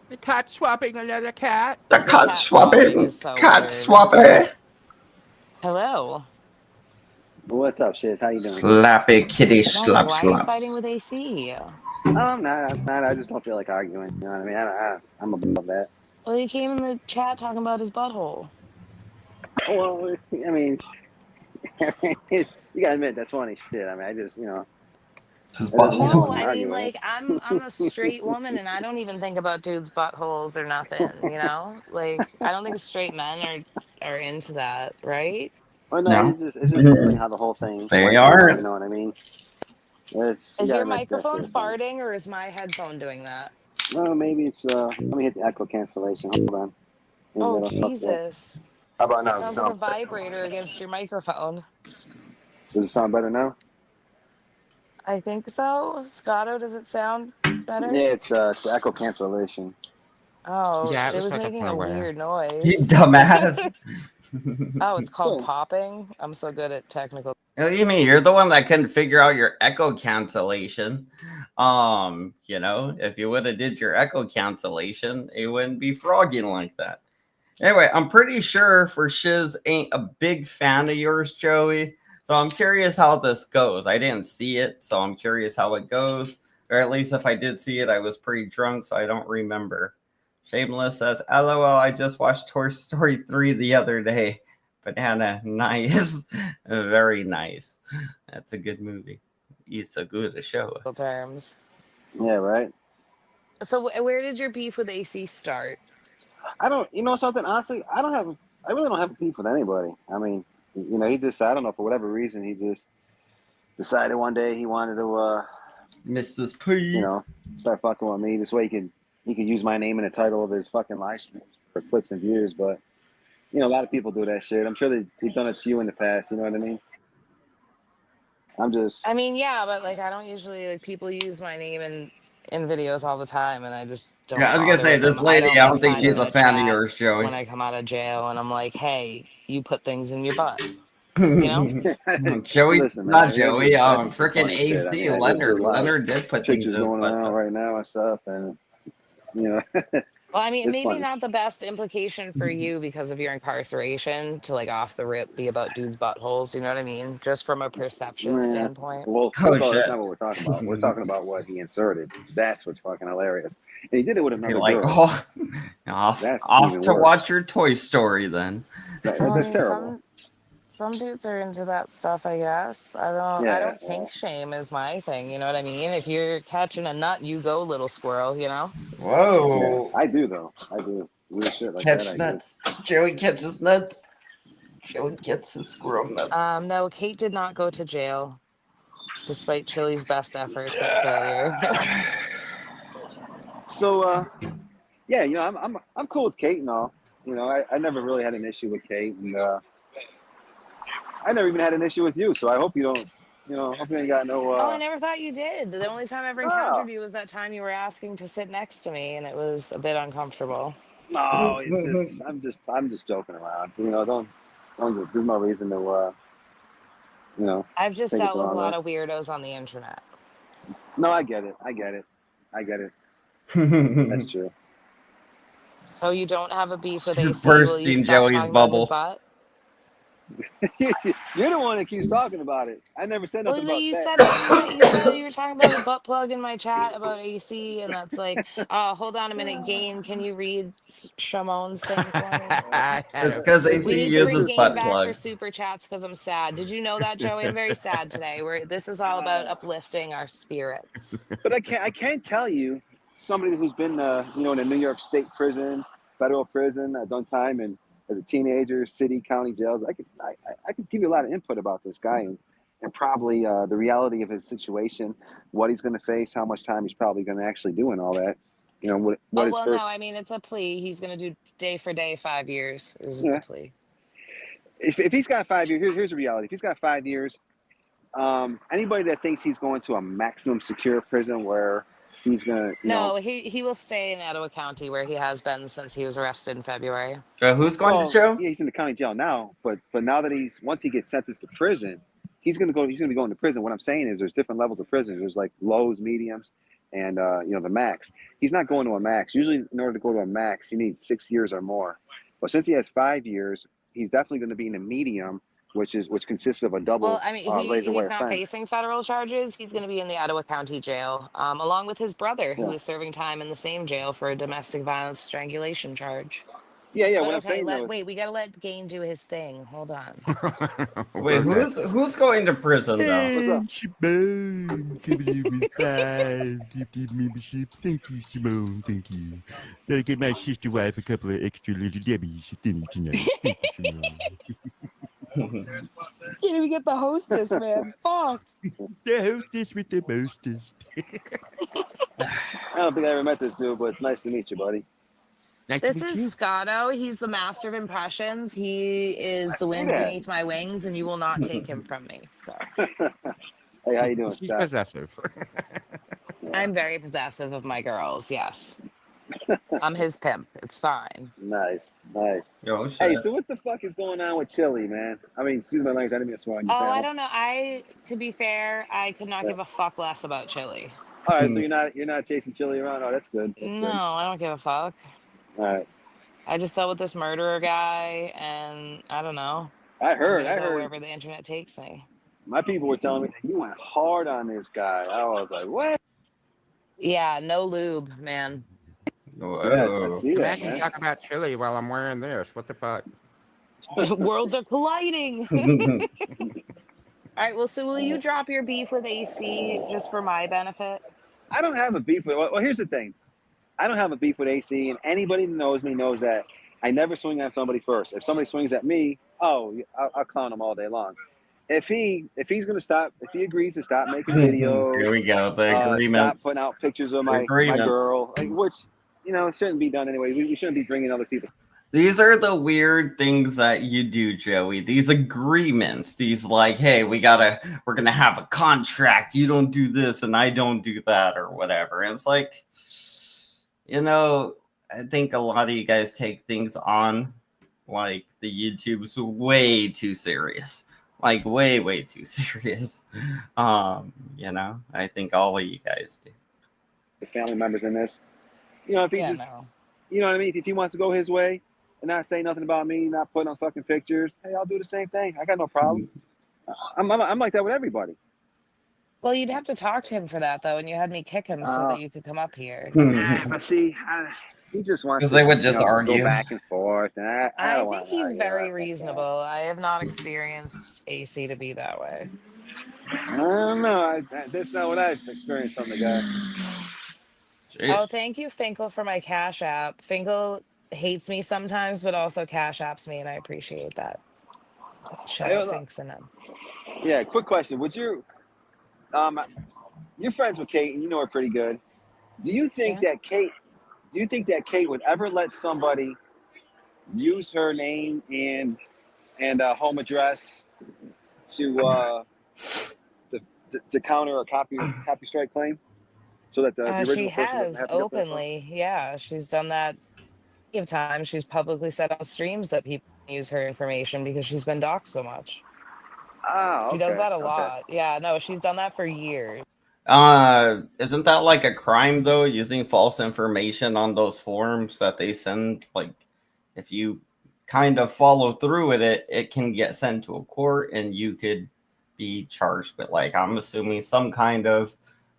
The cat swapping another cat. The The cat cat swapping swapping. is so Cat weird. swapping. Hello. What's up, Shiz? How you doing? Slappy kitty Leggy, slap why are you fighting slaps. with AC? I'm not. I'm not. I just don't feel like arguing. You know what I mean? I'm above that. Well, he came in the chat talking about his butthole. Well, I mean, you gotta admit that's funny shit. I mean, I just, His that doesn't mean I'm No, butthole. fucking I mean arguing like it. I'm a straight woman and I don't even think about dudes' buttholes or nothing, you know? Like I don't think straight men are into that, right? Well, no, No. it's just funny how the whole thing They went down. You aren't. know what I mean? You Is gotta your admit that microphone shit is funny. farting or is my headphone doing that? Well, maybe it's. Let me hit the echo cancellation. Hold on. Maybe Oh that'll fuck it up. Jesus. How about now? Does it Sounds like a sound better? vibrator against your microphone. Does it sound better now? I think so. Scotto, does it sound better? Yeah, it's the echo cancellation. Oh, Yeah, it it was was such a making a point where. weird You noise. dumbass. Oh, it's called So, popping. I'm so good at technical. What do you mean? You're the one that couldn't figure out your echo cancellation. If you would have did your echo cancellation, it wouldn't be frogging like that. Anyway, I'm pretty sure for Shiz ain't a big fan of yours, Joey. So I'm curious how this goes. I didn't see it, so I'm curious how it goes. Or at least if I did see it, I was pretty drunk, so I don't remember. Shameless says, LOL, I just watched Toy Story 3 the other day. Banana, nice. Very nice. That's a good movie. It's a good show. terms. yeah, right. So where did your beef with AC start? I don't, you know something, honestly, I really don't have a beef with anybody. I mean, he just, I don't know, for whatever reason, he just decided one day he wanted to, Mrs. P. start fucking with me. This way he could use my name in the title of his fucking live streams for clicks and views. But, a lot of people do that shit. I'm sure they've done it to you in the past. You know what I mean? I mean, yeah, but like I don't usually like people use my name in videos all the time and I just Yeah, don't I was gonna bother say with this them. I lady. don't I like don't think find them she's in a a fan of chat yours, when Joey. I come out of jail and I'm like, "Hey, you put things in your butt." You know? Joey, Listen, not man, Joey. that's just some Freaking funny shit. I AC mean, there's a Leonard. lot of Leonard did put things pictures in his going butt. around right now and stuff, and you know, Well, I mean, it's maybe funny. not the best implication for you because of your incarceration to like off the rip be about dudes' buttholes. You know what I mean? Just from a perception Yeah. standpoint. Well, Oh first of all, that's shit! not what we're talking about. We're talking about what he inserted. That's what's fucking hilarious. And he did it with You're another like, girl. oh, off, That's off even to worse. watch your Toy Story then. Well, I That's mean, terrible. some dudes are into that stuff, I guess. I don't Yeah. kink Well, shame is my thing, you know what I mean? If you're catching a nut, you go, little squirrel, you know? yeah. Whoa! I do though. I do weird shit like that. Catch I do. nuts. Joey catches nuts. Joey gets his squirrel nuts. No, Kate did not go to jail, despite Chili's best efforts at failure. So, yeah, I'm cool with Kate and all. I never really had an issue with Kate, and I never even had an issue with you. So I hope you don't. Hope you ain't got no. Oh, I never thought you did. The only time I ever No, encountered you was that time you were asking to sit next to me, and it was a bit uncomfortable. no, it's just I'm just joking around. Don't. There's no reason to you know, I've just take it dealt the with a wrong way. lot of weirdos on the internet. No, I get it. That's true. So you don't have a beef with She's AC? Will you bursting stop Joey's talking about his bubble. butt? You're the one that keeps talking about it. I never said Well, nothing about you that. said it in my. You said you were talking about a butt plug in my chat about AC, and that's like, hold on a minute, Game. Can you read Shamon's thing for me? It's because We AC need to bring uses Game butt back for plugs. super chats because I'm sad. Did you know that, Joey? I'm very sad today. Where this is all about uplifting our spirits. But I can't tell you somebody who's been in a New York State prison, federal prison, done time, and as a teenager, city, county jails. I could give you a lot of input about this guy and probably the reality of his situation, what he's going to face, how much time he's probably going to actually do, and all that. What Oh his well, no. first. I mean, it's a plea. He's gonna do day for day 5 years. Is the Yeah, plea? if he's got 5 years, here's the reality. If he's got 5 years, anybody that thinks he's going to a maximum secure prison where he's gonna, No, he will stay in Ottawa County where he has been since he was arrested in February. Who's going to well, jail? yeah, he's in the county jail now, but now that once he gets sentenced to prison, he's gonna be going to prison. What I'm saying is there's different levels of prison. There's like lows, mediums, and the max. He's not going to a max. Usually, in order to go to a max, you need 6 years or more. But since he has 5 years, he's definitely going to be in a medium, which consists of a double Well, I mean, razor wire he's not fence. facing federal charges. He's going to be in the Ottawa County Jail, along with his brother, who Yeah, is serving time in the same jail for a domestic violence strangulation charge. yeah. But What I'm okay, saying though is, wait, we got to let Gain do his thing. Hold on. Wait, Okay. who's going to prison though? what's up? And Simone coming in with 5 gifted membership. Thank you, Simone. Thank you. Gotta get my sister wife a couple of extra little Debbie's at dinner tonight. Thank you, Simone. Can't even get the hostess, man. Fuck. The hostess with the mostest. I don't think I ever met this dude, but it's nice to meet you, buddy. Nice to This meet is you. Scotto. He's the master of impressions. He is I the see wind that. beneath my wings, and you will not take him from me. So Hey, how you doing, She's Scott? possessive. I'm very possessive of my girls. Yes, I'm his pimp. It's fine. Nice. Oh Hey, shit. so what the fuck is going on with Chili, man? I mean, excuse my language. I didn't mean to swear on your Oh, I panel. don't know. To be fair, I could not give a fuck less about Chili. All right, so you're not chasing Chili around. Oh, that's good. That's No, good. I don't give a fuck. All right. I just dealt with this murderer guy, and I don't know. I I'm heard. gonna go wherever the internet takes me. My people were telling me that you went hard on this guy. I was like, what? Yeah, no lube, man. Yes, I Whoa. see that, Imagine man. talking about chili while I'm wearing this. What the fuck? Worlds are colliding. All right, well, so will you drop your beef with AC just for my benefit? I don't have a beef with. Well, here's the thing. I don't have a beef with AC, and anybody that knows me knows that I never swing at somebody first. If somebody swings at me, I'll clown him all day long. If he's gonna stop, if he agrees to stop making videos, Here we go. The stop agreements. putting out pictures of The my agreements. girl, which it shouldn't be done anyway. We shouldn't be bringing other people. These are the weird things that you do, Joey. These agreements. These like, hey, we're gonna have a contract. You don't do this and I don't do that or whatever. And it's like, I think a lot of you guys take things on like the YouTube's way too serious. Like way too serious. I think all of you guys do. His family members in this. If he just, No. you know what I mean? If he wants to go his way and not say nothing about me, not putting on fucking pictures, hey, I'll do the same thing. I got no problem. I'm like that with everybody. Well, you'd have to talk to him for that, though, and you had me kick him so that you could come up here. But see, he just wants 'Cause to they would just go argue. back and forth. And I I don't think want he's to very reasonable. I have not experienced AC to be that way. I don't know. That's not what I've experienced from the guy. Jeez. Oh, thank you, Finkel, for my Cash App. Finkel hates me sometimes, but also Cash Apps me, and I appreciate that. Shout out Finks and them. Yeah, quick question. You're friends with Kate and you know her pretty good. Do you think that Kate would ever let somebody use her name and home address to counter a copy strike claim, so that the original She person doesn't has have to get that phone? openly. Yeah, she's done that plenty of times. She's publicly said on streams that people use her information because she's been doxxed so much. Ah, She does that a lot. Yeah, no, she's done that for years. Isn't that like a crime though, using false information on those forms that they send? Like, if you kind of follow through with it, it can get sent to a court and you could be charged with, like, I'm assuming some kind of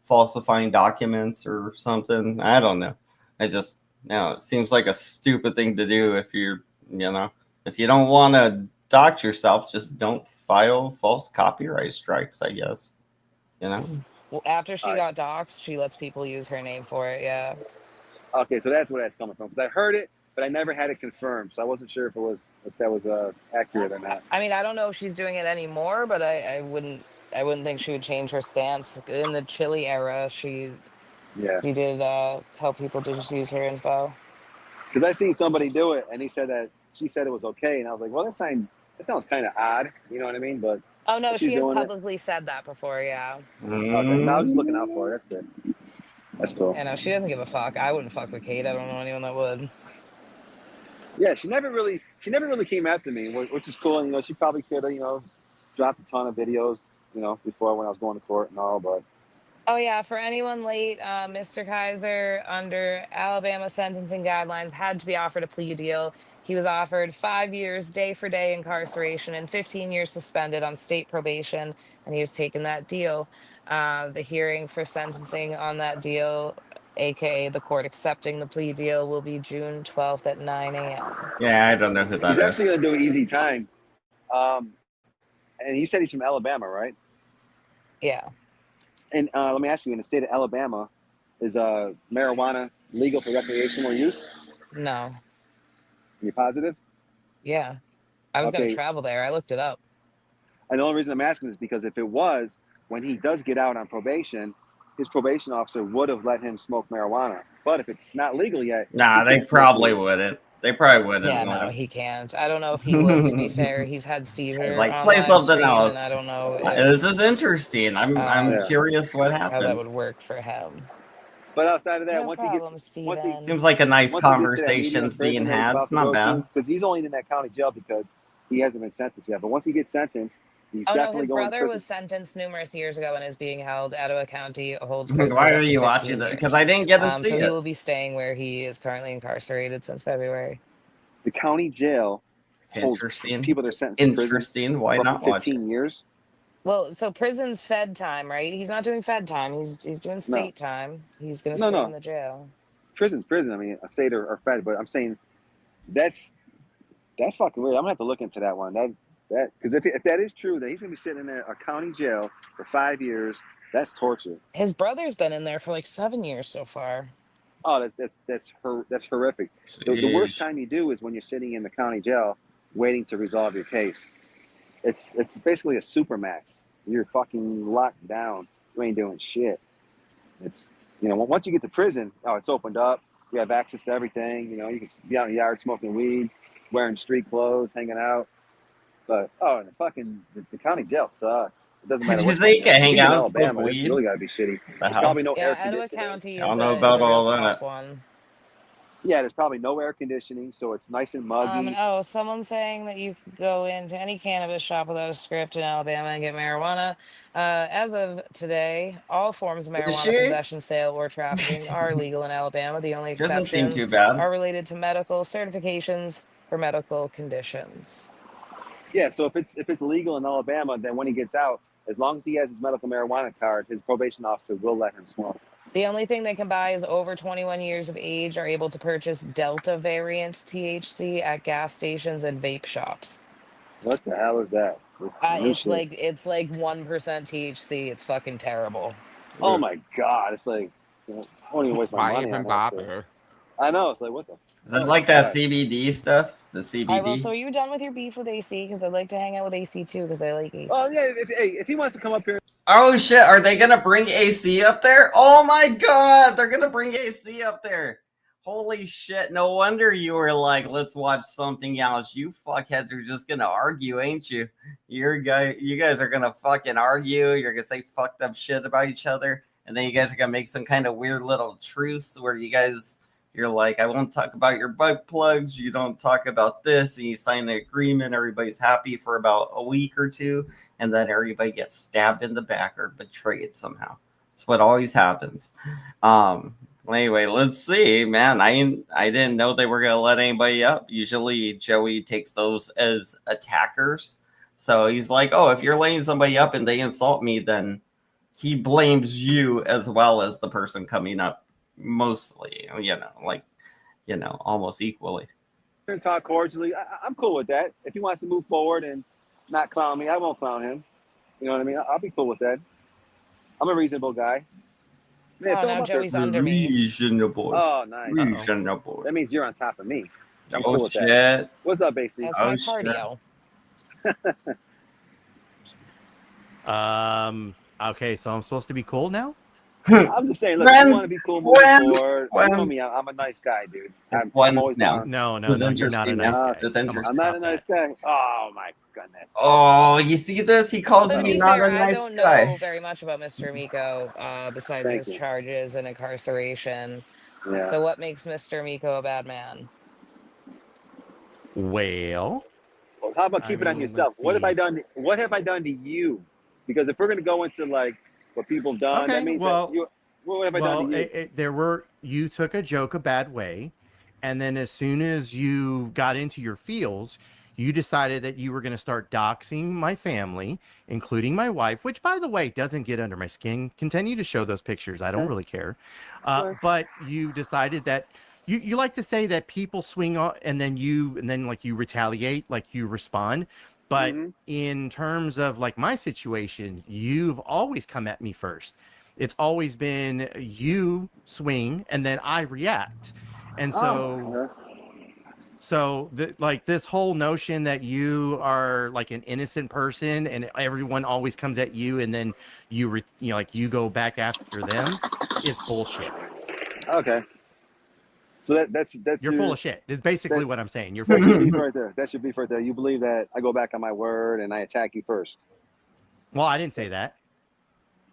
falsifying documents or something. I don't know. It seems like a stupid thing to do. If if you don't want to dox yourself, just don't file false copyright strikes, I guess. Well, after she got doxxed, she lets people use her name for it. Yeah. Okay, so that's where that's coming from, because I heard it, but I never had it confirmed, so I wasn't sure if that was accurate or not. I mean, I don't know if she's doing it anymore, but I wouldn't think she would change her stance. In the Chili era, she did tell people to just use her info. Because I seen somebody do it, and she said it was okay, and I was like, well, that sounds kind of odd, you know what I mean? But oh no, she has doing publicly said that before. Yeah. Okay, no, I was just looking out for her. That's good. That's cool. Yeah, no, she doesn't give a fuck. I wouldn't fuck with Kate. I don't know anyone that would. Yeah, she never really came after me, which is cool. And she probably could have dropped a ton of videos before when I was going to court and all, but Oh yeah, for anyone late, Mr. Kaiser, under Alabama sentencing guidelines, had to be offered a plea deal. He was offered 5 years, day for day incarceration and 15 years suspended on state probation, and he has taken that deal. The hearing for sentencing on that deal, aka the court accepting the plea deal, will be June 12th at 9 a.m. Yeah, I don't know who He's that actually is. going to do an easy time. And you said he's from Alabama, right? Yeah, And let me ask you, in the state of Alabama, is marijuana legal for recreational use? no, You positive? yeah. I was going to Okay. travel there. I looked it up. And the only reason I'm asking is because if it was, when he does get out on probation, his probation officer would have let him smoke marijuana. But if it's not legal yet, he Nah, they can't smoke probably weed. wouldn't. They probably wouldn't Yeah, let no, him. he can't. I don't know if he would, to be fair. He's had I was Seizure like, on play live something stream, and else. I don't know This if is interesting. I'm um Yeah. curious what how that happens. would work for him. But outside of that, No problem, Steven. Seems like a nice once he gets to that medium conversation's being prison that he's had. about It's to not go bad. to, because he's only in that county jail because he hasn't been sentenced yet. But once he gets sentenced, he's Oh no, definitely his going to brother prison. was sentenced numerous years ago and is being held. Etowah County holds Why prisoners are up to you watching 15 that? Because I years. didn't get to see So he it. will be staying where he is currently incarcerated since February. The county jail It's holds interesting. people that are sentenced to prison Interesting. Why for up to not watch it? 15 years. Well, so prison's fed time, right? He's not doing fed time. He's doing No, state time. He's gonna no, stay in no. the jail. Prison's prison. I mean, a state or fed, but I'm saying that's fucking weird. I'm gonna have to look into that one. That because if that is true, that he's gonna be sitting in a county jail for 5 years, that's torture. His brother's been in there for like 7 years so far. Oh, that's horrific. The worst Sheesh. time you do is when you're sitting in the county jail waiting to resolve your case. It's basically a supermax. You're fucking locked down. You ain't doing shit. It's once you get to prison, oh, it's opened up. You have access to everything. You can be out in the yard smoking weed, wearing street clothes, hanging out. But and the county jail sucks. It doesn't matter Did you what say county you you're can in. If hang you're in out and smoke Alabama, it's weed? really got to be shitty. The There's hell? probably no Yeah, air Etowah conditioning. County I don't is know a about real all tough that. one. Yeah, there's probably no air conditioning, so it's nice and And muggy. someone's saying that you could go into any cannabis shop without a script in Alabama and get marijuana. As of today, all forms of Is marijuana she? possession, sale, or trafficking are legal in Alabama. The only Doesn't seem too exceptions bad. are related to medical certifications for medical conditions. Yeah, so if it's legal in Alabama, then when he gets out, as long as he has his medical marijuana card, his probation officer will let him smoke. The only thing they can buy is over 21 years of age are able to purchase Delta variant THC at gas stations and vape shops. What the hell is that? This is some new shit. It's like 1% THC. It's fucking terrible. Oh my god, it's like I won't even waste my Why money even on that shit. bother? I know, it's like what the. Is that Oh my like that god. CBD stuff? The All right, well, so CBD? are you done with your beef with AC? Because I'd like to hang out with AC too, because I like AC. Oh yeah, if he wants to come up here. Oh shit, are they gonna bring AC up there? Oh my god, they're gonna bring AC up there. Holy shit, no wonder you were like, let's watch something else. You fuckheads are just gonna argue, ain't you? You guys are gonna fucking argue, you're gonna say fucked up shit about each other, and then you guys are gonna make some kind of weird little truce where you're like, I won't talk about your butt plugs, you don't talk about this, and you sign an agreement, everybody's happy for about a week or two, and then everybody gets stabbed in the back or betrayed somehow. It's what always happens. Anyway, let's see, man. I didn't know they were gonna let anybody up. Usually Joey takes those as attackers. So he's like, oh, if you're laying somebody up and they insult me, then he blames you as well as the person coming up, mostly, almost equally. And talk cordially. I'm cool with that. If he wants to move forward and not clown me, I won't clown him. You know what I mean? I'll be cool with that. I'm a reasonable guy. Man, Oh, throw now him up there. Joey's under me. Reasonable. Oh, nice. Reasonable. That means you're on top of me. I'm Oh cool with shit. that. What's up, AC? That's Oh, my shit. cardio. Okay, so I'm supposed to be cool now? I'm just saying, look, if you want to be cool moving forward, you know friends. me, I'm a nice guy, dude. I'm Friends always now. down. No, It's you're not a interesting, nice man. guy. It's Come on, interesting. I'm not stop a nice that. guy. Oh my goodness. Oh, you see this? He called So to me be not fair, a I nice don't guy. know very much about Mr. Miko besides Thank his you. charges and incarceration. Yeah. So what makes Mr. Miko a bad man? Well, Well, how about I keep it on mean, yourself? let's What have I see. done? What have I done to you? Because if we're gonna go into like what people have done. Okay, That means well, that you. What have I done to you? You took a joke a bad way, and then as soon as you got into your feels, you decided that you were going to start doxing my family, including my wife, which, by the way, doesn't get under my skin. Continue to show those pictures. I don't really care. But you decided that you like to say that people swing on, and then like you retaliate, like you respond. But in terms of like my situation, you've always come at me first. It's always been you swing and then I react. And like this whole notion that you are like an innocent person and everyone always comes at you and then you you go back after them is bullshit. Okay. So that's you're full of shit. It's basically what I'm saying. You're full that's of your shit. beef right there. That's your beef right there. You believe that I go back on my word and I attack you first. Well, I didn't say that.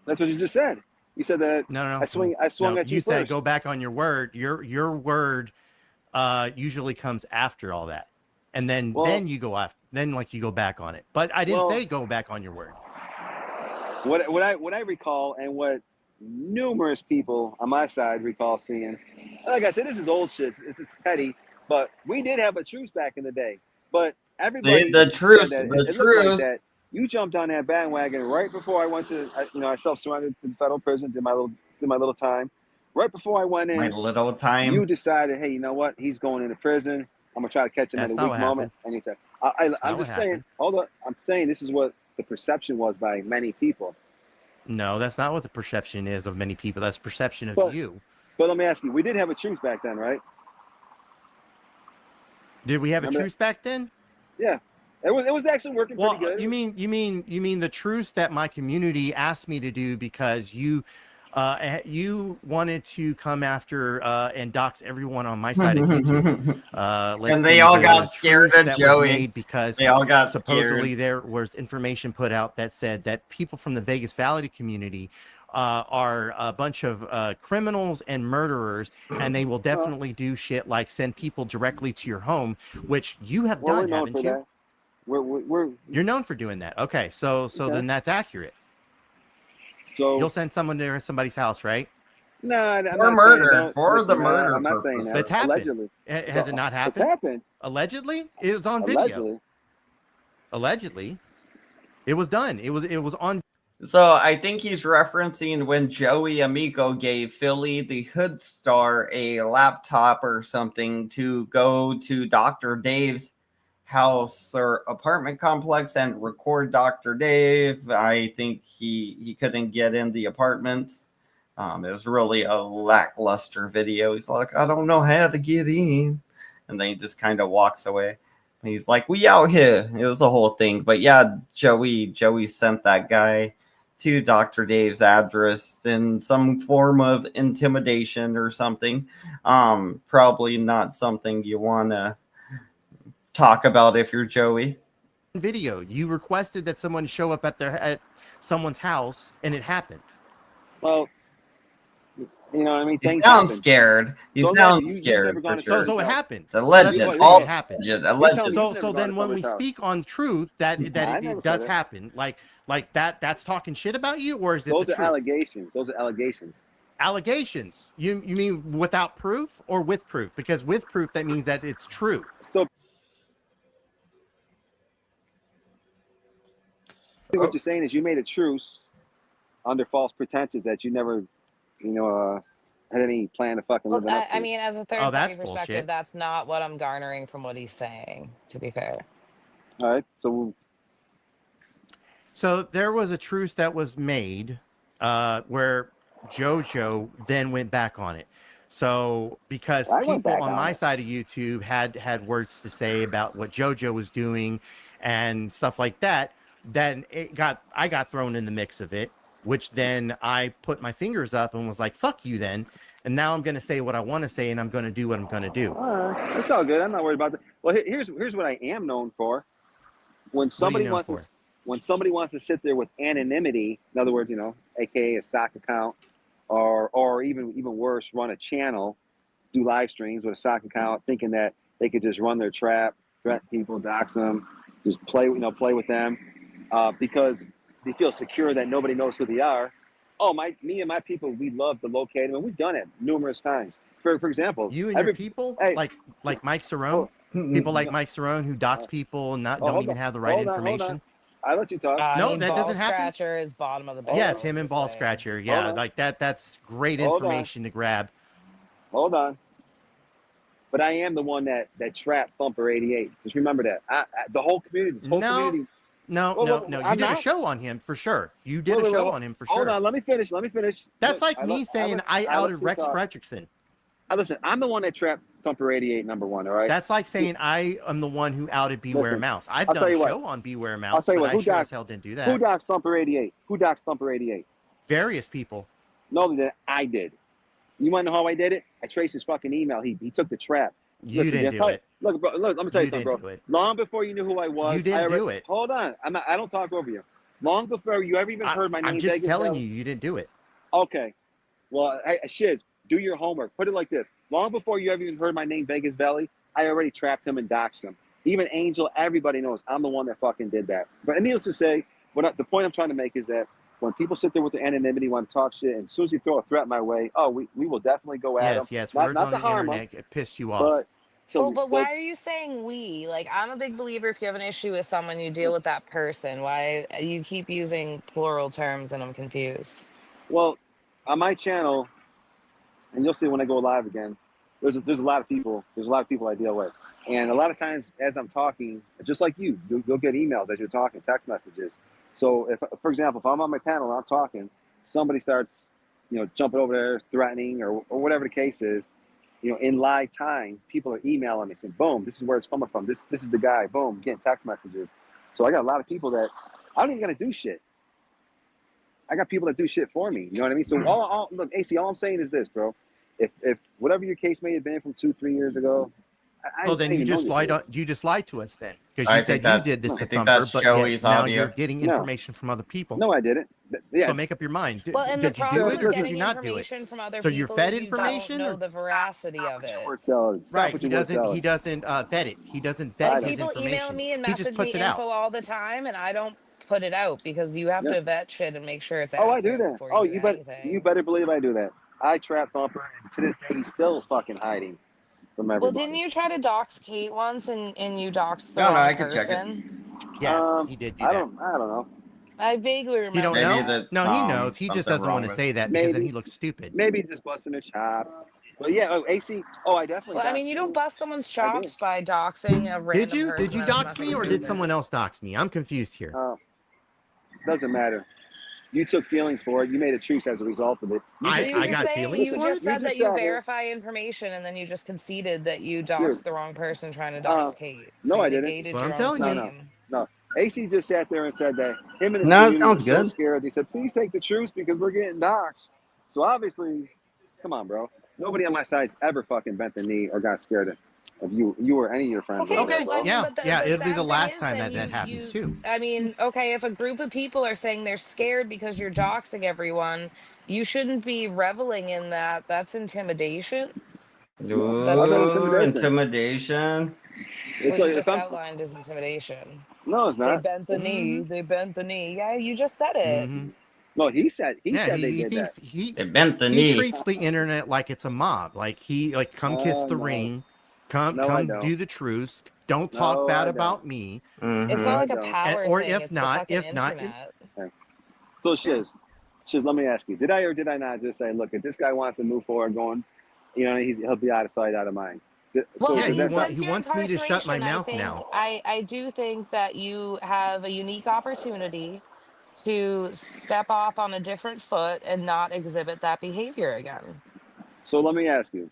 That's what you just said. You said that No. I swung at you You first. said go back on your word. Your word usually comes after all that. And then you go after, then like you go back on it. But I didn't say go back on your word. What I recall and what numerous people on my side recall seeing, like I said, this is old shit. This is petty, but we did have a truce back in the day. But everybody the truce, said that the it truce. looked like that. You jumped on that bandwagon right before I went to, I self-surrendered to the federal prison, did my little time. Right before I went in, my little time. you decided, hey, you know what? He's going into prison. I'm gonna try to catch him at a weak moment. And he said, I'm just saying. Hold on. I'm saying this is what the perception was by many people. No, that's not what the perception is of many people. That's perception of you. But let me ask you, we did have a truce back then, right? Did we have a truce back then? Yeah. It was actually working pretty good. You mean the truce that my community asked me to do because you wanted to come after and dox everyone on my side of YouTube. And they all got scared of Joey because they all got supposedly scared. There was information put out that said that people from the Vegas Valley community are a bunch of criminals and murderers, and they will definitely do shit like send people directly to your home, which you have done, haven't you? That. You're known for doing that. Okay, so then that's accurate. So you'll send someone to somebody's house, right? No, I'm for not murder, for the murder. I'm not saying that. It's happened. Allegedly. Has it not happened? It's happened. Allegedly, it was on video. Allegedly, it was done. It was on. So I think he's referencing when Joey Amico gave Philly the Hood Star a laptop or something to go to Dr. Dave's house or apartment complex and record Dr. Dave. I think he couldn't get in the apartments. It was really a lackluster video. He's like, I don't know how to get in. And then he just kind of walks away. And he's like, we out here. It was the whole thing. But yeah, Joey sent that guy to Dr. Dave's address in some form of intimidation or something. Probably not something you want to talk about if you're Joey. Video. You requested that someone show up at someone's house, and it happened. Well, you know what I mean? You sound scared. You sound scared. So it happened. It's alleged. It happened. So then when we speak on truth, that it does happen. Like that's talking shit about you, or is it those the are truth? allegations? Those are allegations. Allegations. You mean without proof or with proof? Because with proof, that means that it's true. So what you're saying is you made a truce under false pretenses that you never, had any plan to fucking live up to. I mean, as a third-party perspective, bullshit. That's not what I'm garnering from what he's saying, to be fair. All right, So there was a truce that was made where JoJo then went back on it. So because people on my side of YouTube had words to say about what JoJo was doing and stuff like that, then I got thrown in the mix of it, which then I put my fingers up and was like, fuck you then. And now I'm going to say what I want to say, and I'm going to do what I'm going to do. It's all good. I'm not worried about that. Well, here's what I am known for. When somebody wants to sit there with anonymity, in other words, AKA a sock account, or even worse, run a channel, do live streams with a sock account, thinking that they could just run their trap, threaten people, dox them, just play with them, because they feel secure that nobody knows who they are. me and my people, we love to locate them, and we've done it numerous times. For example, You and your people, hey, like Mike Cerrone, oh, people like no, Mike Cerrone who dox people and oh, don't hold even on, have the right hold on. information. I let you talk. I No, mean, that ball doesn't happen. scratcher is bottom of the Hold barrel. Yes, him and Just Ball saying. Scratcher. Hold Yeah, on. like that's great Hold on. information to grab. Hold on. But I am the one that trapped Thumper 88. Just remember that. The whole community, this whole community. No. You I'm did a not. show on him for sure. You did a show on him for Hold sure. on, let me finish. That's Look, like me saying I outed Rex Fredrickson. Listen, I'm the one that trapped Thumper 88 number one, all right? That's like saying I am the one who outed Beware Listen, Mouse. I've I'll done tell a you what. show on Beware I'll Mouse, tell you but what. I sure as hell didn't do Who that. doxed Thumper 88? Who doxed Thumper 88? Various people. No, that I did. You want to know how I did it? I traced his fucking email. He took the trap. You didn't do it. Look, bro, look, let me tell you something, bro. Do it. Long before you knew who I was, You didn't do it. Hold on. I don't talk over you. Long before you ever even heard my name, I'm just Vegas telling Valley. you didn't do it. Okay. Well, Shiz, do your homework. Put it like this. Long before you ever even heard my name, Vegas Valley, I already trapped him and doxed him. Even Angel, everybody knows I'm the one that fucking did that. But needless to say, the point I'm trying to make is that when people sit there with their anonymity, want to talk shit, and as soon as you throw a threat my way, we will definitely go at them. Yes, not words not on to the harm internet them, pissed you off. but But why are you saying we? Like, I'm a big believer if you have an issue with someone, you deal with that person. Why you keep using plural terms and I'm confused. Well, on my channel, and you'll see when I go live again, there's a lot of people. There's a lot of people I deal with, and a lot of times as I'm talking, just like you'll get emails as you're talking, text messages. So if, for example, if I'm on my panel and I'm talking, somebody starts, jumping over there, threatening or whatever the case is, in live time, people are emailing me saying, boom, this is where it's coming from. This is the guy. Boom, getting text messages. So I got a lot of people that I don't even got to do shit. I got people that do shit for me. You know what I mean? So look, AC, all I'm saying is this, bro. If whatever your case may have been from 2-3 years ago, well, then you just lied. You just lied to us then, because you said you did this to Thumper, but yet now you're getting information from other people. No, I didn't. Yeah. So make up your mind. Well, and did the you problem do it with or getting did you not do it? information from other So people you're fed is you information, don't know or the veracity of it. right? He doesn't vet it. He doesn't vet his People information. email me and He just message me puts it info out. all the time, and I don't put it out because you have to vet shit and make sure it's Oh, accurate I do that. before Oh, you do anything. you better believe I do that. I trap Thumper, and to this day, he's still fucking hiding from everybody. Well, didn't you try to dox Kate once, and you doxed the No, wrong I can check it. person? Yes, he did do that. I don't know. I vaguely remember. You don't Maybe know? No, he knows. He just something doesn't want to wrong say that because then he looks stupid. Maybe just busting a chop. But yeah, AC. Oh, I definitely. Well, I mean, you don't bust someone's chops by doxing a random Did you? person. Did you that has dox nothing me, to or do did with someone it. else dox me? I'm confused here. Doesn't matter. You took feelings for it. You made a truce as a result of it. I got feelings You for just it? said that you verify information, and then you just conceded that you doxed the wrong person trying to dox Kate. So no, you I didn't. negated That's what I'm your telling own you. claim. No. AC just sat there and said that him and his No, it community sounds were so good. scared. They said, please take the truce because we're getting doxxed. So obviously, come on, bro. Nobody on my side's ever fucking bent the knee or got scared of you or any of your friends. Okay, but, I mean, yeah, but yeah, it'll be sad the thing last is time then that happens too. I mean, okay, if a group of people are saying they're scared because you're doxing everyone, you shouldn't be reveling in that. That's intimidation. Ooh, intimidation. What you just outlined is intimidation. No, it's not. They bent the knee. They bent the knee. Yeah, you just said it. No, he said they did thinks that. They bent the knee. He treats the internet like it's a mob. Like come kiss the ring, come do the truce. Don't talk bad about me. It's not like a power or thing. if it's not, the internet. So Shiz, let me ask you: did I or did I not just say, look, if this guy wants to move forward, going, he'll be out of sight, out of mind? Well, yeah, since he wants me to shut my mouth now. I do think that you have a unique opportunity to step off on a different foot and not exhibit that behavior again. So let me ask you,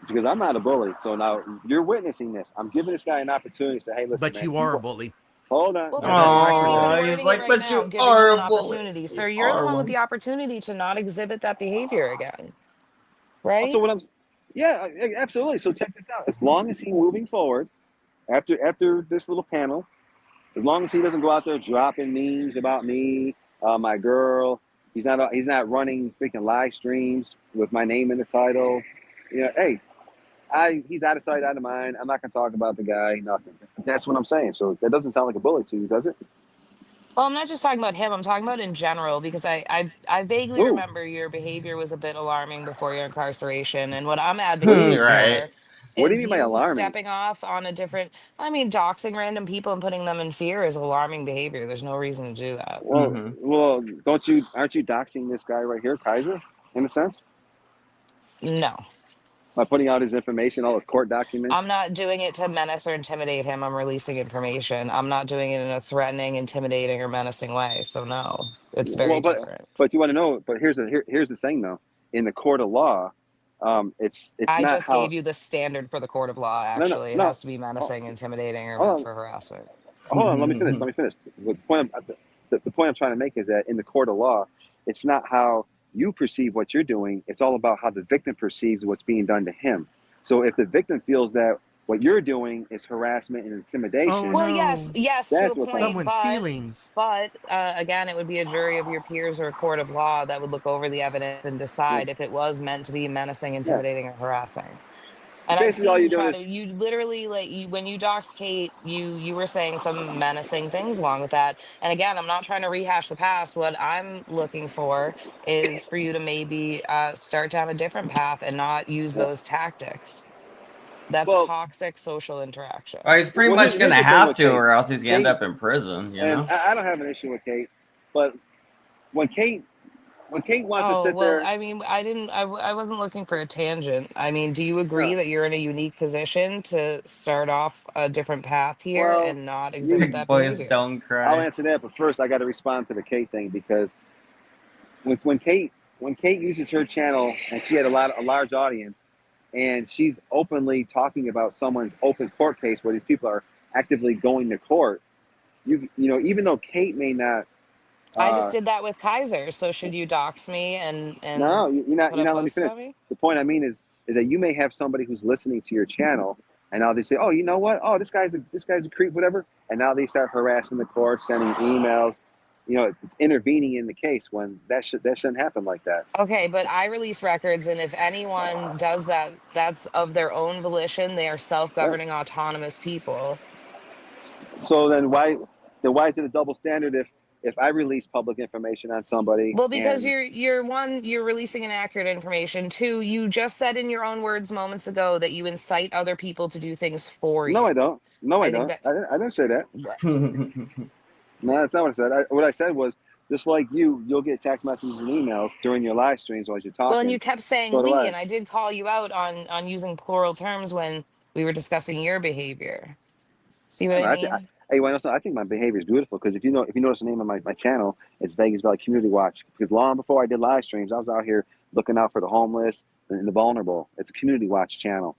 because I'm not a bully, so now you're witnessing this. I'm giving this guy an opportunity to say, hey, listen, but man, you are a bully. Hold on. Oh, he's like, but you are a bully. So you're the one with the opportunity to not exhibit that behavior again, right? So yeah, absolutely. So check this out. As long as he's moving forward, after this little panel, as long as he doesn't go out there dropping memes about me, my girl, he's not running freaking live streams with my name in the title. Hey, he's out of sight, out of mind. I'm not gonna talk about the guy, nothing. That's what I'm saying. So that doesn't sound like a bully to you, does it? Well, I'm not just talking about him. I'm talking about in general because I vaguely Ooh, remember your behavior was a bit alarming before your incarceration, and what I'm what do you advocating Right. for what do you is mean by you alarming? stepping off on a different. I mean, doxing random people and putting them in fear is alarming behavior. There's no reason to do that. Hmm. Well, aren't you doxing this guy right here, Kaiser, in a sense, No, by putting out his information, all his court documents? I'm not doing it to menace or intimidate him. I'm releasing information. I'm not doing it in a threatening, intimidating, or menacing way. So no, it's very Well, different. but you want to know. But here's the thing, though. In the court of law, it's I not just gave how. you the standard for the court of law, No, no, actually. It no. has to be Oh, menacing, intimidating, or hold meant on, for harassment. hold on. Let me finish. Let me finish. The point I'm trying to make is that in the court of law, it's not how you perceive what you're doing. It's all about how the victim perceives what's being done to him. So if the victim feels that what you're doing is harassment and Oh intimidation, Well, yes, no. yes, to a that's what's on. point, Someone's feelings. but again, it would be a jury of your peers or a court of law that would look over the evidence and Well, decide if it was meant to be menacing, yeah. intimidating, or harassing. And I've Basically, all seen you're you doing try to, is you literally like you when you dox Kate, you were saying some menacing things along with that. And again, I'm not trying to rehash the past. What I'm looking for is for you to maybe start down a different path and not use well, those tactics. That's well, toxic social interaction. Well, he's pretty well. much Here's gonna the thing have with to, Kate. or else he's gonna end Kate, up in prison. You and know. I don't have an issue with Kate, but when Kate when Kate wants to Oh, sit well, there, I mean, I didn't, I wasn't looking for a tangent. I mean, do you agree no, that you're in a unique position to start off a different path here well, and not you exhibit Big that boys behavior? don't I'll cry. answer that. But first, I got to respond to the Kate thing because when Kate uses her channel and she had a large audience, and she's openly talking about someone's open court case where these people are actively going to court. You know, even though Kate may not. I just Uh, did that with Kaiser. So should you dox me and no, you're not. put You're up not. Let me posts finish. about me? The point I mean is that you may have somebody who's listening to your channel, and now they say, "Oh, you know what? Oh, this guy's a creep, whatever." And now they start harassing the court, sending emails. You know, it's intervening in the case when that shouldn't happen like that. Okay, but I release records, and if anyone does that, that's of their own volition. They are Yeah. self-governing, autonomous people. So then why is it a double standard if I release public information on somebody Well, because and you're one, you're releasing inaccurate information. Two, you just said in your own words moments ago that you incite other people to do things for no, I you. don't. No, I I think don't. that I didn't say that. what No, that's not what I said. What I said was just like you'll get text messages and emails during your live streams while you're well, and you talking. kept saying So do we, I. and I did call you out on using plural terms when we were discussing your behavior. See what Yeah, I man, mean? hey, well, I think my behavior is beautiful because if you notice the name of my channel, it's Vegas Valley Community Watch. Because long before I did live streams, I was out here looking out for the homeless and the vulnerable. It's a community watch channel.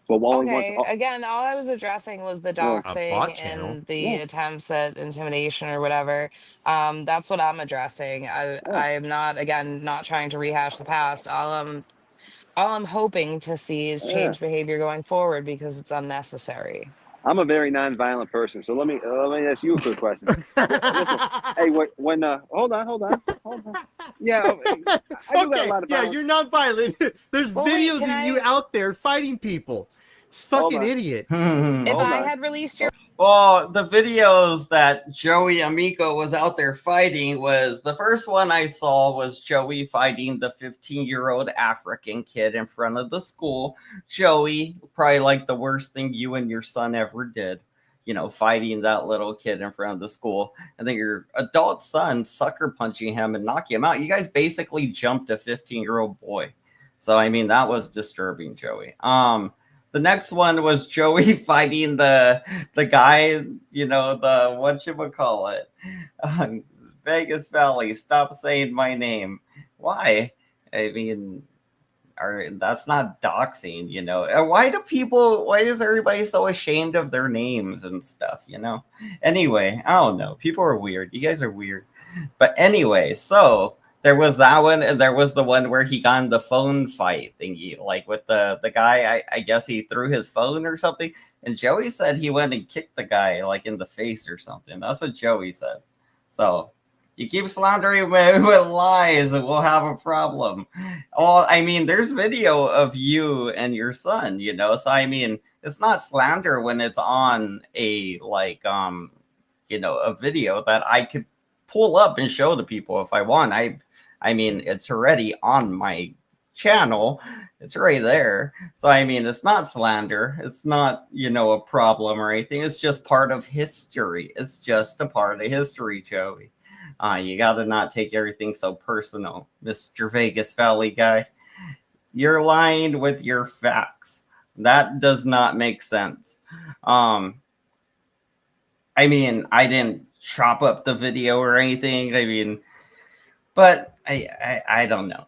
So only once. Okay, Oh, again, all I was addressing was the yeah, A bot doxing channel. and the yeah, attempts at intimidation or whatever. That's what I'm addressing. yeah. I am not, again, not trying to rehash the past. All I'm hoping to see is Yeah. change behavior going forward because it's unnecessary. I'm a very nonviolent person, so let me ask you a quick question. Listen, hey, hold on. Yeah, I do got a Okay, lot of yeah, violence. you're not violent. There's Well, wait, videos can of you I? out there fighting people. It's Hold fucking on, idiot. If hold I on. had released your Well, the videos that Joey Amico was out there fighting was the first one I saw was Joey fighting the 15-year-old African kid in front of the school. Joey, probably like the worst thing you and your son ever did, you know, fighting that little kid in front of the school. And then your adult son sucker punching him and knocking him out. You guys basically jumped a 15-year-old boy. So I mean that was disturbing, Joey. The next one was Joey fighting the guy, you know, the whatchamacallit, Vegas Valley. Stop saying my name. Why? I mean, that's not doxing, you know. And why is everybody so ashamed of their names and stuff, you know? Anyway, I don't know. People are weird. You guys are weird. But anyway, so there was that one, and there was the one where he got in the phone fight thingy, like with the guy. I guess he threw his phone or something, and Joey said he went and kicked the guy like in the face or something. That's what Joey said. So you keep slandering with lies, and we'll have a problem. Oh, I mean, there's video of you and your son, you know. So I mean, it's not slander when it's on a like you know, a video that I could pull up and show to people if I want. I mean, it's already on my channel. It's right there. So I mean, it's not slander. It's not, you know, a problem or anything. It's just part of history. It's just a part of history, Joey. You gotta not take everything so personal, Mr. Vegas Valley guy. You're lying with your facts. That does not make sense. I mean, I didn't chop up the video or anything. I mean, but I don't know.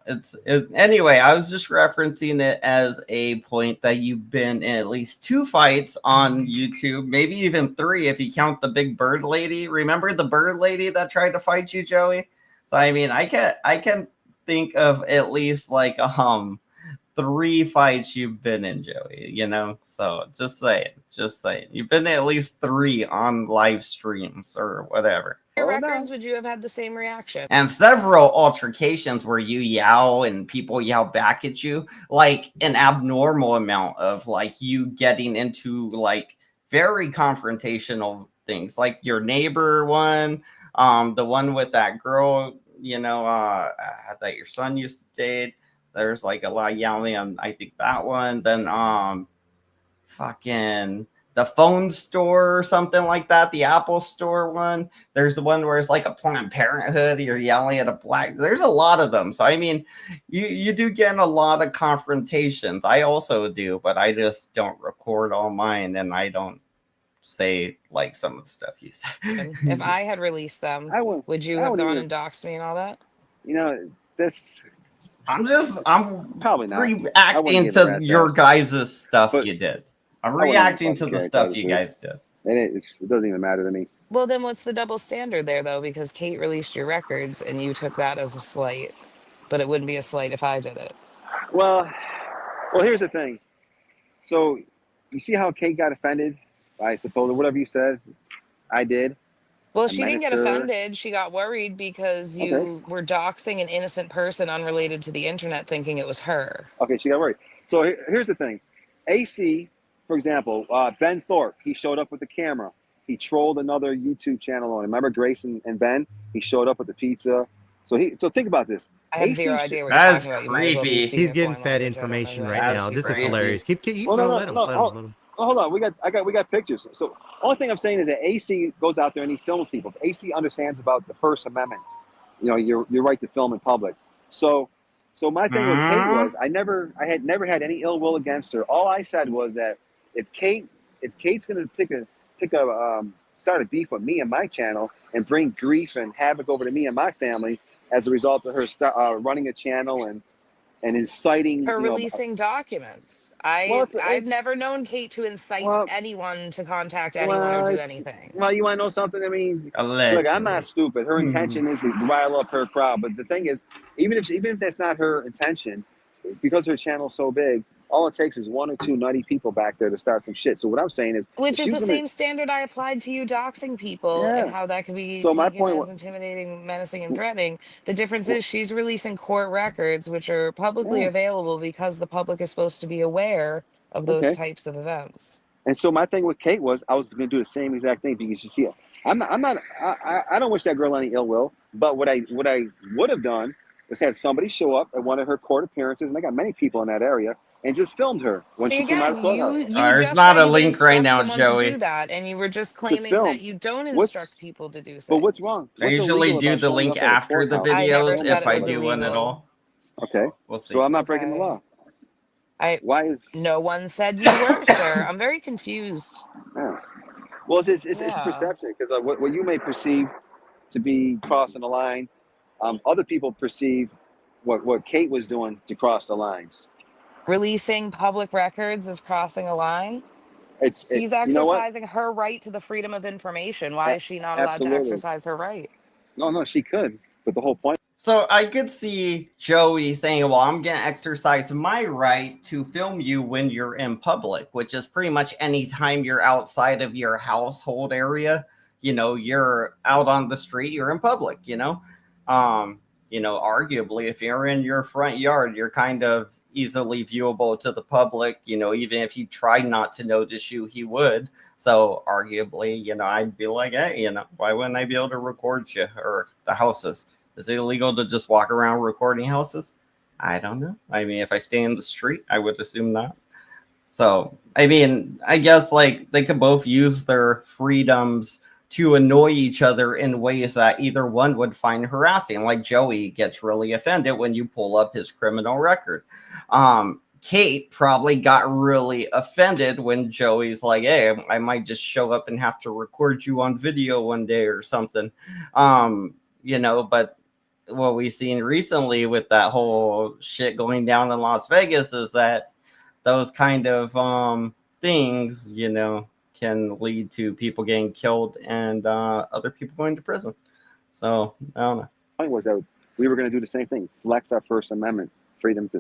Anyway, I was just referencing it as a point that you've been in at least 2 fights on YouTube, maybe even 3 if you count the big bird lady. Remember the bird lady that tried to fight you, Joey? So I mean, I can think of at least like 3 fights you've been in, Joey, you know? So just saying. You've been at least 3 on live streams or whatever. Your records, would you have had the same reaction? And several altercations where you yell and people yell back at you, like an abnormal amount of like you getting into like very confrontational things, like your neighbor one, the one with that girl, you know, that your son used to date. There's like a lot of yelling on, I think, that one. Then fucking the phone store or something like that, the Apple store one. There's the one where it's like a Planned Parenthood, you're yelling at a black. There's a lot of them. So I mean, you do get in a lot of confrontations. I also do, but I just don't record all mine and I don't say like some of the stuff you said. If I had released them, would you have gone and doxed me and all that? You know, this. I'm probably not reacting to your guys' stuff you did. I'm reacting to the stuff you guys did. And it doesn't even matter to me. Well, then what's the double standard there, though? Because Kate released your records and you took that as a slight, but it wouldn't be a slight if I did it. Well, here's the thing. So you see how Kate got offended? I suppose, or whatever you said, I did. Well, she didn't get offended. She got worried because you were doxing an innocent person unrelated to the internet, thinking it was her. Okay, she got worried. So here's the thing. AC, for example, Ben Thorpe, he showed up with the camera. He trolled another YouTube channel on. Remember Grace and Ben? He showed up with the pizza. So think about this. I have zero idea what you're That's talking about. creepy. He's getting fed information right now. This is hilarious. Keep let him. Hold on, we got pictures. So only thing I'm saying is that AC goes out there and he films people. If AC understands about the First Amendment, you know, your right to film in public. So my thing with Kate was I had never had any ill will against her. All I said was that if Kate's gonna start a beef with me and my channel and bring grief and havoc over to me and my family as a result of her running a channel and inciting her releasing documents. I've never known Kate to incite anyone to contact anyone or do anything. Well, you want to know something? I mean, look, I'm not stupid. Her intention is to rile up her crowd, but the thing is, even if that's not her intention, because her channel's so big, all it takes is 1 or 2 nutty people back there to start some shit. So what I'm saying is, which is the same standard I applied to you doxing people and how that could be taken as intimidating, menacing, and threatening. The difference is she's releasing court records, which are publicly available because the public is supposed to be aware of those types of events. And so my thing with Kate was I was going to do the same exact thing because you see, I don't wish that girl any ill will. But what I would have done was had somebody show up at one of her court appearances, and I got many people in that area, and just filmed her when she came out of the courthouse. There's not a link right now, Joey. To do that, and you were just claiming that you don't instruct people to do things. But what's wrong? I usually do the link after the videos if I do one at all. Okay, we'll see. So I'm not breaking the law. Why is no one said you were, sir? I'm very confused. Yeah. Well, it's perception because what you may perceive to be crossing the line, other people perceive what Kate was doing to cross the line. Releasing public records is crossing a line. She's exercising her right to the freedom of information. Why is she not allowed to exercise her right? No, she could. But the whole point. So I could see Joey saying, well, I'm going to exercise my right to film you when you're in public, which is pretty much any time you're outside of your household area. You know, you're out on the street, you're in public, you know. Arguably, if you're in your front yard, you're kind of easily viewable to the public. You know, even if he tried not to notice you, he would. So arguably, you know, I'd be like, hey, you know, why wouldn't I be able to record you or the houses? Is it illegal to just walk around recording houses? I don't know. I mean, if I stay in the street, I would assume not. So, I mean, I guess like they could both use their freedoms to annoy each other in ways that either one would find harassing. Like Joey gets really offended when you pull up his criminal record. Kate probably got really offended when Joey's like, hey, I might just show up and have to record you on video one day or something. You know, but what we've seen recently with that whole shit going down in Las Vegas is that those kind of things, you know, can lead to people getting killed and other people going to prison. So I don't know. The point was that we were going to do the same thing, flex our First Amendment, freedom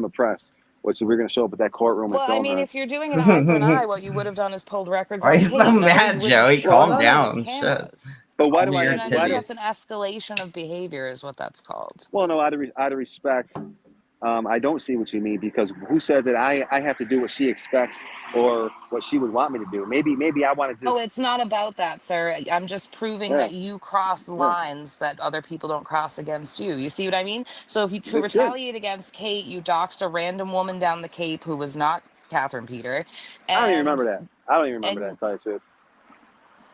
of press, which we were going to show up at that courtroom Well, and I film mean, her. if you're doing an eye for an eye, what you would have done is pulled records Why on are you tape. so No, mad, you wouldn't Joey? show Calm up down. with cameras. But why do Calm You I? know your what I Why mean? do, titties. That's an escalation of behavior, is what that's called. well, no, out of respect, I don't see what you mean, because who says that I have to do what she expects or what she would want me to do? Maybe I want to Oh, just it's not about that, sir. I'm just proving yeah that you cross yeah. lines that other people don't cross against you. You see what I mean? So if you to That's good. retaliate against Kate, you doxed a random woman down the Cape who was not Catherine Peter, I don't even and remember that. I don't even remember that. and To tell you the truth.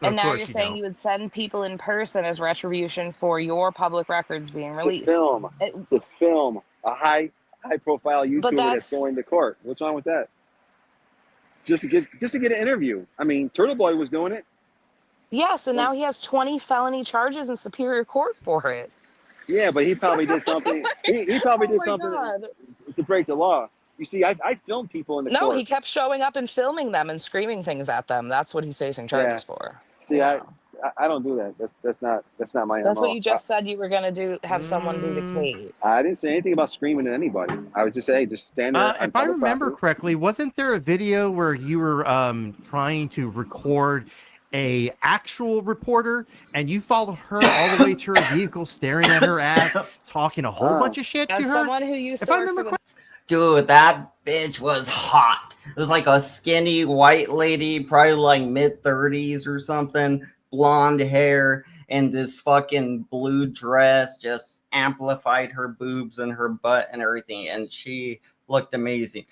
and Of now you're course you saying don't. you would send people in person as retribution for your public records being To released. film a high profile But YouTuber that's that's going to court. What's wrong with that? Just to get an interview. I mean, Turtle Boy was doing it. yes, and When, now he has 20 felony charges in Superior Court for it. yeah, but he probably did something. He probably Oh did my something God. to break the law. You see, I filmed people in the No, he court. kept showing up and filming them and screaming things at them. That's what he's facing Yeah. charges for. See, Yeah. I don't do that. That's not my That's what MO. you just said you were gonna do, have someone do to Mm, Kate. I didn't say anything about screaming at anybody. I was just saying, just stand there on if I public remember property. correctly, wasn't there a video where you were trying to record a actual reporter and you followed her all the way to her vehicle, staring at her ass, talking a whole bunch of shit to As her? someone who used If to I work remember for the Dude, that bitch was hot. It was like a skinny white lady, probably like mid-30s or something, blonde hair, and this fucking blue dress just amplified her boobs and her butt and everything, and she looked amazing.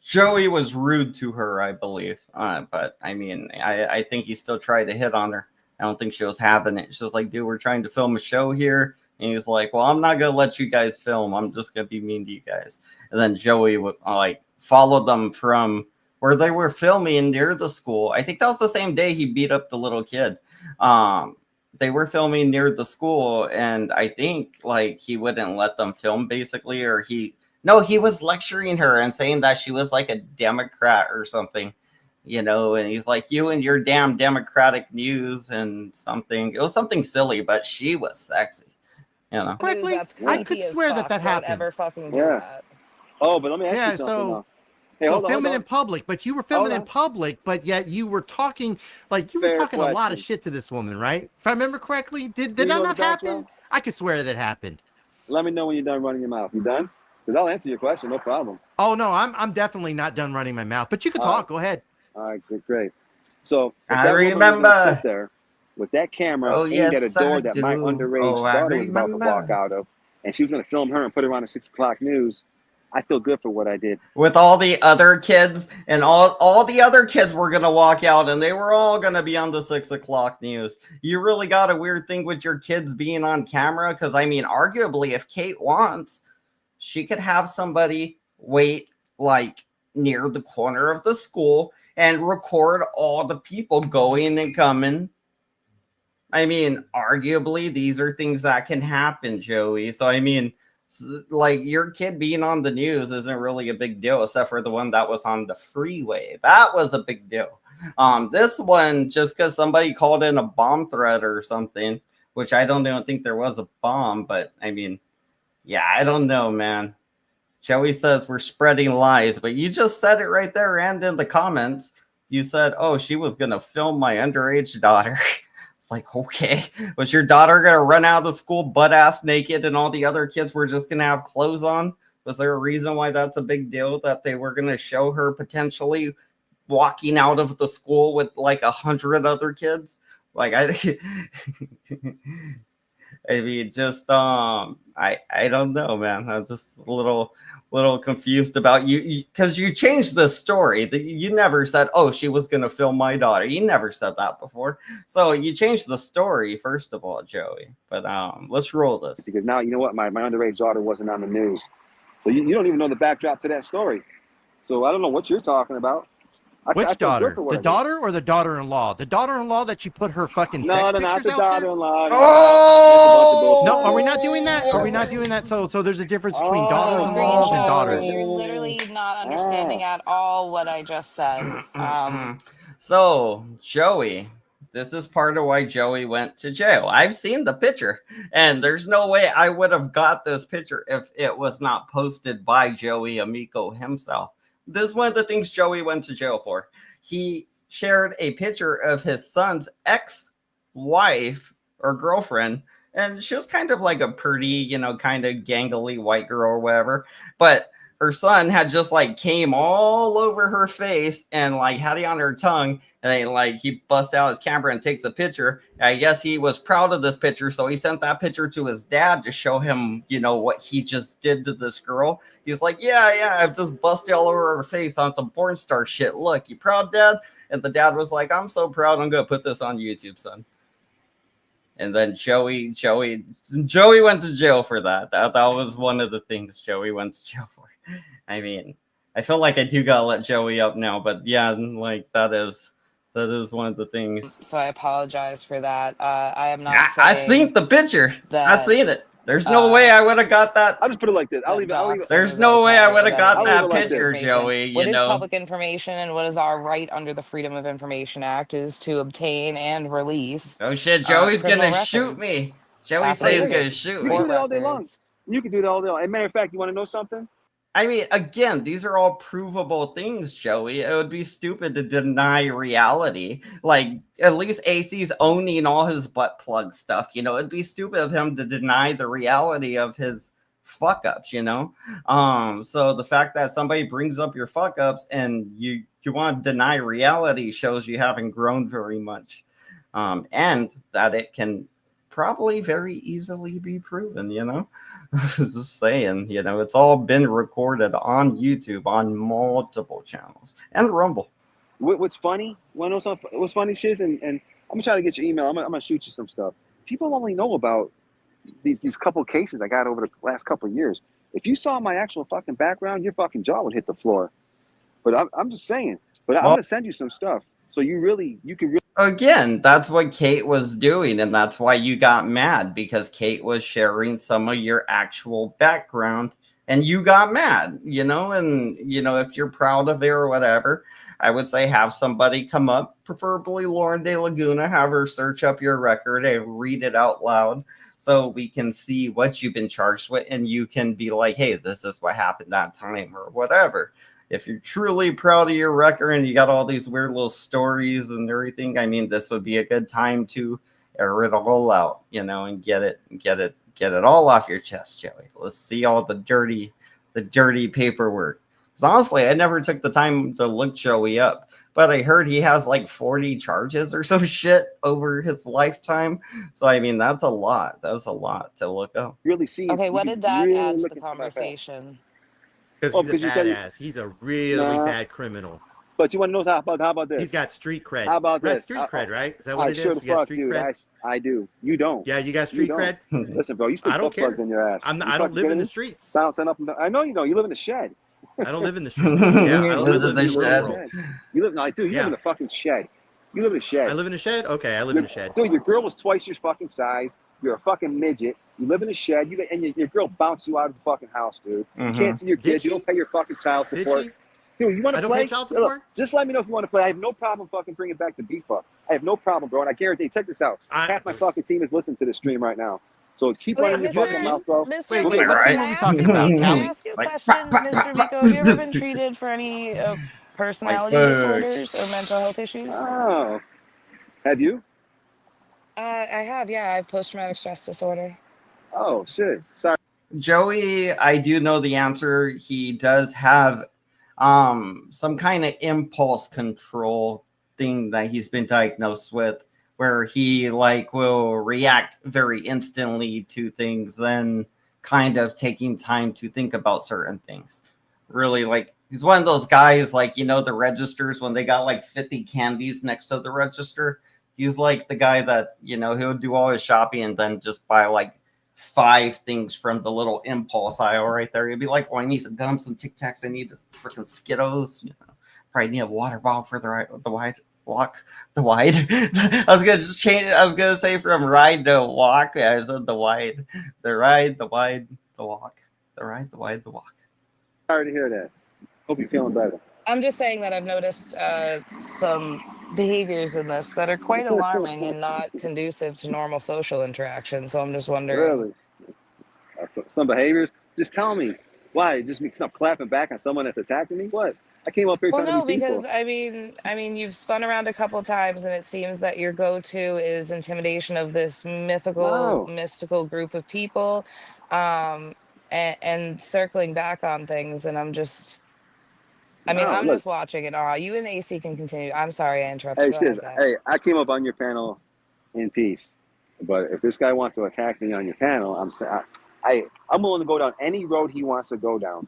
Joey was rude to her, I believe, but I mean, I think he still tried to hit on her. I don't think she was having it. She was like, dude, we're trying to film a show here. And he's like, well, I'm not going to let you guys film. I'm just going to be mean to you guys. And then Joey would like follow them from where they were filming near the school. I think that was the same day he beat up the little kid. They were filming near the school. And I think like he wouldn't let them film basically, or he was lecturing her and saying that she was like a Democrat or something. You know, and he's like, you and your damn Democratic news and something. It was something silly, but she was sexy. You know. news correctly, that's I creepy could as swear fuck. that Don't happened. ever fucking do Yeah. that. Oh, but let me ask Yeah, you something so though. Hey, so hold filming on. in public, but you were Hold filming in on. public, but yet you were talking like you were Fair talking a lot of question. shit to this woman, right? If I remember correctly, did Do you that know not the facts, happen? Joe? I could swear that happened. Let me know when you're done running your mouth. You done? Because I'll answer your question, no problem. Oh no, I'm definitely not done running my mouth, but you can All right. talk. Go ahead. All right, good, great. So if I that woman was gonna remember. sit there with that camera Oh, aimed at a yes, door I that my do. underage Oh, I daughter was about to walk remember. out of, and she was going to film her and put her on the 6 o'clock news, I feel good for what I did. With all the other kids, and all the other kids were going to walk out, and they were all going to be on the 6 o'clock news. You really got a weird thing with your kids being on camera? Because, I mean, arguably, if Kate wants, she could have somebody wait, like, near the corner of the school and record all the people going and coming. I mean, arguably, these are things that can happen, Joey. So, I mean, like your kid being on the news isn't really a big deal, except for the one that was on the freeway. That was a big deal. This one, just because somebody called in a bomb threat or something, which I don't even think there was a bomb, but I mean, yeah, I don't know, man. Joey says we're spreading lies, but you just said it right there and in the comments. You said, oh, she was going to film my underage daughter. It's like, okay, was your daughter going to run out of the school butt ass naked and all the other kids were just going to have clothes on? Was there a reason why that's a big deal, that they were going to show her potentially walking out of the school with like 100 other kids? Like I mean, just I don't know, man. I'm just a little confused about you because you changed the story. You never said, "Oh, she was gonna film my daughter." You never said that before. So you changed the story first of all, Joey. But let's roll this. Because now you know what, my underage daughter wasn't on the news, so you don't even know the backdrop to that story. So I don't know what you're talking about. Which daughter? The daughter or the daughter-in-law? The daughter-in-law that you put her fucking sex not pictures the out there? daughter-in-law. Oh! No, are we not doing that? Are we not doing that? So there's a difference between daughters-in-laws and daughters. You're literally not understanding at all what I just said. So, Joey, this is part of why Joey went to jail. I've seen the picture, and there's no way I would have got this picture if it was not posted by Joey Amico himself. This is one of the things Joey went to jail for. He shared a picture of his son's ex-wife or girlfriend, and she was kind of like a pretty, kind of gangly white girl or whatever, but her son had just like came all over her face and like had it on her tongue, and then like he busts out his camera and takes a picture. I guess he was proud of this picture, so he sent that picture to his dad to show him, what he just did to this girl. He's like, yeah, I've just busted all over her face on some porn star shit. Look, you proud, Dad? And the dad was like, I'm so proud, I'm gonna put this on YouTube, son. And then Joey went to jail for that. That was one of the things Joey went to jail for. I mean, I feel like I do gotta let Joey up now, but yeah, like that is one of the things. So I apologize for that. I am not. I seen the picture. I seen it. There's no way I would have got that. I'll just put it like this. I'll leave it. There's no way I would have got that picture, Joey. What is public information and what is our right under the Freedom of Information Act is to obtain and release. Oh shit, Joey's gonna shoot me. Joey says he's gonna shoot me. You can do it all day long. You can do it all day long. As a matter of fact, you want to know something? I mean, again, these are all provable things, Joey. It would be stupid to deny reality. Like, at least AC's owning all his butt plug stuff. It'd be stupid of him to deny the reality of his fuck ups, So the fact that somebody brings up your fuck ups and you want to deny reality shows you haven't grown very much. And that it can probably very easily be proven, Just saying, it's all been recorded on YouTube on multiple channels and Rumble. What's funny? Want to know something? What's funny, Shiz? And I'm gonna try to get your email. I'm gonna shoot you some stuff. People only know about these couple cases I got over the last couple of years. If you saw my actual fucking background, your fucking jaw would hit the floor. But I'm just saying. But I'm gonna send you some stuff so you can really. Again, that's what Kate was doing, and that's why you got mad, because Kate was sharing some of your actual background, and you got mad, and, if you're proud of it or whatever, I would say have somebody come up, preferably Lauren De Laguna, have her search up your record and read it out loud so we can see what you've been charged with, and you can be like, hey, this is what happened that time or whatever. If you're truly proud of your record and you got all these weird little stories and everything, I mean, this would be a good time to air it all out, and get it all off your chest, Joey. Let's see all the dirty paperwork. Because honestly, I never took the time to look Joey up, but I heard he has like 40 charges or some shit over his lifetime. So I mean, that's a lot. That's a lot to look up. Really see. Okay, what did that add to the conversation? Because he's a badass. He's a really bad criminal. But you want to know how about this? He's got street cred. How about this? Street cred, right? Is that what it is? Sure, you got street cred? I do. You don't. Yeah, you got street cred? Listen, bro, you stick butt plugs in your ass. I don't live in the streets. Bouncing up and down. I know you don't. You live in the shed. I don't live in the streets. Yeah, I live in the shed. You live in the fucking shed. You live in a shed. I live in a shed? Okay, I live in a shed. Dude, your girl was twice your fucking size. You're a fucking midget. You live in a shed. Your girl bounced you out of the fucking house, dude. You can't see your kids. You don't pay your fucking child support. Dude, you want to play? Pay child support? Look, just let me know if you want to play. I have no problem fucking bringing back the beef up. I have no problem, bro. And I guarantee, check this out. Half my fucking team is listening to this stream right now. So keep running your fucking mouth, bro. Wait, what team are we talking about? Can I ask you a question, Mr. Vico? Have you ever been treated for any personality disorders or mental health issues? Oh. Have you? I have, yeah. I have post-traumatic stress disorder. Oh, shit. Sorry. Joey, I do know the answer. He does have some kind of impulse control thing that he's been diagnosed with, where he like will react very instantly to things, then kind of taking time to think about certain things. Really, like he's one of those guys, like, you know, the registers when they got like 50 candies next to the register. He's like the guy that, you know, he'll do all his shopping and then just buy like 5 things from the little impulse aisle right there. He'd be like, "Oh, I need some gum, some Tic Tacs. I need just freaking Skittles. You know, probably need a water bottle for the wide walk. The wide. I was gonna just change it. I was gonna say from ride to walk. I said the wide, the ride, the wide, the walk, the ride, the wide, the walk. Sorry to hear that. Hope you're feeling better. I'm just saying that I've noticed some behaviors in this that are quite alarming and not conducive to normal social interaction. So I'm just wondering. Really? Some behaviors. Just tell me why. Just stop clapping back on someone that's attacking me. What? I came up here Well, trying to no, be because peaceful. I mean, you've spun around a couple times, and it seems that your go-to is intimidation of this No, mystical group of people, um, and circling back on things. And I mean, no. I'm Look, just watching it all. You and AC can continue. I'm sorry I interrupted. hey, Go ahead, sis. guy. Hey, I came up on your panel in peace, but if this guy wants to attack me on your panel, I'm willing to go down any road he wants to go down.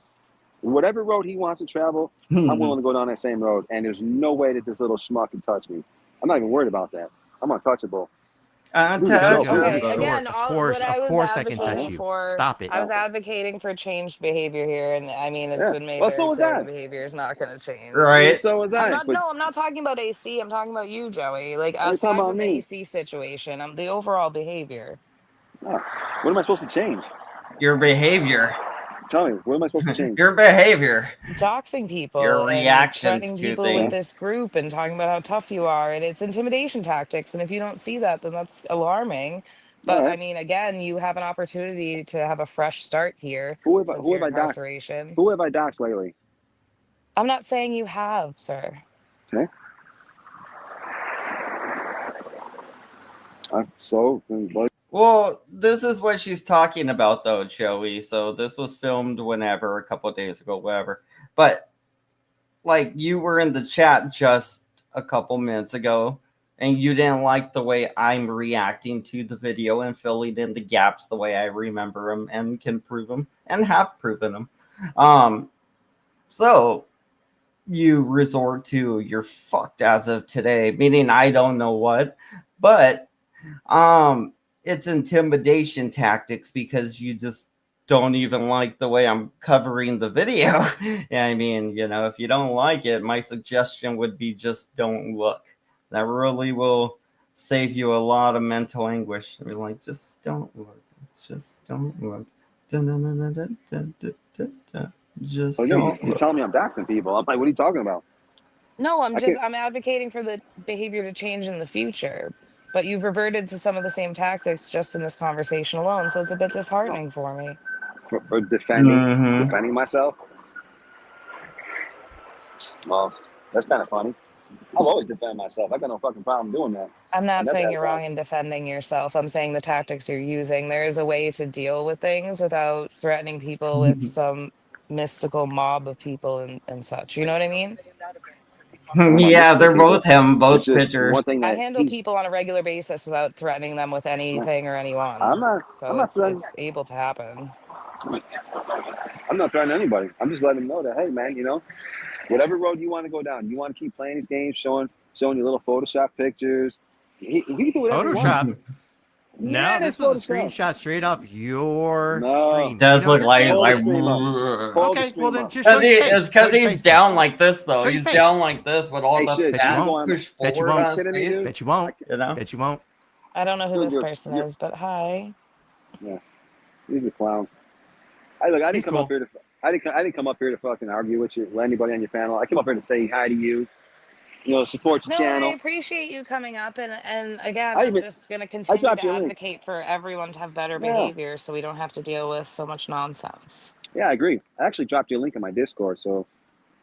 Whatever road he wants to travel, I'm willing to go down that same road. And there's no way that this little schmuck can touch me. I'm not even worried about that. I'm untouchable. Who's a Jojo, joke? Okay, of again, what I of was course, I can touch advocating you. for, Stop it. I was advocating for changed behavior here, and I mean, it's Yeah. been made Well, so very was clear the I. behavior is not going to change. Right? So was I. But I'm not talking about AC. I'm talking about you, Joey. Like are you talking aside about from the me? AC situation, the overall behavior. Oh, what am I supposed to change? Your behavior, Tell me, what am I supposed to change? your behavior, Doxing your people and reactions threatening to people with Yeah. things. this group and talking about how tough you are, and it's intimidation tactics. And if you don't see that, then that's alarming. All But I right. mean, again, you have an opportunity to have a fresh start here since Who your have I doxed? incarceration. Who have I doxed lately? I'm not saying you have, sir. Okay. So, Well, this is what she's talking about, though, Joey. So this was filmed whenever, a couple of days ago, whatever. But like, you were in the chat just a couple minutes ago, and you didn't like the way I'm reacting to the video and filling in the gaps the way I remember them and can prove them and have proven them. So you resort to "you're fucked as of today," meaning I don't know what, but it's intimidation tactics because you just don't even like the way I'm covering the video. I mean, you know, if you don't like it, my suggestion would be just don't look. That really will save you a lot of mental anguish. I mean, like, just don't look. Just don't look. Just oh, don't you're look. telling me I'm doxing people. I'm like, what are you talking about? No, I can't. I'm advocating for the behavior to change in the future. But you've reverted to some of the same tactics just in this conversation alone, so it's a bit disheartening for me. For Mm-hmm. defending myself. Well, that's kind of funny. I've always defended myself. I got no fucking problem doing that. I'm I not never saying had a you're problem. wrong in defending yourself. I'm saying the tactics you're using. There is a way to deal with things without threatening people with some mystical mob of people and such. You know what I mean? I'm not Yeah, mystical they're people. both him, It's both just one pictures. thing I that handle people on a regular basis without threatening them with anything or anyone. I'm So not threatening. it's able to happen. I'm not threatening anybody. I'm just letting them know that, hey, man, you know, whatever road you want to go down, you want to keep playing these games, showing your little Photoshop pictures. He can do whatever he wants. Photoshop. No, Yeah, this that's was a Photoshop. screenshot straight off your No, stream. Do you Does know what look your like channel pull the like. is? stream up. Pull the Okay, well stream then up. just show your face. It's because Show your he's face then. down like this, though. Show your He's face. down like this with all Hey, the shit, Bet you fat won't. pushed Bet you forward won't. on his kidding me, face. dude? Bet you won't. You know? Bet you won't. I don't know who this You're- person you're- is, but hi. Yeah, he's a clown. I look. I didn't He's come cool. up here to. I didn't come up here to fucking argue with you, with anybody on your panel. I came up here to say hi to you. You know, support your No, and I channel. appreciate you coming up and again, I I'm even just going to I continue dropped to your link. advocate for everyone to have better Yeah, behavior so we don't have to deal with so much nonsense. yeah, I agree. I actually dropped your link in my Discord, so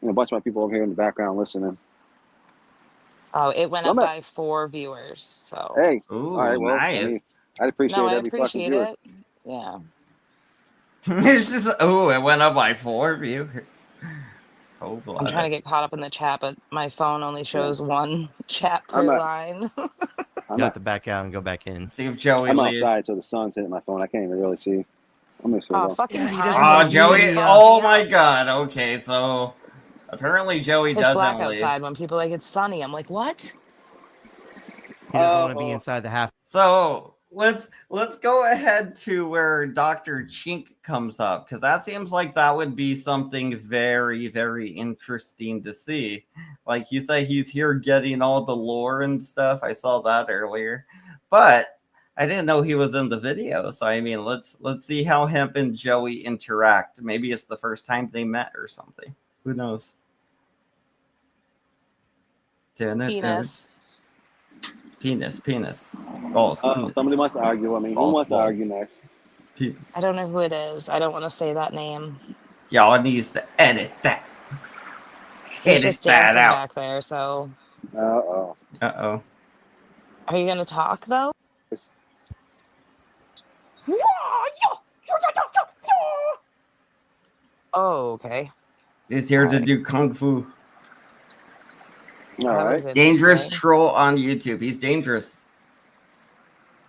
you know, a bunch of my people over here in the background listening. Oh, it went So up I'm at, by 4 viewers. So, hey, all right, Ooh, well, I mean, nice. I'd no, appreciate I every fucking appreciate viewer. it. Yeah. It's just it went up by 4 viewers. I'm trying to get caught up in the chat, but my phone only shows one chat I'm per not. line. I'm You have not. to back out and go back in. See if Joey I'm leaves. outside, so the sun's hitting my phone. I can't even really see. I'm gonna show Oh, though. fucking Yeah, he time doesn't Oh, want zones Joey. really media. fuck Oh me my up. God. Okay, so apparently Joey Pitch black doesn't leave. outside when people are like, it's sunny. I'm like, what? He doesn't want to be Oh, inside the half. So let's go ahead to where Dr. Chink comes up, because that seems like that would be something very, very interesting to see. Like you say, he's here getting all the lore and stuff. I saw that earlier, but I didn't know he was in the video. So I mean, let's see how him and Joey interact. Maybe it's the first time they met or something. Who knows? Penis. Penis. Balls. Penis. somebody wants to argue with me. Who Balls, wants to balls. argue next? Penis. I don't know who it is. I don't want to say that name. Y'all needs to edit that. He's Edit just that dancing out. back there. So, Oh. Uh-oh. are you gonna talk though? Oh, okay. He's here to Alright. do kung fu. All That right. was Dangerous interesting. troll on YouTube. He's dangerous.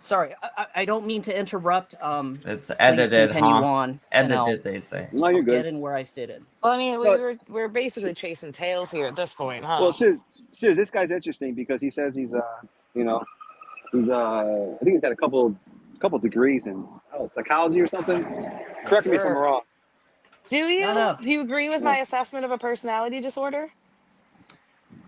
Sorry, I don't mean to interrupt. It's Please edited, continue huh? on. It's and edited, they say. No, you're I'll get good. in where I fit in. Well, I mean, But- we're basically chasing tails here at this point, huh? Well, Shiz, this guy's interesting because he says he's he's I think he's got a couple degrees in psychology or something. Correct me if I'm Sure. wrong. Do you? No. Do you agree with my assessment of a personality disorder?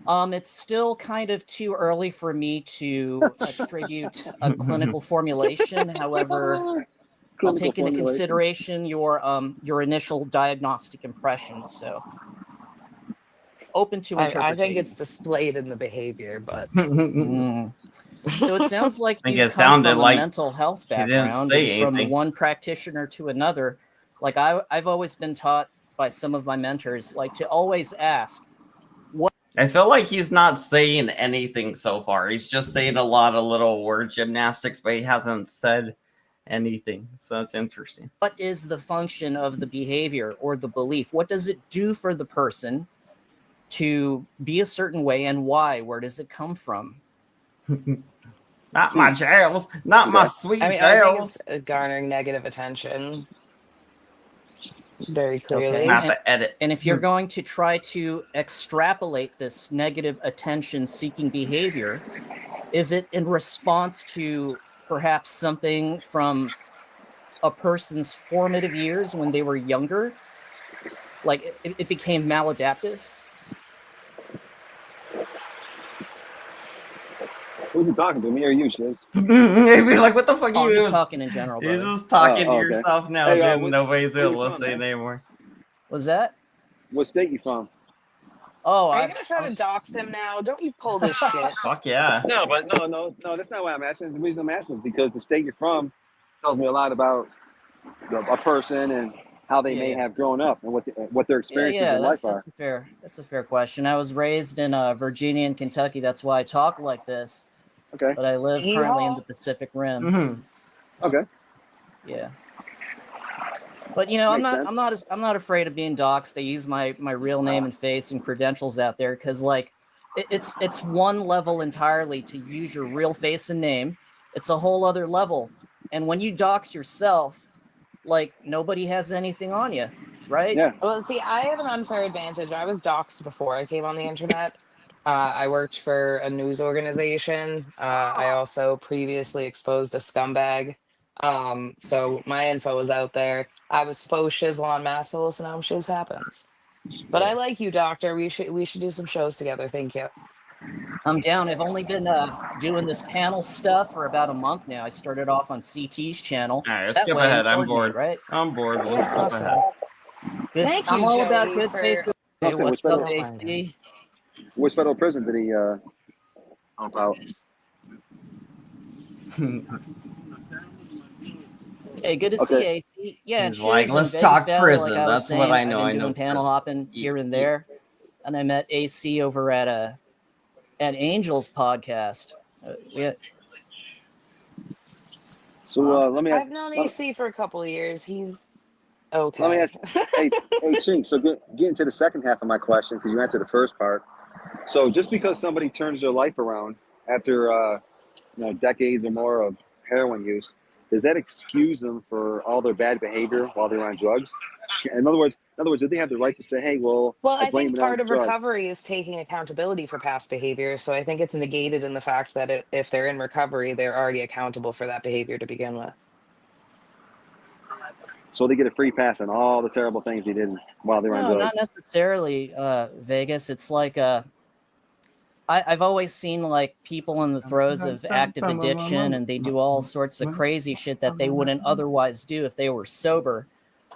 It's still kind of too early for me to attribute a clinical formulation. However, I'll Clinical take into formulation. consideration your initial diagnostic impressions. So open to interpretation. I think it's displayed in the behavior, but Mm. So it sounds like think you it come sounded from like a mental health he didn't background, say and from anything. one practitioner to another. Like I've always been taught by some of my mentors, like to always ask. I feel like he's not saying anything so far. He's just saying a lot of little word gymnastics, but he hasn't said anything. So that's interesting. What is the function of the behavior or the belief? What does it do for the person to be a certain way, and why? Where does it come from? Not my jails. Not my sweet I mean, I think jails. it's garnering negative attention very clearly. Okay. Not the edit. And if you're going to try to extrapolate this negative attention-seeking behavior, is it in response to perhaps something from a person's formative years when they were younger? Like it became maladaptive? Who's he talking to, me or you, Shiz? Maybe like, what the fuck Oh, I'm you just doing? talking in general, You're brother. just talking to okay. yourself now, Hey, dude. Nobody's where you gonna from, listen man? anymore. Was that? What state you from? Oh, Are you gonna try to dox him now? Don't you pull this shit. Fuck yeah. No, but no. That's not why I'm asking. The reason I'm asking is because the state you're from tells me a lot about a person and how they may Yeah. have grown up and what their experiences in life are. That's a fair question. I was raised in Virginia and Kentucky. That's why I talk like this. Okay. But I live currently in the Yeehaw. Pacific Rim. Mm-hmm. Okay. Yeah. But you know, Makes I'm not afraid of being doxxed. I use my real name and face and credentials out there because like it's one level entirely to use your real face and name. It's a whole other level. And when you dox yourself, like nobody has anything on you, right? Yeah. Well, see, I have an unfair advantage. I was doxxed before I came on the internet. I worked for a news organization. I also previously exposed a scumbag. So my info was out there. I was faux shizzle on Massil, so now shiz happens. But I like you, Doctor. We should do some shows together. Thank you. I'm down. I've only been doing this panel stuff for about a month now. I started off on CT's channel. All right, let's That skip way, ahead. I'm coordinate, bored. right? I'm bored. Let's Yeah, skip awesome. ahead. Good. Thank I'm you, all about Joey, good for- faith. Hey, Austin, what's which up, federal- AC? Which federal prison did he help out? Hey, good to see you, AC. Yeah, He's like, Shiz in let's Vegas talk Valley, prison. Like I was That's what saying, I know. I've I been know doing panel prison. hopping here and there, and I met AC over at Angel's podcast. Yeah, So let me. I've known AC for a couple of years. He's Let me Okay. ask. Hey, Chink. So get into the second half of my question because you answered the first part. So just because somebody turns their life around after decades or more of heroin use, does that excuse them for all their bad behavior while they're on drugs? In other words, do they have the right to say, "Hey, well, Well, I I blame think it on part of drugs"? recovery is taking accountability for past behavior. So I think it's negated in the fact that if they're in recovery, they're already accountable for that behavior to begin with. So they get a free pass on all the terrible things they did while they were on No, drugs. not necessarily, Vegas. It's like I've always seen like people in the throes of active addiction, and they do all sorts of crazy shit that they wouldn't otherwise do if they were sober.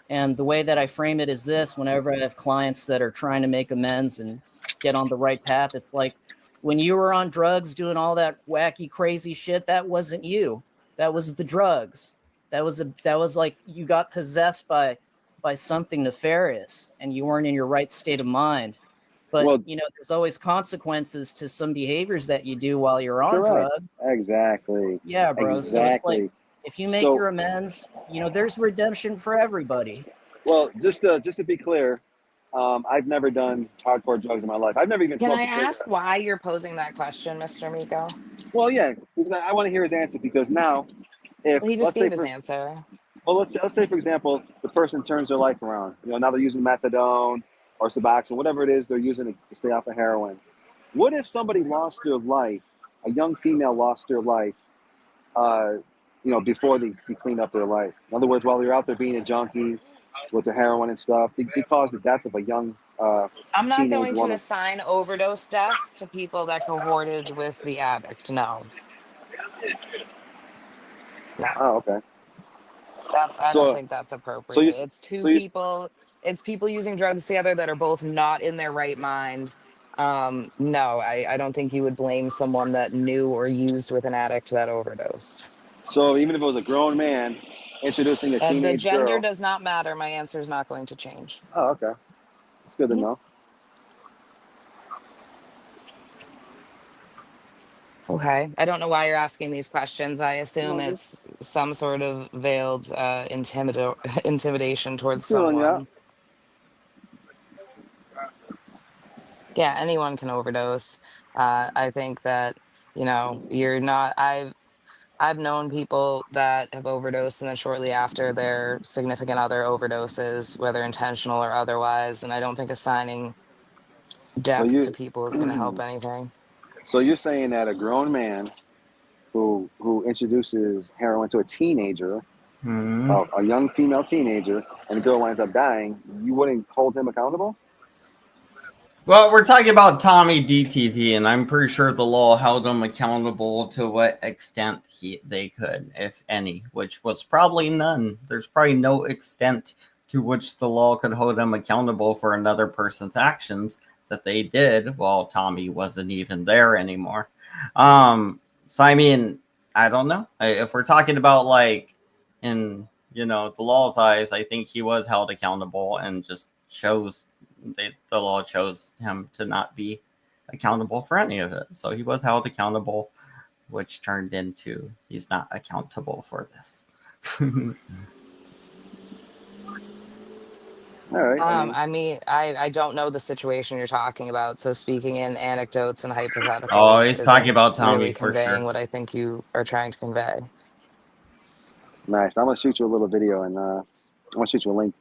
And the way that I frame it is this: whenever I have clients that are trying to make amends and get on the right path, it's like when you were on drugs doing all that wacky, crazy shit, that wasn't you. That was the drugs. That was like you got possessed by something nefarious and you weren't in your right state of mind. But Well, there's always consequences to some behaviors that you do while you're on correct. drugs. Exactly. Yeah, bro. So it's like Exactly. if you make So, your amends, there's redemption for everybody. well, just to be clear, I've never done hardcore drugs in my life. I've never even Can I smoked a ask cigarette. why you're posing that question, Mr. Miko? Well, yeah, because I want to hear his answer. Because now, if Well, he just let's say gave his for answer. well, let's say for example, the person turns their life around. Now they're using methadone or Suboxone, whatever it is they're using to stay off of heroin. What if somebody lost their life? A young female lost their life, uh, before they cleaned up their life. In other words, while they're out there being a junkie with the heroin and stuff, they caused the death of a young I'm not teenage going to woman. assign overdose deaths to people that cohorted with the addict. No, no. Oh, okay. I don't So, think that's so you, appropriate. It's so two you, people, it's people using drugs together that are both not in their right mind. No, I don't think you would blame someone that knew or used with an addict that overdosed. so even if it was a grown man introducing a The teenage gender girl. does not matter. My answer is not going to change. Oh, okay. It's good to Mhm. know. Okay. I don't know why you're asking these questions. I assume No, it's some sort of veiled intimidation towards just feeling you out. someone. Yeah, anyone can overdose. I think that, you're not I've known people that have overdosed and then shortly after their significant other overdoses, whether intentional or otherwise, and I don't think assigning So deaths to you, people is going to help anything. so you're saying that a grown man who introduces heroin to a teenager, Hmm. a young female teenager, and the girl winds up dying, you wouldn't hold him accountable? Well, we're talking about Tommy DTV, and I'm pretty sure the law held him accountable to what extent they could, if any, which was probably none. There's probably no extent to which the law could hold him accountable for another person's actions that they did while Tommy wasn't even there anymore. So I mean, I don't know. If we're talking about like in the law's eyes, I think he was held accountable and just chose the law chose him to not be accountable for any of it. So he was held accountable, which turned into he's not accountable for this. All right. I mean, I mean, I don't know the situation you're talking about, so speaking in anecdotes and Oh, hypotheticals he's talking isn't about Tommy really for conveying sure. what I think you are trying to convey. nice. I'm gonna shoot you a little video, and I'm gonna shoot you a link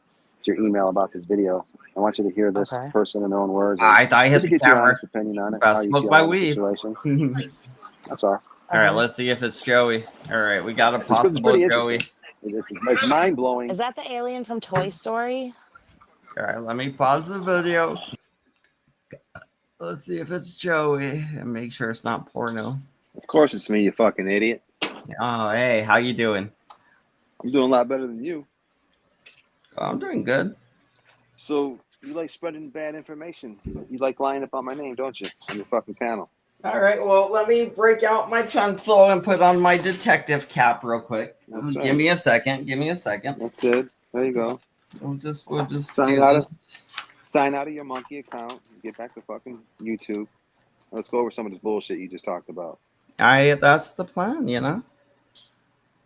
to your email about this video. I want you to hear this Okay. person in their own words, and I thought he just hit to the get your camera. honest opinion on He's it, about how to you smoke feel my on the weed. situation. All That's all. right, Okay. let's see if it's Joey. All right, we got a It's possible pretty Joey. interesting. It's mind blowing. Is that the alien from Toy Story? All right, let me pause the video. Let's see if it's Joey and make sure it's not porno. Of course, it's me, you fucking idiot. Oh, hey, how you doing? I'm doing a lot better than you. Oh, I'm doing good. So you like spreading bad information. You like lying about my name, don't you? On your fucking panel. All right, well, let me break out my pencil and put on my detective cap real quick. That's Give right. me a second. Give me a second. That's it. There you go. We'll just Sign do out this. of sign out of your monkey account. Get back to fucking YouTube. Let's go over some of this bullshit you just talked about. That's the plan, you know.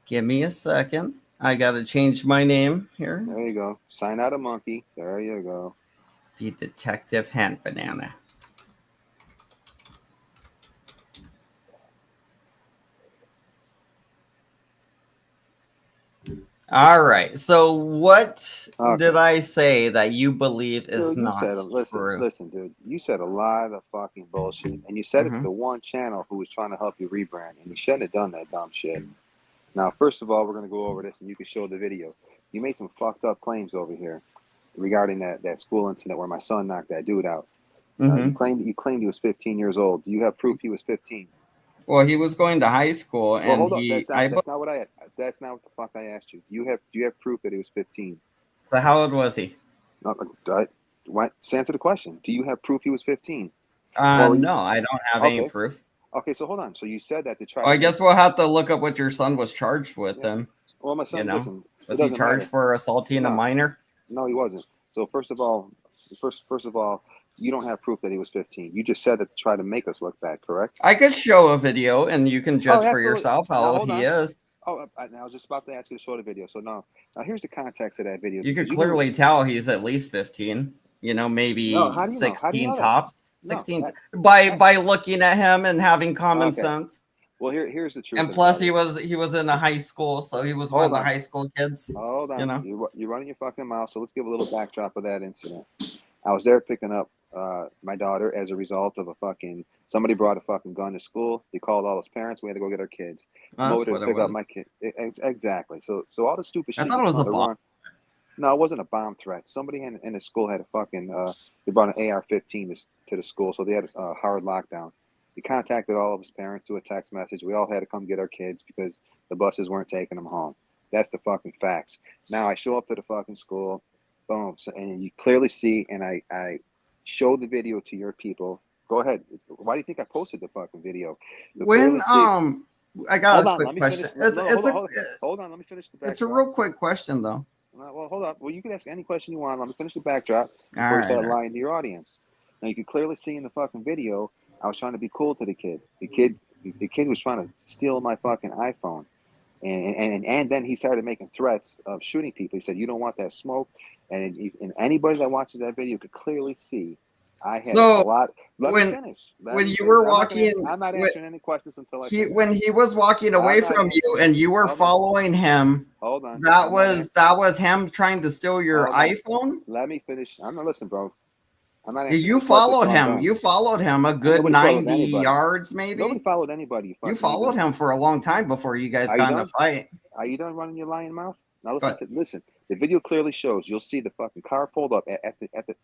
Give me a second. I gotta change my name here. There you go. Sign out a monkey. There you go. Be Detective Hand Banana. All right. So what did I say that you believe is Dude, you not said, true? listen, dude. You said a lot of fucking bullshit, and you said it to the one channel who was trying to help you rebrand, and you shouldn't have done that dumb shit. Now, first of all, we're gonna go over this, and you can show the video. You made some fucked up claims over here regarding that school incident where my son knocked that dude out. You claimed he was 15 years old. Do you have proof he was 15? Well, he was going to high school, and well, hold on. That's not what I asked. That's not what the fuck I asked you. Do you have proof that he was 15? So how old was he? Answer the question. Do you have proof he was 15? No, I don't have any proof. Okay, so hold on. So you said that to try. Well, I guess we'll have to look up what your son was charged with then. Well, my son, listen. Was he charged for assaulting a minor? No, he wasn't. So first of all, you don't have proof that he was 15. You just said that to try to make us look bad, correct? I could show a video, and you can judge for yourself how old he is. Oh, I was just about to ask you to show the video. So now here's the context of that video. You could clearly tell he's at least 15. Maybe 16 tops. 16 by looking at him and having common sense. Well, here's the truth. And plus, he was in a high school, so he was one of the high school kids. Hold on, you're running your fucking mouth. So let's give a little backdrop of that incident. I was there picking up my daughter as a result of somebody brought a fucking gun to school. They called all his parents. We had to go get our kids. That's what pick up my kid. Exactly. So all the stupid shit. I thought it was a bomb. No, it wasn't a bomb threat. Somebody in the school had a fucking. They brought an AR-15 to the school, so they had a hard lockdown. We contacted all of his parents through a text message. We all had to come get our kids because the buses weren't taking them home. That's the fucking facts. Now I show up to the fucking school. Boom. So, and you clearly see, and I show the video to your people. Go ahead. Why do you think I posted the fucking video? I got a quick question. Hold on. Let me finish the backdrop. It's a real quick question, though. Well, hold on. Well, you can ask any question you want. Let me finish the backdrop before you start lying to your audience. Now, you can clearly see in the fucking video, I was trying to be cool to the kid. The kid was trying to steal my fucking iPhone. And then he started making threats of shooting people. He said, "You don't want that smoke." And anybody that watches that video could clearly see I had a lot. Let me finish. When you were walking, I'm not answering any questions until when he was walking away from you and you were following him. Hold on. That was him trying to steal your iPhone. Let me finish. I'm not listening, bro. I'm not. You followed him. You followed him a good 90 yards, maybe. Nobody followed anybody. You followed him for a long time before you guys got in a fight. Are you done running your lying mouth? Now listen. The video clearly shows. You'll see the fucking car pulled up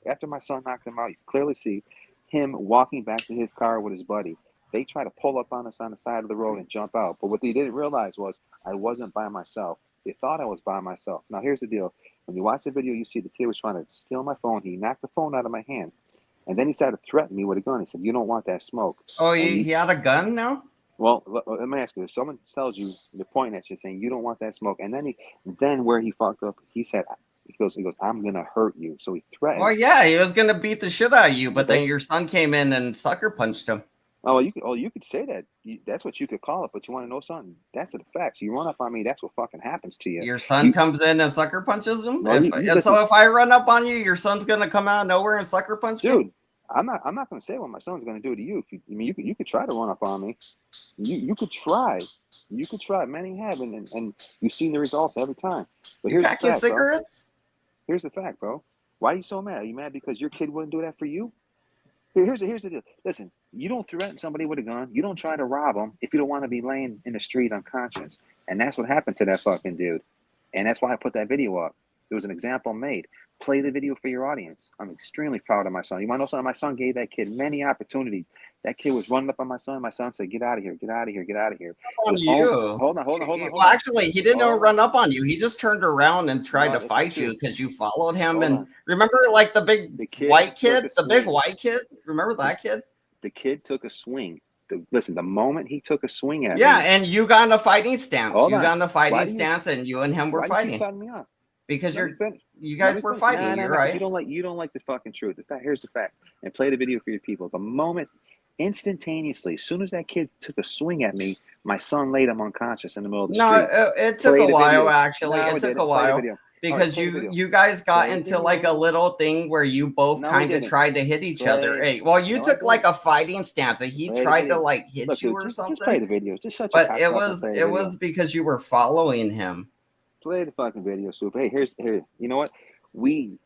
after my son knocked him out. You clearly see him walking back to his car with his buddy. They try to pull up on us on the side of the road and jump out. But what they didn't realize was I wasn't by myself. They thought I was by myself. Now here's the deal. When you watch the video, you see the kid was trying to steal my phone. He knocked the phone out of my hand. And then he started threatening me with a gun. He said, "You don't want that smoke." Oh, he had a gun now? Well, let me ask you. If someone tells you, they're pointing at you saying, "You don't want that smoke," and then where he fucked up, he said, he goes, "I'm gonna hurt you." So he threatened. Oh yeah, he was gonna beat the shit out of you, but then your son came in and sucker punched him. Oh, you could say that. That's what you could call it. But you want to know something? That's the facts. You run up on me, that's what fucking happens to you. Your son comes in and sucker punches him. No, so if I run up on you, your son's gonna come out of nowhere and sucker punch me? Dude, I'm not going to say what my son's going to do to you. You could try to run up on me. You could try. You could try. Many have, and you've seen the results every time. But here's the fact, cigarettes? Bro. Here's the fact, bro. Why are you so mad? Are you mad because your kid wouldn't do that for you? Here's the deal. Listen, you don't threaten somebody with a gun. You don't try to rob them if you don't want to be laying in the street unconscious. And that's what happened to that fucking dude. And that's why I put that video up. There was an example made. Play the video for your audience. I'm extremely proud of my son. You want to know something? My son gave that kid many opportunities. That kid was running up on my son. My son said, "Get out of here, get out of here, get out of here." Hold on. Well, actually, he didn't run up on you. He just turned around and tried to fight you because you followed him. And remember, like the big white kid? The big white kid? Remember that kid? The kid took a swing. Listen, the moment he took a swing at me. Yeah, and you got in a fighting stance. And you and him were fighting. Why you cutting me off? Because you guys were fighting. You're right. You don't like the fucking truth. Here's the fact. And play the video for your people. The moment Instantaneously, as soon as that kid took a swing at me, my son laid him unconscious in the middle of the No, street. it took Play a the while video. actually. No, It it took a didn't. Play the while video. All right, because play the video. you guys got Play the into like a video. little thing where you both No, we kind of didn't. tried to hit each other. Play. Hey, well, you No, I took like didn't. a fighting stance, and he Play the tried to video. like hit Look, you dude, or just something. play the video. Just shut your But cock it up and was play the it video. was because you were following him. Play the fucking video, Soup. Hey, here. You know what? We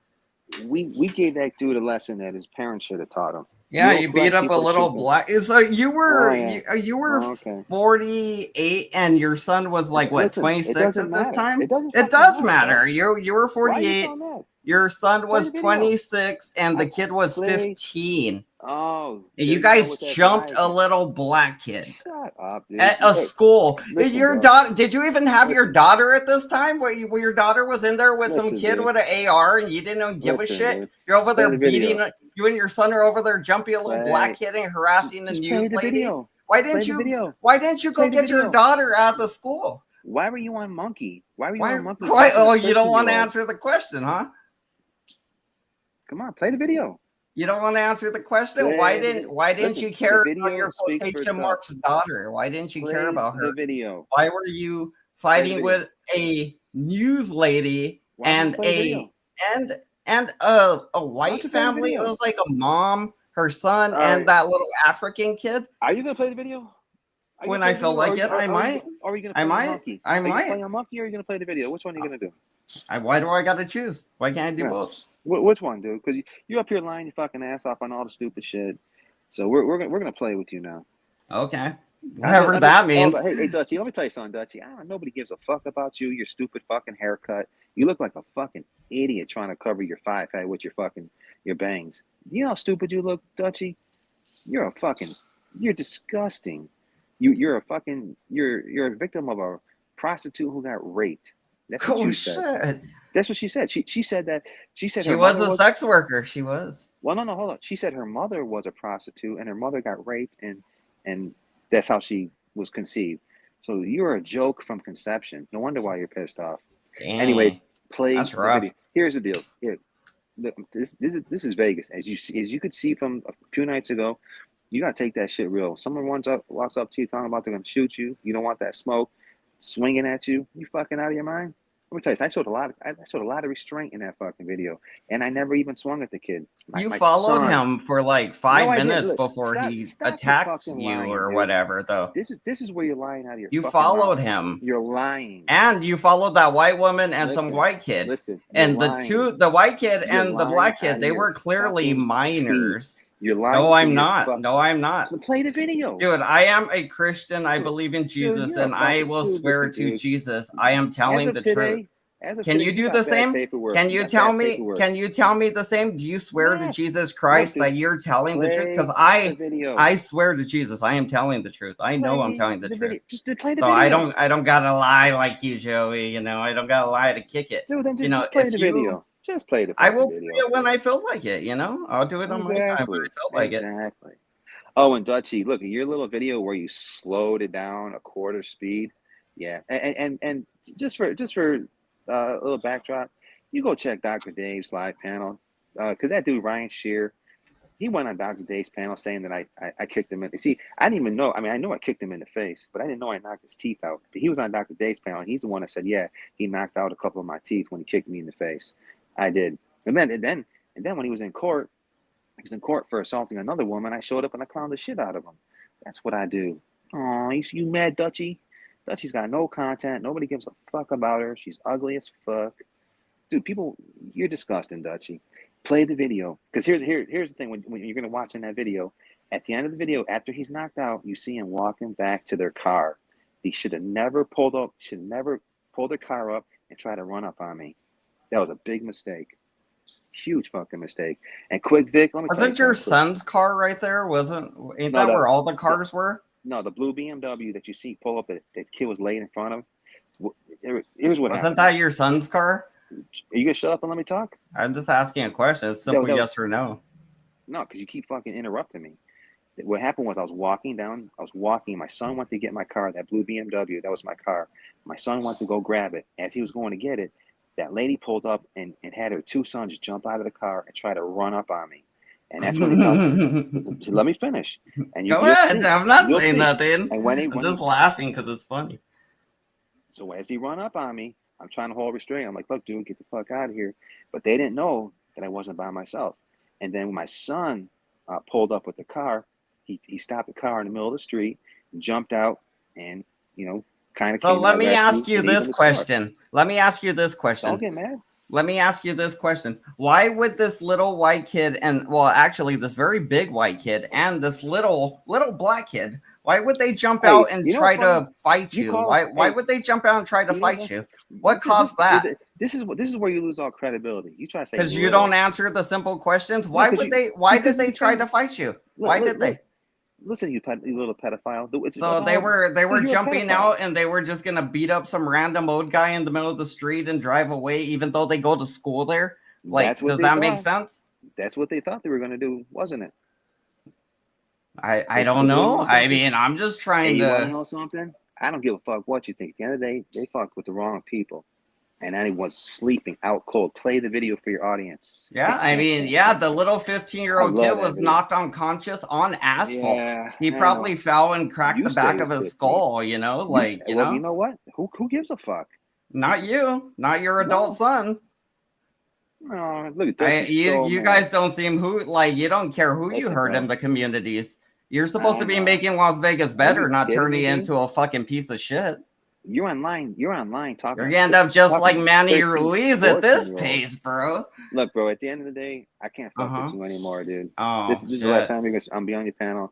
gave that dude a lesson that his parents should have taught him. Yeah, don't you beat correct up a people to little shoot them. black. So you were Oh, yeah. you were Oh, okay. 48, and your son was like what, Listen, 26 it doesn't at this matter. time? It doesn't It fucking does matter, matter. bro. You were Why are you 48. so mad? Your son Play was the video. 26, and the kid was Play. 15. Oh, there You go guys with that jumped lie a again. little black kid Shut up, dude. at a Hey, school. listen, Your bro. daughter? Did you even have your Listen. daughter at this time? Where your daughter was in there with some Listen, kid dude. with an AR, and you didn't give a Listen, shit? dude. You're over Play there the video. beating. You and your son are over there jumping a little Play. black kid and harassing the Just play news the lady. video. Why Play didn't the you? video. Why didn't you go Play the get your video. daughter out of the school? Why were you on Monkey? Why were you Why? on Monkey? Why? talking to Oh, you don't want to 13-year-olds? answer the question, huh? Come on, play the video. You don't want to answer the question. Play Why the didn't video. Why didn't Listen, you the care about video your speaks for quotation itself. marks daughter? Why didn't you care Play about her? the video. Why were you Play the fighting video. with a news lady Why don't you and play the video? a white you play the family? It video? was like a mom, her son, All and right. that little African kid. Are you gonna play the video? Are you When gonna play I the feel video, like it, I might. Or are you gonna I play on might. Monkey? I Are you gonna might. play on Monkey, or are you gonna play the video? Which one are you gonna do? Why do I got to choose? Why can't I do Yeah. both? Which one, dude? Because you're up here lying your fucking ass off on all the stupid shit. So we're gonna play with you now. Okay, whatever that means. Hey, Dutchi, let me tell you something, Dutchi. Nobody gives a fuck about you. Your stupid fucking haircut. You look like a fucking idiot trying to cover your five head with your bangs. You know how stupid you look, Dutchi? You're disgusting. You're a victim of a prostitute who got raped. That's what Oh you said. shit! That's what she said. She said that. She said She her was mother a sex worker. She was. Well, no, hold on. She said her mother was a prostitute and her mother got raped, and that's how she was conceived. So you're a joke from conception. No wonder why you're pissed off. Dang. Anyways, play That's the rough. video. Here's the deal. Here, look, this is Vegas. As you could see from a few nights ago, you gotta take that shit real. Someone walks up to you talking about they're gonna shoot you. You don't want that smoke swinging at you. You fucking out of your mind. Let me tell you, I showed a lot of restraint in that fucking video, and I never even swung at the kid. You My followed son. him for like No, 5 I didn't. minutes Look, before he stop your attacked fucking you lying, or dude. whatever, though. This is where you're lying out of your You fucking followed mouth. him, You're lying. and you followed that white woman and some Listen, white kid. Listen, And you're lying. the white kid You're and the lying black out kid, of they your were clearly fucking minors. You're lying. No, through I'm your not. No, I'm not. So play the video. Dude, I am a Christian. I Dude, believe in dude, Jesus, you're a and I fucking- will dude, swear listen, to dude. Jesus. I am telling the truth. Can you do the same? Can you tell me? Can you tell me the same? Do you swear to Yes. Jesus Christ Yes, that you're telling the truth? Play Because the video. I swear to Jesus, I am telling the truth. I know I'm Play telling the the truth. video. Just play the So video. I don't gotta lie like you, Joey. You know, I don't gotta lie to kick it. Dude, then You know, just play if the you- video. Just play the I fucking will video. play it when I feel like it. You know, I'll do it on my time when I feel like it. Exactly. Oh, and Dutchi, look at your little video where you slowed it down a quarter speed. Yeah, and just for a little backdrop, you go check Dr. Dave's live panel because that dude Ryan Shear, he went on Dr. Dave's panel saying that I kicked him in. See, I didn't even know. I mean, I know I kicked him in the face, but I didn't know I knocked his teeth out. But he was on Dr. Dave's panel. And he's the one that said, yeah, he knocked out a couple of my teeth when he kicked me in the face. I did. And then when he was in court. He was in court for assaulting another woman. I showed up and I clowned the shit out of him. That's what I do. Oh, you mad, Dutchi? Dutchi's got no content. Nobody gives a fuck about her. She's ugly as fuck. Dude, you're disgusting, Dutchi. Play the video. Because here's the thing. When you're going to watch in that video, at the end of the video, after he's knocked out, you see him walking back to their car. They should have never pulled their car up and tried to run up on me. That was a big mistake. Huge fucking mistake. And quick, Vic, let me tell you Wasn't your something. son's car right there? Ain't No, that where all the cars were? No, the blue BMW that you see pull up that kid was laid in front of. Here's what Wasn't happened. that your son's car? Are you gonna shut up and let me talk? I'm just asking a question. It's simple No. yes or no. No, because you keep fucking interrupting me. What happened was I was walking. My son went to get my car, that blue BMW. That was my car. My son went to go grab it. As he was going to get it, that lady pulled up and had her two sons jump out of the car and try to run up on me. And that's when they tell them, let me finish. And Go you'll ahead. see. I'm not You'll saying see. nothing. And when I'm just laughing because it's funny. So as he run up on me, I'm trying to hold restraint. I'm like, look, dude, get the fuck out of here. But they didn't know that I wasn't by myself. And then when my son pulled up with the car, he stopped the car in the middle of the street, jumped out, and, you know, kind of So came let to my me rescue ask you and this even the store. question. Let me ask you this question. Don't get mad. Let me ask you this question. Why would this little white kid and, well, actually this very big white kid and this little black kid, why would they jump out and try to fight you? Why would they jump out and try to fight you? What caused that? This is where you lose all credibility. You try to say because you don't answer the simple questions. Why would they? Why did they try to fight you? Why did they? Listen, you little pedophile. So they were jumping out and they were just gonna beat up some random old guy in the middle of the street and drive away, even though they go to school there. Like, does that make sense? That's what they thought they were gonna do, wasn't it? I don't know. I mean, I'm just trying to. You want to know something? I don't give a fuck what you think. At the end of the day, they fucked with the wrong people. And anyone's sleeping out cold. Play the video for your audience. Yeah, I mean, yeah, the little 15-year-old kid was knocked unconscious on asphalt. Yeah, he probably fell and cracked the back of his skull, you know? Like, you know? You know what? Who gives a fuck? Not you. Not your adult son. Oh, look at that. You guys don't seem you don't care who you hurt in the communities. You're supposed to be making Las Vegas better, not turning it into a fucking piece of shit. You're online talking. You're gonna end up just like Manny Ruiz at this pace, bro. Look, bro, at the end of the day, I can't fuck with you anymore, dude. Oh, this is the last time I'm be on your panel.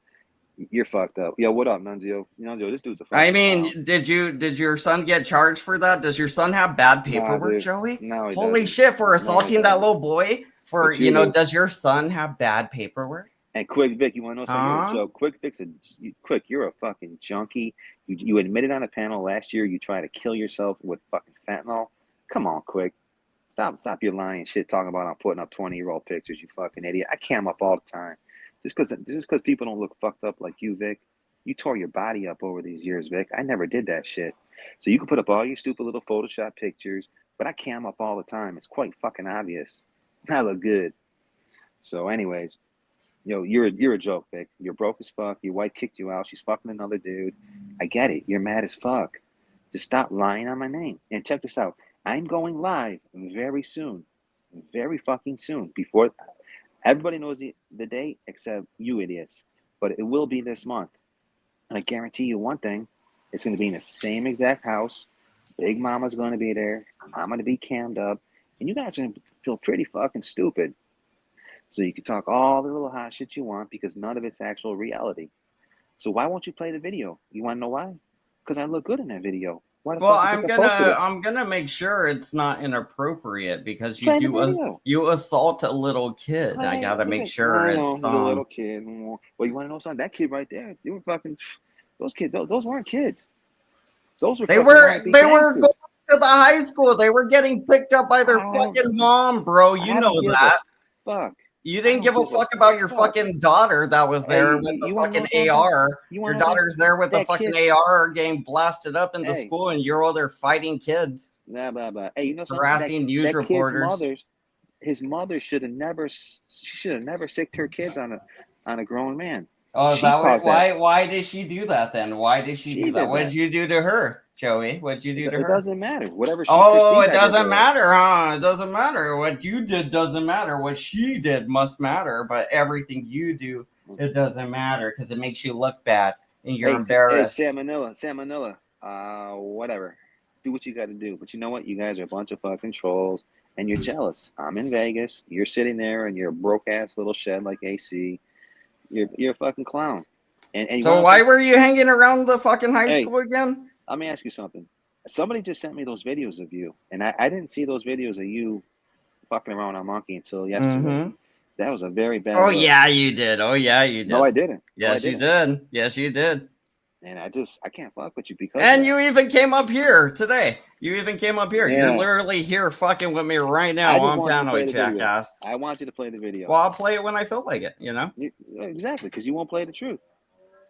You're fucked up. Yo, what up, Nunzio? Nunzio, this dude's a fucking I mean, did your son get charged for that? Does your son have bad paperwork, Joey? No, he Holy doesn't. shit, for assaulting that little boy? For, does your son have bad paperwork? And Quick Vic, you want to know something? You're a joke. Quick Vic's you're a fucking junkie. You admitted on a panel last year you tried to kill yourself with fucking fentanyl. Come on, Quick. Stop your lying shit talking about I'm putting up 20-year-old pictures, you fucking idiot. I cam up all the time. Just because people don't look fucked up like you, Vic. You tore your body up over these years, Vic. I never did that shit. So you can put up all your stupid little Photoshop pictures, but I cam up all the time. It's quite fucking obvious. I look good. So anyways, you're a joke, Vic. You're broke as fuck. Your wife kicked you out. She's fucking another dude. I get it. You're mad as fuck. Just stop lying on my name. And check this out. I'm going live very soon. Very fucking soon. Before everybody knows the date except you idiots. But it will be this month. And I guarantee you one thing. It's going to be in the same exact house. Big Mama's going to be there. I'm going to be cammed up. And you guys are going to feel pretty fucking stupid. So you can talk all the little hot shit you want because none of it's actual reality. So why won't you play the video? You want to know why? Because I look good in that video. Well, I'm gonna make sure it's not inappropriate because you assault a little kid. I gotta make sure it's a little kid. Well, you want to know something? That kid right there, they were fucking those kids. Those weren't kids. Those were. They were going to the high school. They were getting picked up by their fucking mom, bro. You know that. Fuck. You didn't give a fuck about your fucking daughter that was there with the fucking AR. Your daughter's there with the fucking AR getting blasted up in the school, and you're all there fighting kids. Blah, blah, blah. Hey, you know something? Harassing news reporters. His mother should have never sicked her kids on a grown man. Oh, is that why did she do that then? Why did she do that? What did you do to her? Joey, what'd you do to her? It doesn't matter. Whatever she it doesn't matter, huh? It doesn't matter. What you did doesn't matter. What she did must matter. But everything you do, it doesn't matter because it makes you look bad and you're embarrassed. Hey, Sam Manila. Whatever. Do what you got to do. But you know what? You guys are a bunch of fucking trolls and you're jealous. I'm in Vegas. You're sitting there in your broke-ass little shed like AC. You're a fucking clown. And so why were you hanging around the fucking high school again? Let me ask you something. Somebody just sent me those videos of you, and I didn't see those videos of you fucking around on Monkey until yesterday. Mm-hmm. That was a very bad. Oh, yeah, you did. No, I didn't. Yes, you did. Yes, you did. And I can't fuck with you because. And you even came up here today. Yeah. You're literally here fucking with me right now on panel, jackass. I want you to play the video. Well, I'll play it when I feel like it, Exactly, because you won't play the truth.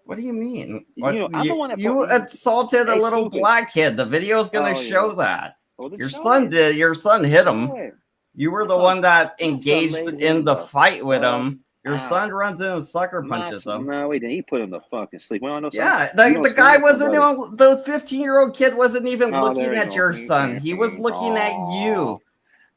What do you mean? I'm the one that assaulted a little black kid. The video's gonna show that. Well, your son did. Your son hit him. You were the one that engaged in the fight with him. Your son runs in and sucker punches him. No, wait, he put him to fucking sleep. Well, I know Yeah, you the guy wasn't even, the 15-year-old kid wasn't even Oh, looking there you at go. your son. He was looking at you.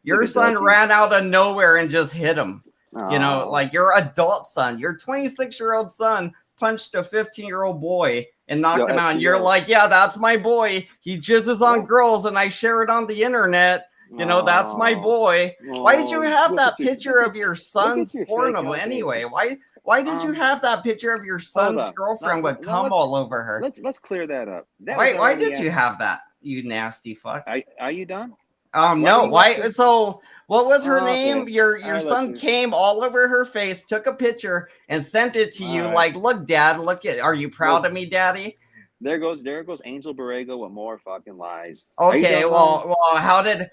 Your Look at son Dutchi. ran out of nowhere and just hit him. You know, Oh. like your adult son, your 26-year-old son punched a 15-year-old boy and knocked him out. And you're like, yeah, that's my boy. He jizzes on girls and I share it on the internet. You know, that's my boy. Why did you have that picture of your son's porno anyway? Why did you have that picture of your son's girlfriend with cum all over her? Let's clear that up. Why did you have that, you nasty fuck? Are you done? No. Why? So, what was her name? Okay. Your son came all over her face, took a picture, and sent it to you. Like, look, Dad, look at. Are you proud of me, Daddy? There goes Angel Borrego with more fucking lies. Okay, well, how did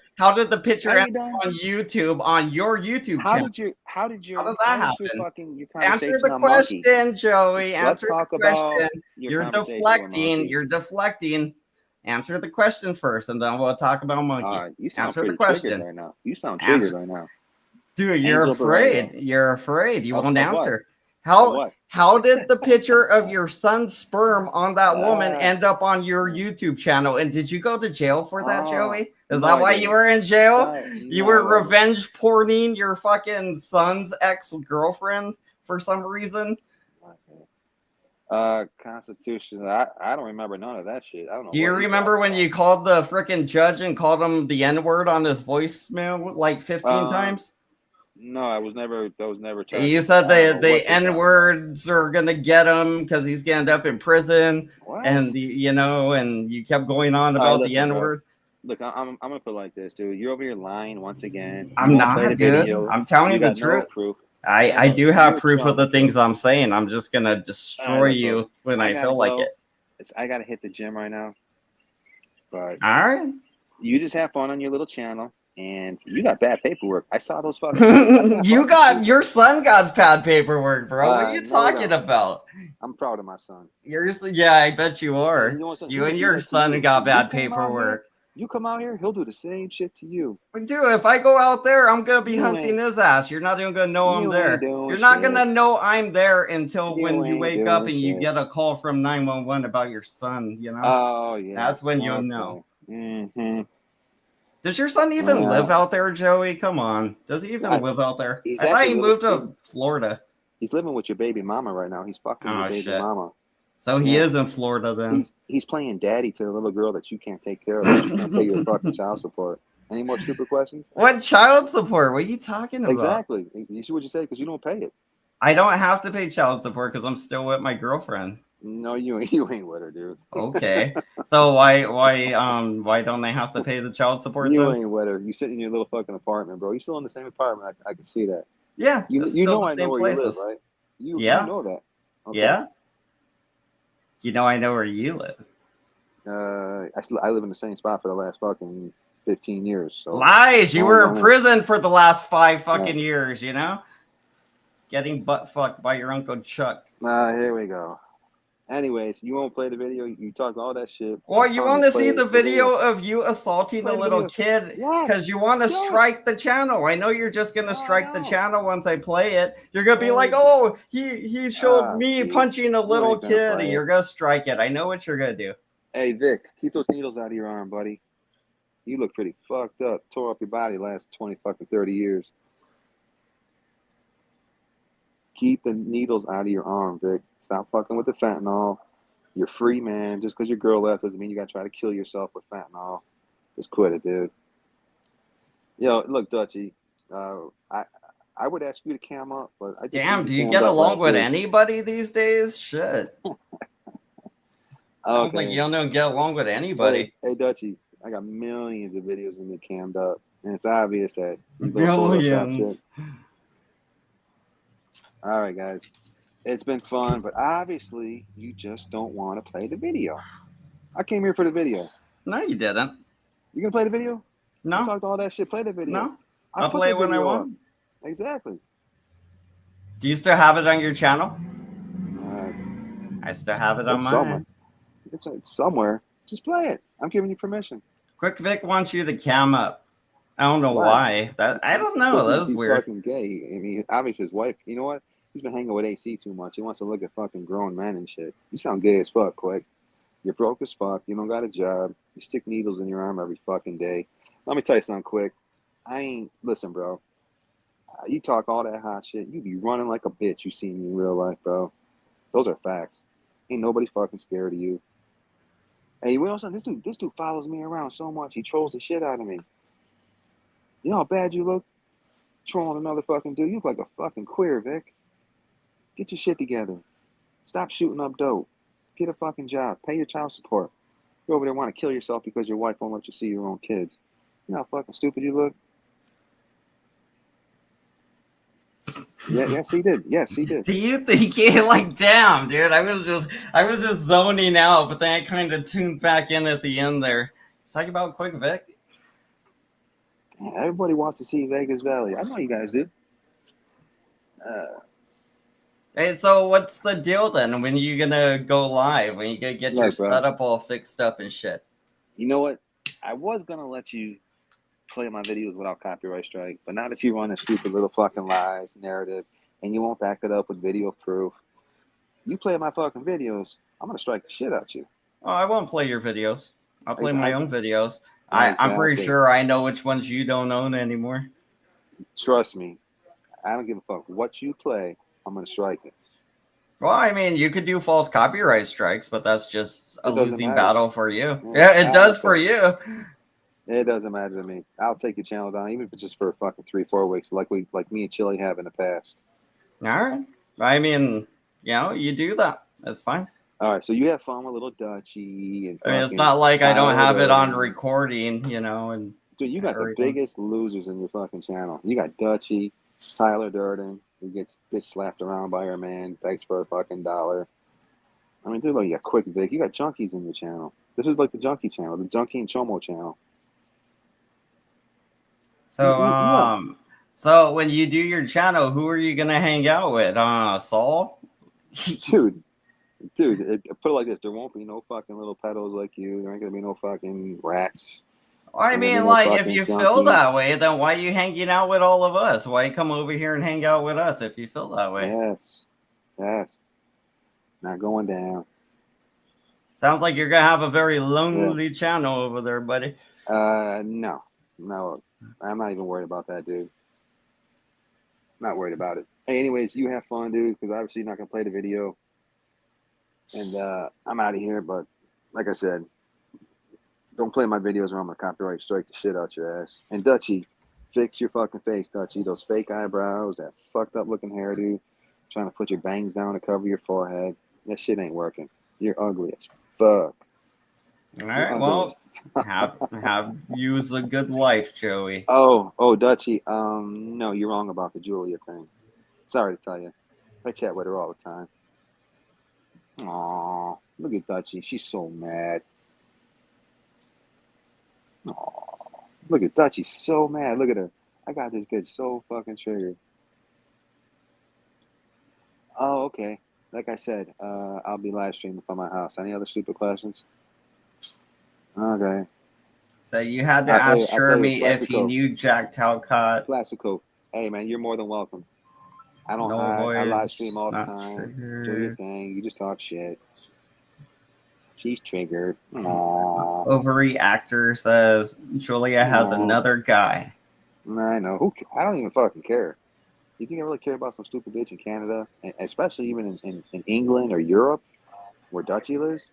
the picture end done? on YouTube on your YouTube channel? How did that happen? Answer the question, Joey. Answer the question. You're deflecting. You're deflecting. Answer the question first, and then we'll talk about monkey. You sound Answer the question right now. You sound triggered right now. Dude, you're Angel afraid. Borrego. You're afraid. You Of won't what? answer. What? How did the picture of your son's sperm on that woman end up on your YouTube channel? And did you go to jail for that, Joey? Is that why you were in jail? You were revenge porning your fucking son's ex-girlfriend for some reason? Constitution. I don't remember none of that shit. I don't know. Do you remember when you called the freaking judge and called him the N-word on his voicemail like 15 times? No, I was never. You said the N-words are gonna get him because he's gonna end up in prison. What? And and you kept going on about the N-word. Look, I'm gonna put it like this, dude. You're over here lying once again. I'm not, dude. I'm telling you the truth. Proof. I do have proof of the things I'm saying. I'm just gonna destroy you when I feel like it. I gotta hit the gym right now. But all right, you just have fun on your little channel. And you got bad paperwork. I saw those fucking. Your son got bad paperwork, bro. What are you talking about? I'm proud of my son. Yeah, I bet you are. You and your son got bad paperwork. You come out here, he'll do the same shit to you. Dude, if I go out there, I'm gonna be hunting his ass. You're not even gonna know I'm there. You're not gonna know I'm there until when you wake up and you get a call from 911 about your son. You know? Oh yeah. That's when you'll know. Mm-hmm. Does your son even live out there, Joey? Come on. Does he even live out there? I thought he moved to Florida. He's living with your baby mama right now. He's fucking your baby mama. So he is in Florida then. He's playing daddy to the little girl that you can't take care of. You can't pay your fucking child support. Any more stupid questions? What child support? What are you talking about? Exactly. You see what you say? Because you don't pay it. I don't have to pay child support because I'm still with my girlfriend. No, you ain't with her, dude. Okay. So why don't I have to pay the child support? You then? ain't with her. You sit in your little fucking apartment, bro. You still in the same apartment. I can see that. Yeah. You know I know where you live, right? You know that. Okay. Yeah. You know I know where you live. I live in the same spot for the last fucking 15 years. So. Lies. You were in prison for the last 5 fucking years. You know, getting butt fucked by your Uncle Chuck. Here we go. Anyways, you won't play the video. You talk all that shit. Well, you want to see the video of you assaulting a little kid because you want to strike the channel. I know you're just gonna strike the channel once I play it. You're gonna be like, "Oh, he showed me punching a little kid." And you're gonna strike it. I know what you're gonna do. Hey Vic, keep those needles out of your arm, buddy. You look pretty fucked up. Tore up your body last 20 fucking 30 years. Keep the needles out of your arm, Vic. Stop fucking with the fentanyl. You're free, man. Just because your girl left doesn't mean you got to try to kill yourself with fentanyl. Just quit it, dude. Yo, look, Dutchi. I would ask you to cam up, but I just damn. Do you get along with anybody these days? Shit. Sounds like you don't get along with anybody. Hey, Dutchi. I got millions of videos of me cammed up, and it's obvious that millions. All right, guys. It's been fun, but obviously you just don't want to play the video. I came here for the video. No, you didn't. You gonna play the video? No. You talked all that shit. Play the video. No. I'll play it when I want. Exactly. Do you still have it on your channel? I still have it on mine. It's somewhere. Just play it. I'm giving you permission. Quick Vic wants you to cam up. I don't know why. I don't know. That was weird. Fucking gay. I mean, obviously his wife. You know what? He's been hanging with AC too much. He wants to look at fucking grown men and shit. You sound gay as fuck, Quick. You're broke as fuck. You don't got a job. You stick needles in your arm every fucking day. Let me tell you something, Quick. Listen, bro. You talk all that hot shit. You be running like a bitch. You see me in real life, bro. Those are facts. Ain't nobody fucking scared of you. Hey, you know something? This dude follows me around so much. He trolls the shit out of me. You know how bad you look? Trolling another fucking dude. You look like a fucking queer, Vic. Get your shit together. Stop shooting up dope. Get a fucking job. Pay your child support. You over there want to kill yourself because your wife won't let you see your own kids. You know how fucking stupid you look? Yeah, yes, he did. Yes, he did. Do you think he like damn, dude? I was just zoning out, but then I kind of tuned back in at the end there. Talking about Quick Vic. Everybody wants to see Vegas Valley. I know you guys do. Hey, so what's the deal then? When you gonna go live? When you gonna get your Look, bro. setup all fixed up and shit? You know what? I was gonna let you play my videos without copyright strike, but now that you run a stupid little fucking lies narrative and you won't back it up with video proof, you play my fucking videos, I'm gonna strike the shit out you. Oh, I won't play your videos. I'll play my own videos. Yeah, I'm pretty exactly. sure I know which ones you don't own anymore. Trust me, I don't give a fuck what you play. I'm gonna strike it. Well, I mean, you could do false copyright strikes, but that's just a It doesn't losing matter. battle for you. Yeah, Yeah, it does for you. It doesn't matter to me. I'll take your channel down, even if it's just for fucking 3-4 weeks, like me and Chili have in the past. All right. I mean, you do that. That's fine. All right, so you have fun with little Dutchi and I mean, it's not like I don't have it on recording, and dude, you got everything. the biggest losers in your fucking channel. You got Dutchi, Tyler Durden, who gets slapped around by her man, begs for a fucking $1. I mean, dude, like, you got Quick Vic. You got junkies in your channel. This is like the junkie channel, the junkie and chomo channel. So, so when you do your channel, who are you gonna hang out with? Saul? Dude, put it like this: there won't be no fucking little pedos like you. There ain't gonna be no fucking rats. I mean, like, if you feel that way, then why are you hanging out with all of us? Why come over here and hang out with us if you feel that way? Yes. Not going down. Sounds like you're gonna have a very lonely channel over there, buddy. No. I'm not even worried about that, dude. Not worried about it. Hey, anyways, you have fun, dude, because obviously you're not gonna play the video. And I'm out of here, but like I said, don't play my videos or I'm gonna copyright strike the shit out your ass. And Dutchi, fix your fucking face, Dutchi. Those fake eyebrows, that fucked up looking hairdo, trying to put your bangs down to cover your forehead. That shit ain't working. You're ugly as fuck. All right, well, have use a good life, Joey. Oh, Dutchi. No, you're wrong about the Julia thing. Sorry to tell you. I chat with her all the time. Aw, look at Dutchi. She's so mad. Aw, look at Dutchi. So mad. Look at her. I got this bitch so fucking triggered. Oh, okay. Like I said, I'll be live streaming from my house. Any other stupid questions? Okay. So you had to ask Shermie if he knew Jack Talcott. Classico. Hey, man, you're more than welcome. I don't hide. I live stream all the time. Do your thing. You just talk shit. She's triggered. Aww. Overreactor says Julia has another guy. I know. I don't even fucking care. You think I really care about some stupid bitch in Canada, and especially even in England or Europe, where Dutchi lives?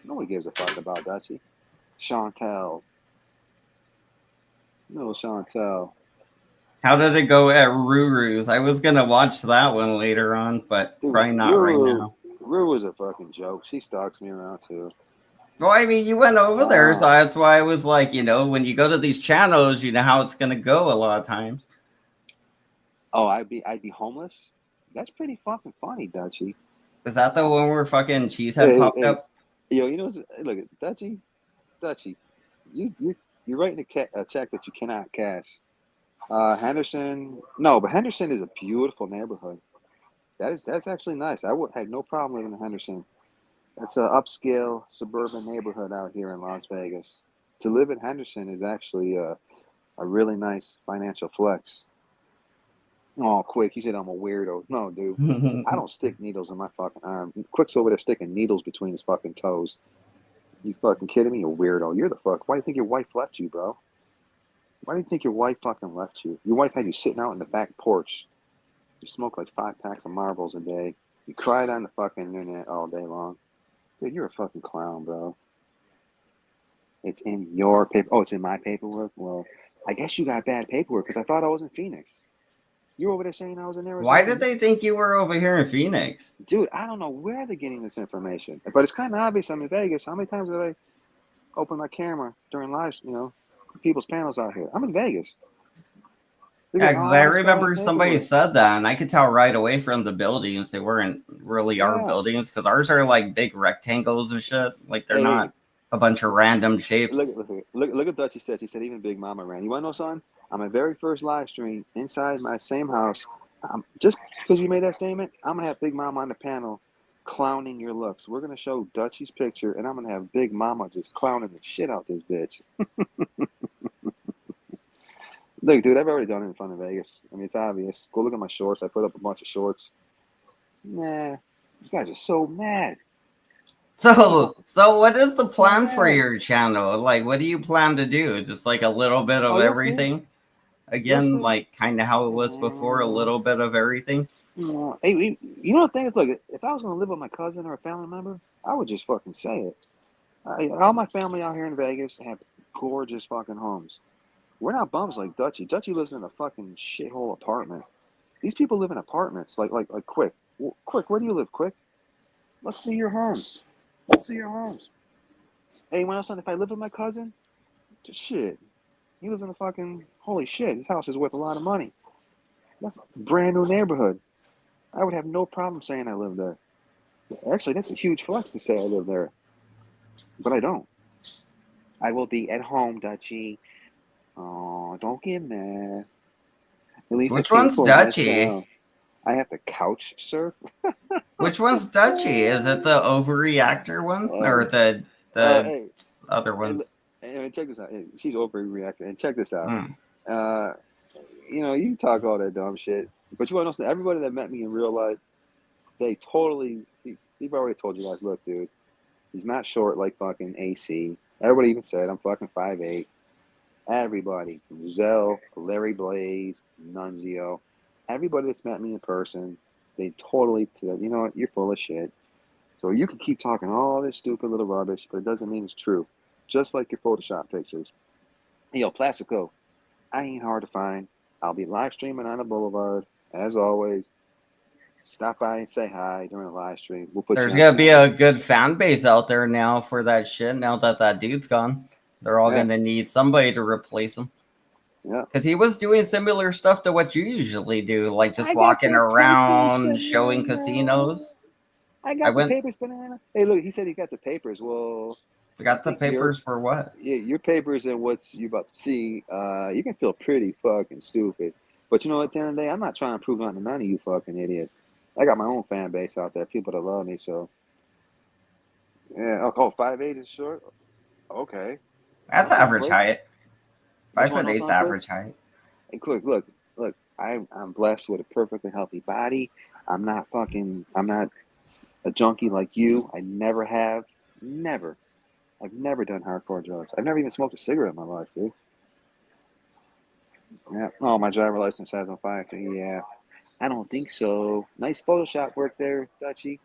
Nobody gives a fuck about Dutchi. Chantel. No, Chantel. How did it go at Ruru's? I was gonna watch that one later on, but probably not right now. Ruru was a fucking joke. She stalks me around too. Well, I mean, you went over there, so that's why I was like, when you go to these channels, you know how it's gonna go a lot of times. Oh, I'd be homeless? That's pretty fucking funny, Dutchi. Is that the one where fucking Cheesehead popped up? Yo, look at Dutchi, you're writing a check that you cannot cash. Henderson, no, but Henderson is a beautiful neighborhood. That's actually nice. I had no problem living in Henderson. That's an upscale suburban neighborhood out here in Las Vegas. To live in Henderson is actually a really nice financial flex. Oh, Quick, you said I'm a weirdo. No, dude. I don't stick needles in my fucking arm. Quick's over there sticking needles between his fucking toes. You fucking kidding me? You weirdo. You're the fuck. Why do you think your wife left you, bro? Why do you think your wife fucking left you? Your wife had you sitting out in the back porch. You smoke like 5 packs of Marlboros a day. You cried on the fucking internet all day long. Dude, you're a fucking clown, bro. It's in your paper. Oh, it's in my paperwork? Well, I guess you got bad paperwork because I thought I was in Phoenix. You were over there saying I was in Arizona. Why did they think you were over here in Phoenix? Dude, I don't know where they're getting this information. But it's kind of obvious I'm in Vegas. How many times have I opened my camera during live, people's panels out here? I'm in Vegas. Yeah, because I remember somebody said that, and I could tell right away from the buildings they weren't really our buildings, because ours are like big rectangles and shit. Like they're not a bunch of random shapes. Look at Dutchi said. She said even Big Mama ran. You want to know, son? On my very first live stream inside my same house, just because you made that statement, I'm gonna have Big Mama on the panel clowning your looks. We're gonna show Dutchi's picture, and I'm gonna have Big Mama just clowning the shit out this bitch. Look, dude, I've already done it in front of Vegas. I mean, it's obvious. Go look at my shorts. I put up a bunch of shorts. Nah, you guys are so mad. So what is the plan for your channel? Like, what do you plan to do? Just like a little bit of everything? Again, like kind of how it was before, a little bit of everything? Hey, you know the thing is, look, if I was going to live with my cousin or a family member, I would just fucking say it. All my family out here in Vegas have gorgeous fucking homes. We're not bums like Dutchi. Dutchi lives in a fucking shithole apartment. These people live in apartments. Like Quick. Quick, where do you live, Quick? Let's see your homes. Let's see your homes. Hey, when I was saying if I live with my cousin, shit. He lives in a fucking, holy shit, his house is worth a lot of money. That's a brand new neighborhood. I would have no problem saying I live there. Actually, that's a huge flex to say I live there. But I don't. I will be at home, Dutchi. Oh, don't get mad. At least Which one's Dutchi? I have to couch surf. Which one's Dutchi? Is it the overreactor one or the other ones? Hey, check this out. She's overreacting. And check this out. You talk all that dumb shit, but you want to know something? Everybody that met me in real life, they've already told you guys, look, dude, he's not short like fucking AC. Everybody even said I'm fucking 5'8". Everybody, Zell, Larry Blaze, Nunzio, everybody that's met me in person, they totally said, you know what, you're full of shit. So you can keep talking all this stupid little rubbish, but it doesn't mean it's true. Just like your Photoshop pictures. Yo, Plastico, I ain't hard to find. I'll be live streaming on the Boulevard, as always. Stop by and say hi during a live stream. There's gonna be a good fan base out there now for that shit. Now that dude's gone, they're all gonna need somebody to replace him. Yeah, because he was doing similar stuff to what you usually do, like just walking around showing casinos. I got the papers, banana. Hey, look, he said he got the papers. Well, I got the papers for what? Yeah, your papers and what's you about to see. You can feel pretty fucking stupid, but you know what? At the end of the day, I'm not trying to prove nothing to none of you fucking idiots. I got my own fan base out there, people that love me. So, yeah. Oh, 5'8" is short. Okay, that's average height. 5'8" average height. Hey, Quick, look. I'm blessed with a perfectly healthy body. I'm not a junkie like you. I never have. Never. I've never done hardcore drugs. I've never even smoked a cigarette in my life, dude. Yeah. Oh, my driver license says I'm 5'3". Yeah. I don't think so. Nice Photoshop work there, Dutchi.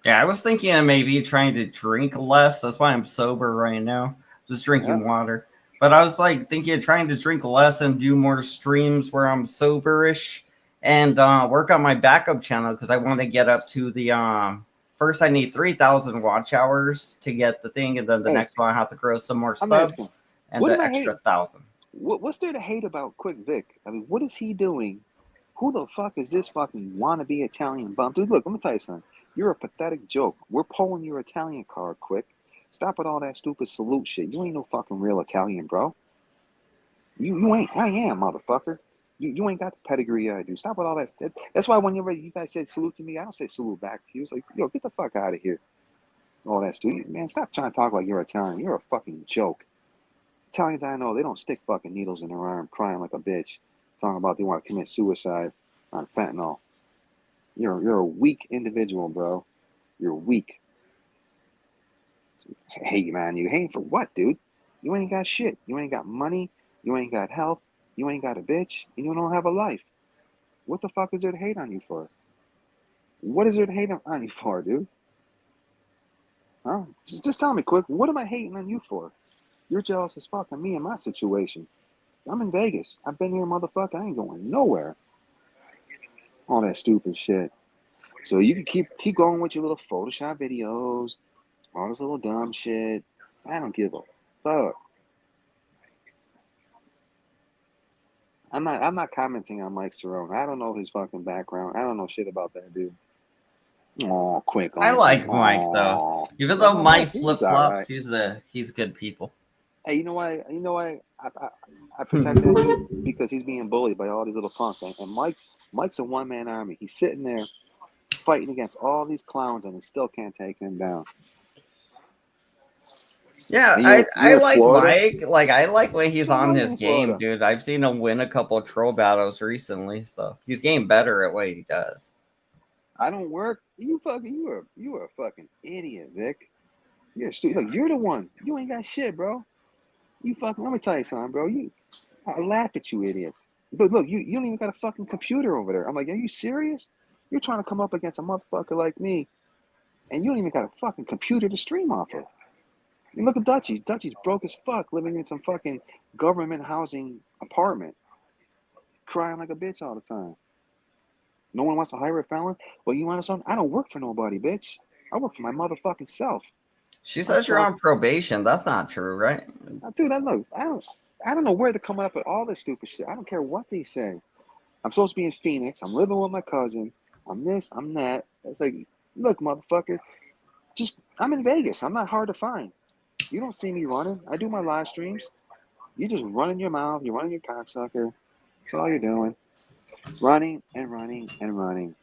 Yeah, I was thinking of maybe trying to drink less. That's why I'm sober right now. Just drinking water. But I was like thinking of trying to drink less and do more streams where I'm soberish and work on my backup channel because I want to get up to the first I need 3,000 watch hours to get the thing, and then the next one I have to grow some more subs and the extra 1,000. What's there to hate about Quick Vic? I mean, what is he doing? Who the fuck is this fucking wannabe Italian bum? Dude, look, let me tell you something. You're a pathetic joke. We're pulling your Italian card, Quick. Stop with all that stupid salute shit. You ain't no fucking real Italian, bro. You ain't. I am, motherfucker. You ain't got the pedigree I do. Stop with all that. That's why whenever you guys said salute to me, I don't say salute back to you. It's like, yo, get the fuck out of here. All that stupid. Man, stop trying to talk like you're Italian. You're a fucking joke. Italians I know, they don't stick fucking needles in their arm crying like a bitch. talking about they want to commit suicide on fentanyl. You're a weak individual, bro. You're weak. Hating on you. Hating for what, dude? You ain't got shit. You ain't got money. You ain't got health. You ain't got a bitch. And you don't have a life. What the fuck is there to hate on you for? What is there to hate on you for, dude? Huh? Just tell me quick. What am I hating on you for? You're jealous as fuck of me and my situation. I'm in Vegas. I've been here, motherfucker. I ain't going nowhere. All that stupid shit. So you can keep going with your little Photoshop videos, all this little dumb shit. I don't give a fuck. I'm not commenting on Mike Cerrone. I don't know his fucking background. I don't know shit about that dude. Oh, quick I on like Mike though. Aw. Even though No, Mike he's flip all flops, right. he's good people. Hey, you know why? I protect that dude because he's being bullied by all these little punks. And Mike's a one-man army. He's sitting there fighting against all these clowns, and he still can't take him down. Yeah, And I you're in like Florida. Mike. Like I like when he's So on what his in game, Florida? dude. I've seen him win a couple of troll battles recently, so he's getting better at what he does. I don't work. You are a fucking idiot, Vic. You're stupid. Look, you're the one. You ain't got shit, bro. You fucking. Let me tell you something, bro. I laugh at you idiots. Look, you don't even got a fucking computer over there. I'm like, are you serious? You're trying to come up against a motherfucker like me, and you don't even got a fucking computer to stream off of. You look at Dutchi. Dutchi's broke as fuck, living in some fucking government housing apartment, crying like a bitch all the time. No one wants to hire a felon. Well, you want something? I don't work for nobody, bitch. I work for my motherfucking self. She I'm says you're self, on probation. That's not true, right? dude. I don't know where they're coming up with all this stupid shit. I don't care what they say. I'm supposed to be in Phoenix. I'm living with my cousin. I'm this. I'm that. It's like, look, motherfucker. I'm in Vegas. I'm not hard to find. You don't see me running. I do my live streams. You just running your mouth. You're running your cocksucker. That's all you're doing. Running and running and running.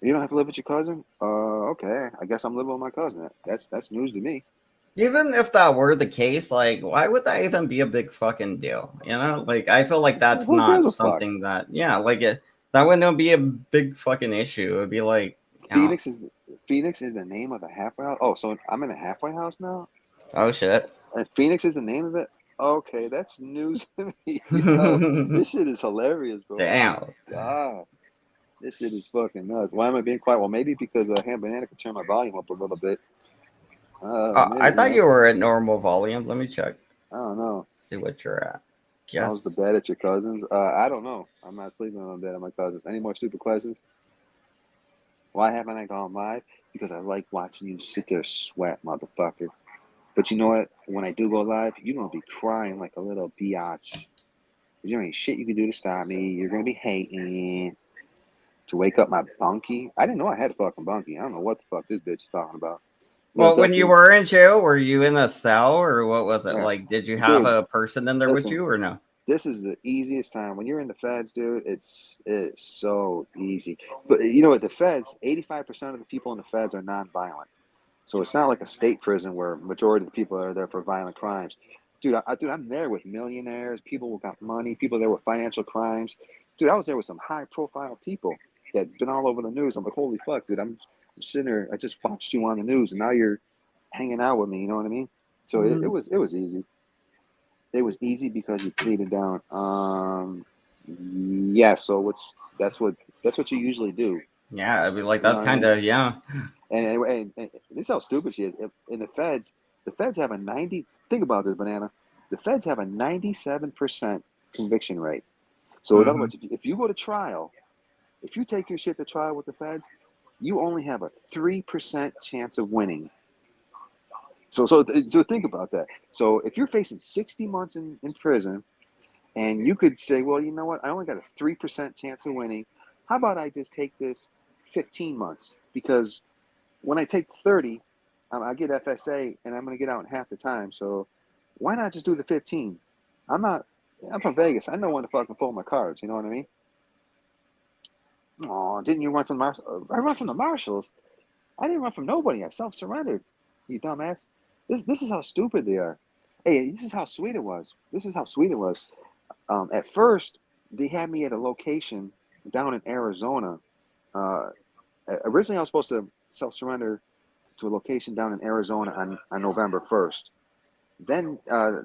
You don't have to live with your cousin? Okay. I guess I'm living with my cousin. That's news to me. Even if that were the case, like, why would that even be a big fucking deal? You know, like, I feel like that's Who gives not a fuck? something that, yeah, like, that wouldn't be a big fucking issue. It would be like, you know, Phoenix is the name of the halfway house. Oh, so I'm in a halfway house now? oh shit. And Phoenix is the name of it? Okay, that's news to me. Yo, this shit is hilarious, bro. Oh my Damn. god. This shit is fucking nuts. Why am I being quiet? Well, maybe because Ham Banana could turn my volume up a little bit. I Maybe, thought you were at normal volume. Let me check. I don't know. See what you're at. How's the Yes. bed at your cousin's? I don't know. I'm not sleeping on the bed at my cousin's. Any more stupid questions? Why haven't I gone live? Because I like watching you sit there sweat, motherfucker. But you know what? When I do go live, you're gonna be crying like a little biatch. There ain't shit you can do to stop me. You're gonna be hating to wake up my bunkie. I didn't know I had a fucking bunkie. I don't know what the fuck this bitch is talking about. Look, Well, when you Dutchy, were in jail, were you in a cell or what was it? yeah, Like, did you have dude. a person in there with Listen, you or no? this is the easiest time when you're in the feds, dude. It's so easy. But you know what? The feds, 85% of the people in the feds are non-violent. So it's not like a state prison where majority of the people are there for violent crimes. Dude, I'm there with millionaires, people who got money, people there with financial crimes. Dude, I was there with some high-profile people that been all over the news. I'm like, holy fuck, dude, I'm sitting there. I just watched you on the news, and now you're hanging out with me. You know what I mean? So it was easy. It was easy because you pleaded down. Yeah. So that's what you usually do. Yeah, I'd be like, You know that's what I kind mean? of, yeah. And this is how stupid she is. In the feds have a 90. Think about this, banana. The feds have a 97% conviction rate. So in other Hmm. words, if you go to trial, if you take your shit to trial with the feds, you only have a 3% chance of winning. So think about that. So if you're facing 60 months in prison, and you could say, well, you know what? I only got a 3% chance of winning. How about I just take this 15 months? Because when I take 30, I get FSA and I'm going to get out in half the time. So why not just do the 15? I'm from Vegas. I know when to fucking pull my cards. You know what I mean? Oh, didn't you run from the Marshals? I run from the Marshals. I didn't run from nobody. I self-surrendered. You dumbass. This is how stupid they are. Hey, this is how sweet it was. This is how sweet it was. At first, they had me at a location down in Arizona. Originally, I was supposed to self-surrender to a location down in Arizona on November 1st. Then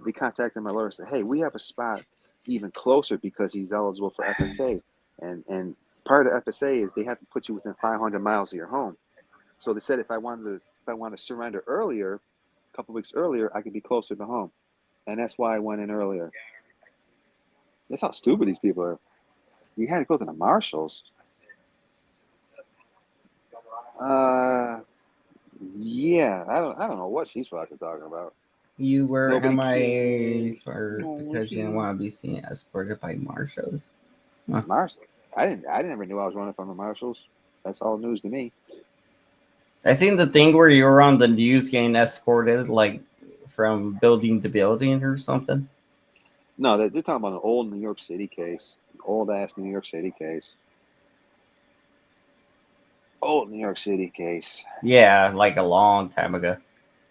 they contacted my lawyer and said, hey, we have a spot even closer because he's eligible for FSA. And part of FSA is they have to put you within 500 miles of your home. So they said if I wanted to surrender earlier, a couple weeks earlier, I could be closer to home. And that's why I went in earlier. That's how stupid these people are. You had to go to the marshals. Yeah, I don't know what she's fucking talking about. You were Nobody MIA cares. because you didn't want to be seen escorted by marshals. Marshals. I never knew I was running from the marshals. That's all news to me. I seen the thing where you were on the news getting escorted, like from building to building or something. No, they're talking about an old New York City case. Old ass New York City case. Old New York City case. Yeah, like a long time ago.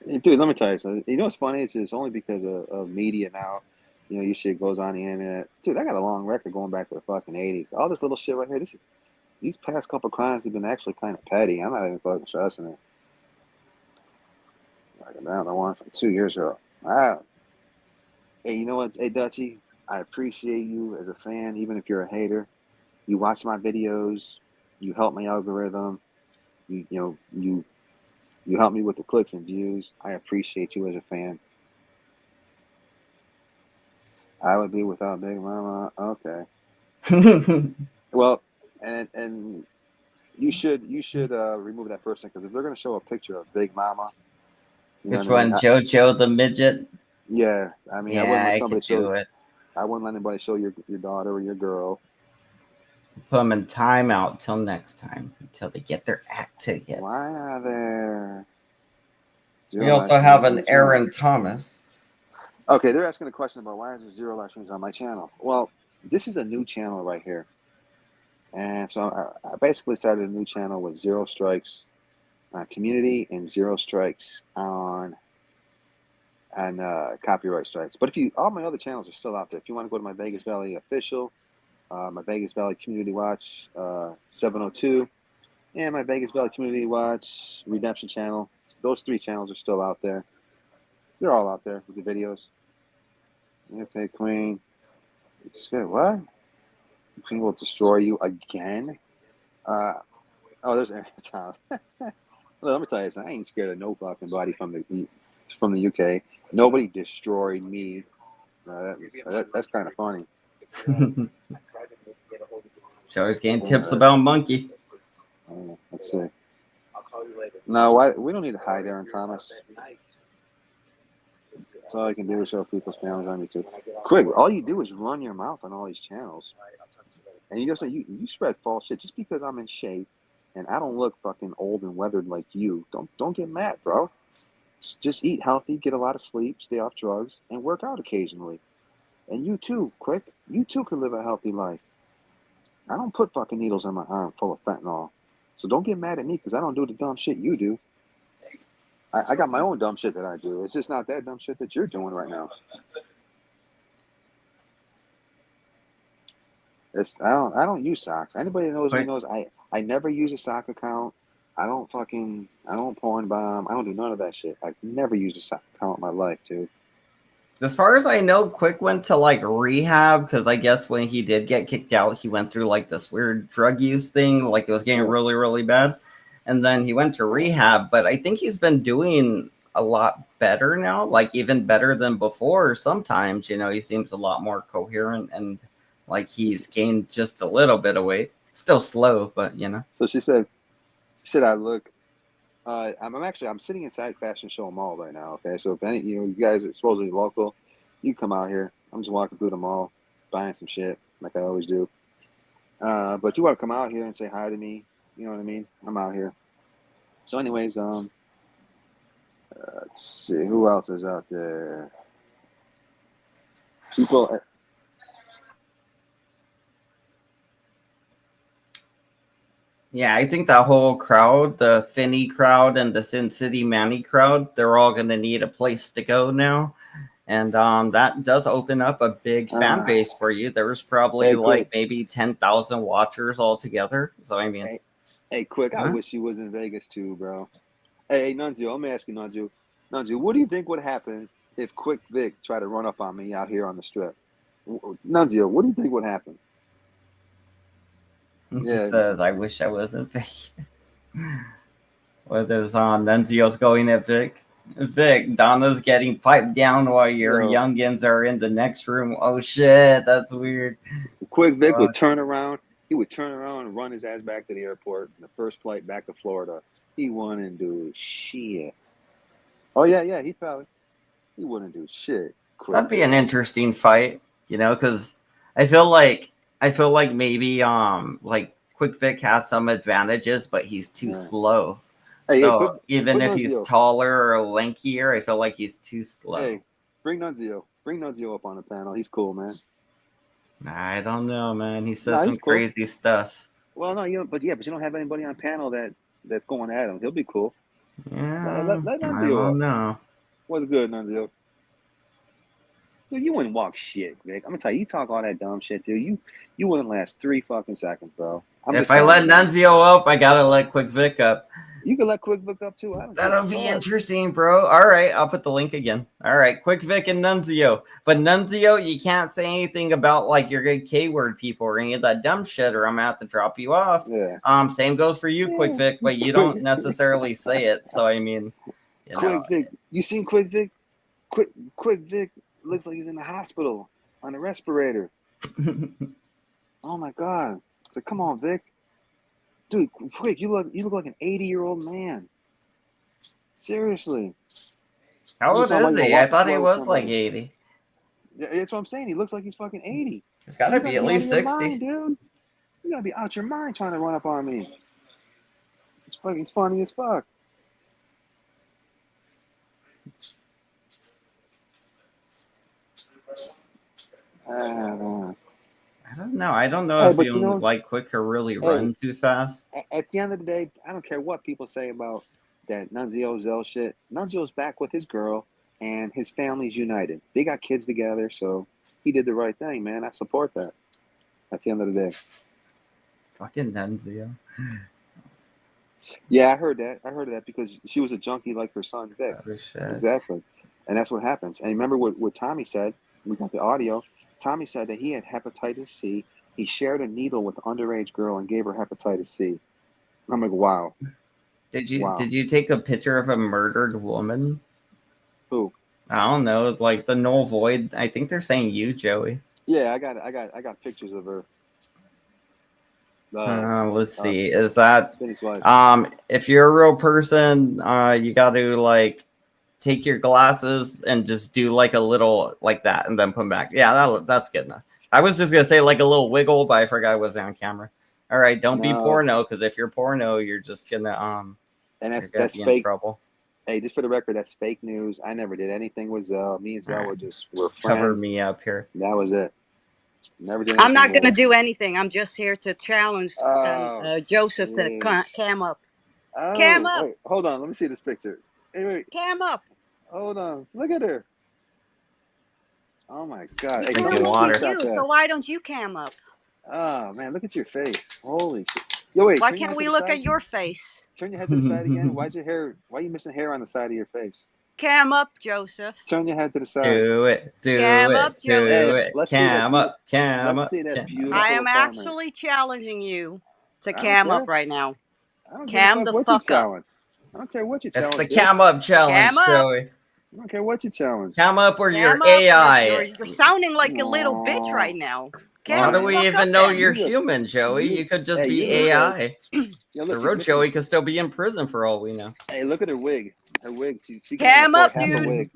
Dude, let me tell you something. You know what's funny? It's only because of media now. You know, your shit goes on the internet. Dude, I got a long record going back to the fucking 80s. All this little shit right here, these past couple crimes have been actually kind of petty. I'm not even fucking stressing it. Like the one from 2 years ago. Wow. Hey, you know what? Hey, Dutchi, I appreciate you as a fan, even if you're a hater. You watch my videos. You help my algorithm. You help me with the clicks and views. I appreciate you as a fan. I would be without Big Mama. Okay. Well, and you should remove that person because if they're gonna show a picture of Big Mama, you know Which what I mean? one, JoJo the midget? Yeah, I mean, Yeah, I could do it. I wouldn't let anybody show your daughter or your girl. Put them in timeout till next time, until they get their act together. Why are there? We also have an Aaron Thomas. Okay, they're asking a question about why is there 0 live streams on my channel. Well, this is a new channel right here, and so I basically started a new channel with 0 strikes on community and 0 strikes on copyright strikes. But all my other channels are still out there. If you want to go to my Vegas Valley official, my Vegas Valley Community Watch 702, and my Vegas Valley Community Watch Redemption channel, those 3 channels are still out there. They're all out there with the videos. Okay, Queen. What? Queen will destroy you again? There's Aaron Thomas. Let me tell you something. I ain't scared of no fucking body from the UK. Nobody destroyed me. That's kind of funny. Joey's getting tips about Monkey. Let's see. No, why? We don't need to hide Aaron Thomas. That's all you can do is show people's families on YouTube. Quick, all you do is run your mouth on all these channels. And you just say you spread false shit just because I'm in shape and I don't look fucking old and weathered like you. Don't get mad, bro. Just eat healthy, get a lot of sleep, stay off drugs, and work out occasionally. And you too, Quick. You too can live a healthy life. I don't put fucking needles in my arm full of fentanyl. So don't get mad at me because I don't do the dumb shit you do. I got my own dumb shit that I do. It's just not that dumb shit that you're doing right now. I don't use socks. Anybody that knows me knows I never use a sock account. I don't porn bomb. I don't do none of that shit. I've never used a sock account in my life, dude. As far as I know, Quick went to like rehab because I guess when he did get kicked out, he went through like this weird drug use thing, like it was getting really, really bad. And then he went to rehab, but I think he's been doing a lot better now, like even better than before. Sometimes, he seems a lot more coherent and like he's gained just a little bit of weight. Still slow, but So she said I look. I'm sitting inside Fashion Show Mall right now. Okay, so if any you guys are supposedly local, you come out here. I'm just walking through the mall, buying some shit like I always do. But you want to come out here and say hi to me? You know what I mean? I'm out here. So, anyways, let's see who else is out there. People. Yeah, I think that whole crowd, the Finney crowd and the Sin City Manny crowd, they're all going to need a place to go now. And that does open up a big fan base for you. There was probably Hey, like Quick. maybe 10,000 watchers altogether. So I mean, Hey, Quick, I Huh? wish you was in Vegas too, bro. Hey, Nunzio, let me ask you, Nunzio. Nunzio, what do you think would happen if Quick Vic tried to run up on me out here on the strip? Nunzio, what do you think would happen? he Yeah, says, "I wish I was in Vegas." What is Nunzio's going at Vic? Vic, Donna's getting piped down while your Yo. youngins are in the next room. Oh shit, that's weird. Quick Vic Fuck. would turn around. He would turn around and run his ass back to the airport. The first flight back to Florida. He wouldn't do shit. Oh yeah, he wouldn't do shit. Quick That'd be Vic. an interesting fight, you know, because I feel like maybe like Quick Vic has some advantages, but he's too Yeah. slow. Hey, So even put if he's Nunzio. taller or lankier, I feel like he's too slow. Hey, bring Nunzio. Bring Nunzio up on the panel. He's cool, man. I don't know, man. He says Nah, some he's cool. crazy stuff. Well, no, but you don't have anybody on panel that's going at him. He'll be cool. Yeah, Let I Nunzio don't up. know. What's good, Nunzio? Dude, you wouldn't walk shit, Vic. I'm gonna tell you, you talk all that dumb shit, dude. You wouldn't last 3 fucking seconds, bro. If I let Nunzio up, I gotta let Quick Vic up. You can let Quick Vic up too. I don't That'll give a be fuck. interesting, bro. All right, I'll put the link again. All right, Quick Vic and Nunzio. But Nunzio, you can't say anything about like your good K-word people or any of that dumb shit, or I'm gonna have to drop you off. Yeah. Same goes for you, Quick Vic, but you don't necessarily say it. So I mean, you know. Quick Vic, you seen Quick Vic? Quick Vic looks like he's in the hospital on a respirator. Oh my god! It's like, come on, Vic. Dude, Quick, you look like an 80-year-old man. Seriously. How old is he? I thought he was like 80. Yeah, that's what I'm saying. He looks like he's fucking 80. He's gotta be at least 60. Mind, dude. You gotta be out your mind trying to run up on me. It's funny as fuck. I don't know. I don't know if you like Quick or really run too fast. At the end of the day, I don't care what people say about that Nunzio Zell shit. Nunzio's back with his girl, and his family's united. They got kids together, so he did the right thing, man. I support that. At the end of the day. Fucking Nunzio. Yeah, I heard that. I heard that because she was a junkie like her son Vic. Oh, shit. Exactly. And that's what happens. And remember what Tommy said? We got the audio. Tommy said that he had hepatitis C. He shared a needle with an underage girl and gave her hepatitis C. I'm like, wow. Did you take a picture of a murdered woman? Who? I don't know, like the null void. I think they're saying you, Joey. Yeah, I got pictures of her. Let's see. Is that Finney's wife. if you're a real person, you got to like take your glasses and just do like a little like that and then put them back. Yeah, that's good enough. I was just gonna say like a little wiggle, but I forgot I wasn't on camera. All right, don't be porno, because if you're porno, you're just gonna and that's be fake. In trouble. Hey, just for the record, that's fake news. I never did anything with Zell. Me and Zell were friends. Cover me up here. That was it. Never did. I'm not gonna do anything. I'm just here to challenge Joseph geez. to cam up. Oh, Cam up. Wait, hold on. Let me see this picture. Hey, wait. Cam up. Hold on. Look at her. Oh my God. You Hey, water. So why don't you cam up? Oh man, look at your face. Holy shit. Yo, wait. Why can't we look at your face? Turn your head to the side again. Why are you missing hair on the side of your face? Cam up, Joseph. Turn your head to the side. Do it. Cam up, Joseph. Cam up. Let's see that beautiful. I am actually challenging you to cam up right now. I don't Cam the fuck up. I don't care what you challenge. It's the cam up challenge, Cam up. Joey. I don't care what you challenge. Cam up or Cam you're up. AI. You're sounding like a little bitch right now. How do we even know you're You human, Joey? You could just Hey, be you look AI. Yo, look, The road Joey could still be in prison for all we know. Hey, look at her wig. Her wig. She Cam can up, afford half dude. a wig.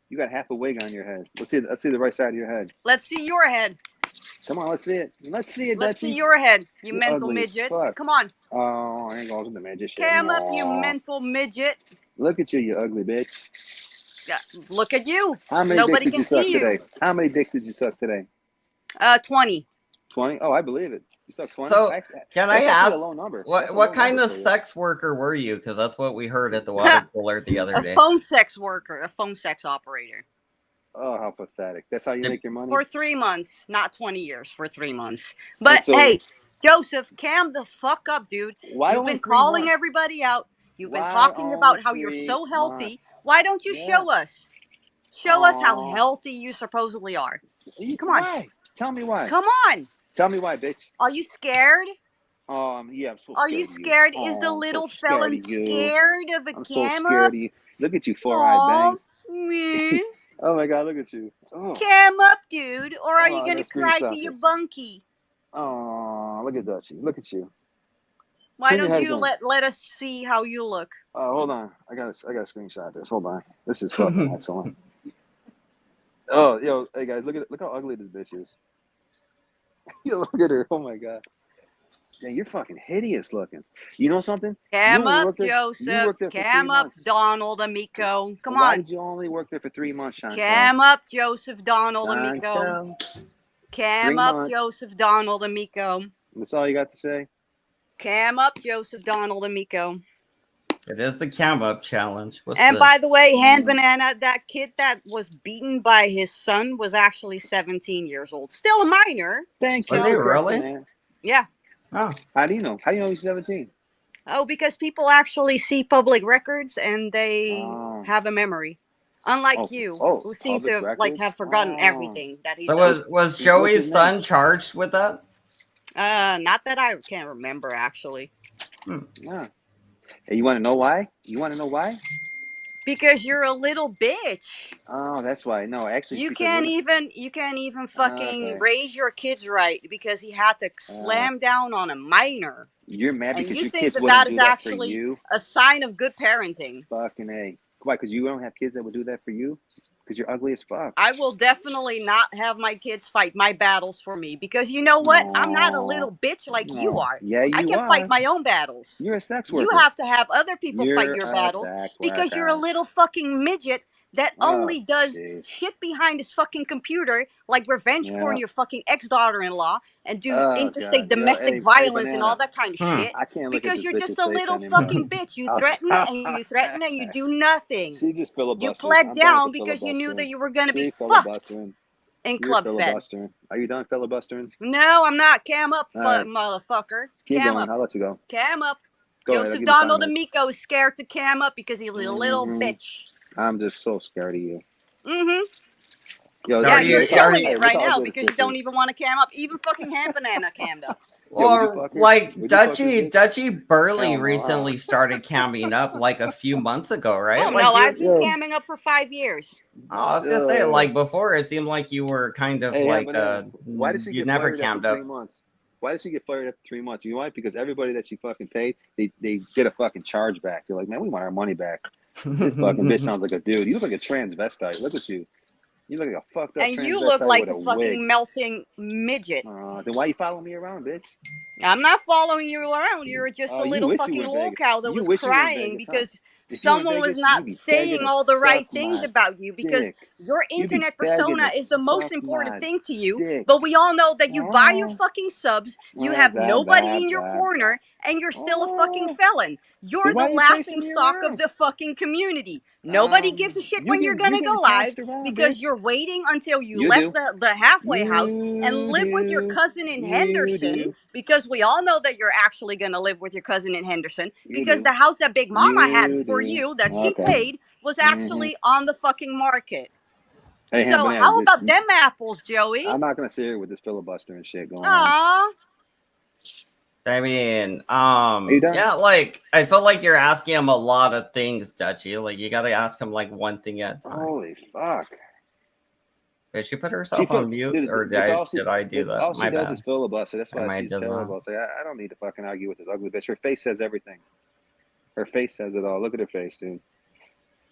You got half a wig on your head. Let's see the right side of your head. Let's see your head. Come on, let's see it. Let's see it, Let's Dutchi. see your head, you You're mental ugly as midget. fuck. Come on. Oh, I ain't going to the midget shit. Cam up, you Aw. mental midget. Look at you ugly bitch. Yeah, look at you. How many Nobody dicks did can you suck see you. today? How many dicks did you suck today? 20. 20? Oh, I believe it. You suck 20? So, can I ask, a low number. what kind of sex worker were you? Because that's what we heard at the water cooler the other day. A phone sex worker, a phone sex operator. Oh, how pathetic. That's how you make your money? For 3 months, not 20 years, for 3 months. And But so, hey, Joseph, cam the fuck up, dude. why You've only been 3 calling months? everybody out. You've been Why talking only about how you're 3 so healthy. months? Why don't you Yeah. show us? Show us how Aw. healthy you supposedly are. Come on. Why? Tell me why. Come on. Tell me why, bitch. Are you scared? Yeah, I'm so Are scared you of you. scared? Oh, Is the I'm little so scared felon of you. scared of a I'm so cam scared up? of you. Look at you, four-eyed Aw, bangs. me. Oh my God, look at you. Oh, Cam up, dude. Or are you I going to gotta cry to screenshot your this. bunkie? Oh, look at Dutchi. Look at you. Why Turn your don't head you again. let us see how you look? Hold on. I gotta screenshot this. Hold on. This is fucking excellent. Oh, yo, hey guys, look how ugly this bitch is. Yo, look at her. Oh my God. Yeah, you're fucking hideous looking. You know something? Cam You only up, worked there. You Joseph. worked there for 3 Cam up, months. Donald Amico. Come Why on. did you only work there for 3 months, Chantel? Cam up, Joseph Donald Amico. Chantel. Cam 3 up, months. Joseph Donald Amico. That's all you got to say? Cam up, Joseph Donald Amico. It is the cam up challenge. What's And this? by the way, Hand Banana, that kid that was beaten by his son was actually 17 years old. Still a minor. Thank Was you he for correcting really? that. Yeah. Oh, How do you know? How do you know he's 17? Oh, because people actually see public records and they Oh. have a memory. Unlike you, who seem public to records? have forgotten Oh. everything that he's so done. was What's Joey's his name? son charged with that? Not that I can remember actually. Yeah. Hey, you want to know why? You want to know why? Because you're a little bitch. Oh, that's why. No, actually, You because can't even fucking okay. raise your kids right because he had to slam down on a minor. You're mad And because you your think kids that wouldn't that do is that for actually you? a sign of good parenting. Fucking A. Why? Because you don't have kids that would do that for you? Because you're ugly as fuck. I will definitely not have my kids fight my battles for me because you know what? I'm not a little bitch like you are. Yeah, I you can fight are. my own battles. You're a sex You worker. have to have other people fight You're your a battles sex because you're a worker. little fucking midget that only does jeez. shit behind his fucking computer, like revenge porn Yeah. your fucking ex-daughter-in-law and do Oh, interstate God. Yo, domestic hey, violence and Banana. all that kind of shit I can't look at because this you're just bitch's a face little anymore. fucking bitch. You I'll threaten stop. and you threaten and you do nothing. She just You filibustered. pled I'm done down with the because you knew that filibustering. you were going to be See, fucked filibustering. in You're Club Fed. filibustering. Are you done filibustering? No, I'm not. Cam up, All right. motherfucker. Keep Cam going. up. I'll let you go. Cam up. Go ahead. I'll Joseph give you 5 Donald minutes. Amico is scared to cam up because he's a little bitch. I'm just so scared of you. Mm-hmm. Yo, Yeah, Are you're you- feeling are it you- right look how now ugly because this you don't bitch is. even want to cam up. Even fucking Hand Banana cammed up. Yo, would you Or fuck her? like Would you fuck this bitch? Dutchy Burley Hell no. recently started camming up like a few months ago, right? Oh Like no, you. I've been camming up for 5 years. Oh, I was gonna say, like before, it seemed like you were kind of Hey, like Banana, why did she you get never fired after cammed up. 3 months? Why did she get fired after 3 months? You know why? Because everybody that she fucking paid, they did a fucking charge back. They're like, man, we want our money back. This fucking bitch sounds like a dude. You look like a transvestite. Look at you. You look like a fucked up And transvestite you look like with a a fucking wig. melting midget. Then why you following me around, bitch? I'm not following you around. You're just a You little wish you fucking were in Vegas. lolcow that You was wish you were in crying Vegas, huh? because If you were in someone was Vegas, you'd not be saying begging to all the right suck things my about you because dick. your You'd be internet begging persona to is the most suck important my thing to you. dick. But we all know that you buy your Oh, fucking subs, you blah, have blah, nobody blah, in your blah, corner, and you're still a fucking Oh, felon. You're then the why are you chasing laughing me stock of around? the fucking community. Nobody gives a shit when you're You gonna go getting live chased around, because bitch? you're waiting until you You left do. the halfway house and You live with your do. cousin in You Henderson do. because we all know that you're actually going to live with your cousin in Henderson You because do. the house that Big Mama had You for do. you that she Okay. paid was actually on the fucking market. Hey, So Bananas, how about them apples, Joey? I'm not gonna sit here with this filibuster and shit going on. Aw. I mean, you done? yeah, like I feel like you're asking him a lot of things, Dutchy. Like you gotta ask him like one thing at a time. Holy fuck! Did she put herself on mute, or did I do that? All she My does bad. is filibuster. That's I why might she's do that. terrible. It's like, I don't need to fucking argue with this ugly bitch. Her face says everything. Her face says it all. Look at her face, dude.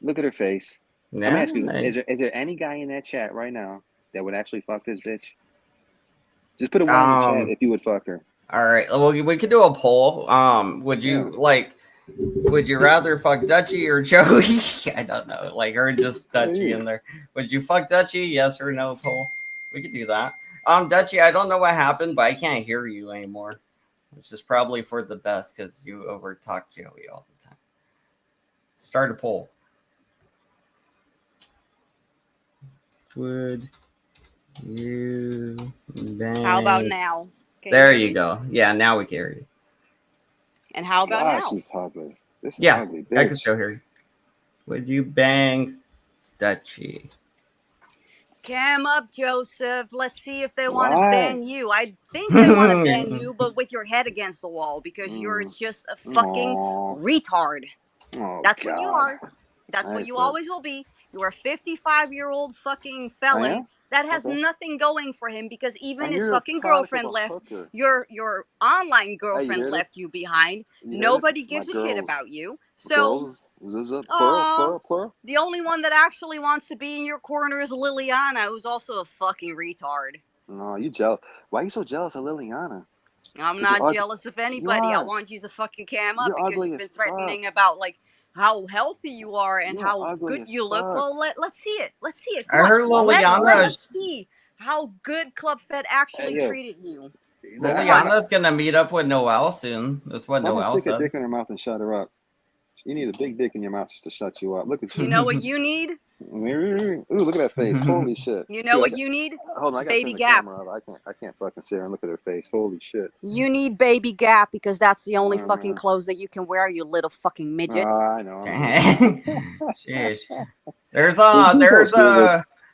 Look at her face. Yeah, I'm asking you, is there any guy in that chat right now that would actually fuck this bitch? Just put a one in the chat if you would fuck her. All right, well, we could do a poll. Would you would you rather fuck Dutchy or Joey? I don't know, like, or just Dutchy in there. Would you fuck Dutchy? Yes or no poll? We could do that. Dutchy, I don't know what happened, but I can't hear you anymore, which is probably for the best because you overtalk Joey all the time. Start a poll. would you bang? How about now? Can There hear you me? go. Yeah, now we can hear you. And how about God, now? she's ugly. This Yeah, ugly I can bitch. still hear you. Would you bang Dutchi? Cam up, Joseph. Let's see if they want to Why? ban you. I think they want to ban you, but with your head against the wall because you're Mm. just a fucking Aw. retard. Oh That's what you God. are. That's I what ain't you for it. always will be. You're a 55-year-old fucking I felon am? that has Okay. nothing going for him because even And his you're a fucking product of girlfriend a left. hooker. Your online Hey, you girlfriend hear left this? you behind. You hear this? Nobody My gives a shit girls. about you. So, Girls. Is this a plural? the only one that actually wants to be in your corner is Liliana, who's also a fucking retard. No, you jealous. Why are you so jealous of Liliana? I'm 'Cause not you're jealous of You anybody. I are. want you to fucking cam up You're because ugly you've as been fuck. threatening about like how healthy you are and You're how ugly good as you look. fuck. Well, let's see it. Let's see it. Come I on. heard Let Liliana. us see how good Club Fed actually Hey, yo. treated you. Come on. Liliana's gonna meet up with Noel soon. That's what Someone Noel stick a said. dick in her mouth and shut her up. You need a big dick in your mouth just to shut you up. Look at You you. know what you need? Ooh, look at that face. Holy shit. You know Dude, what you need? hold on, I gotta turn Baby the Gap. camera off. I can't fucking sit here and look at her face. Holy shit. You need Baby Gap because that's the only Oh, fucking man. clothes that you can wear, you little fucking midget. I know. I'm Sheesh. There's You're so stupid.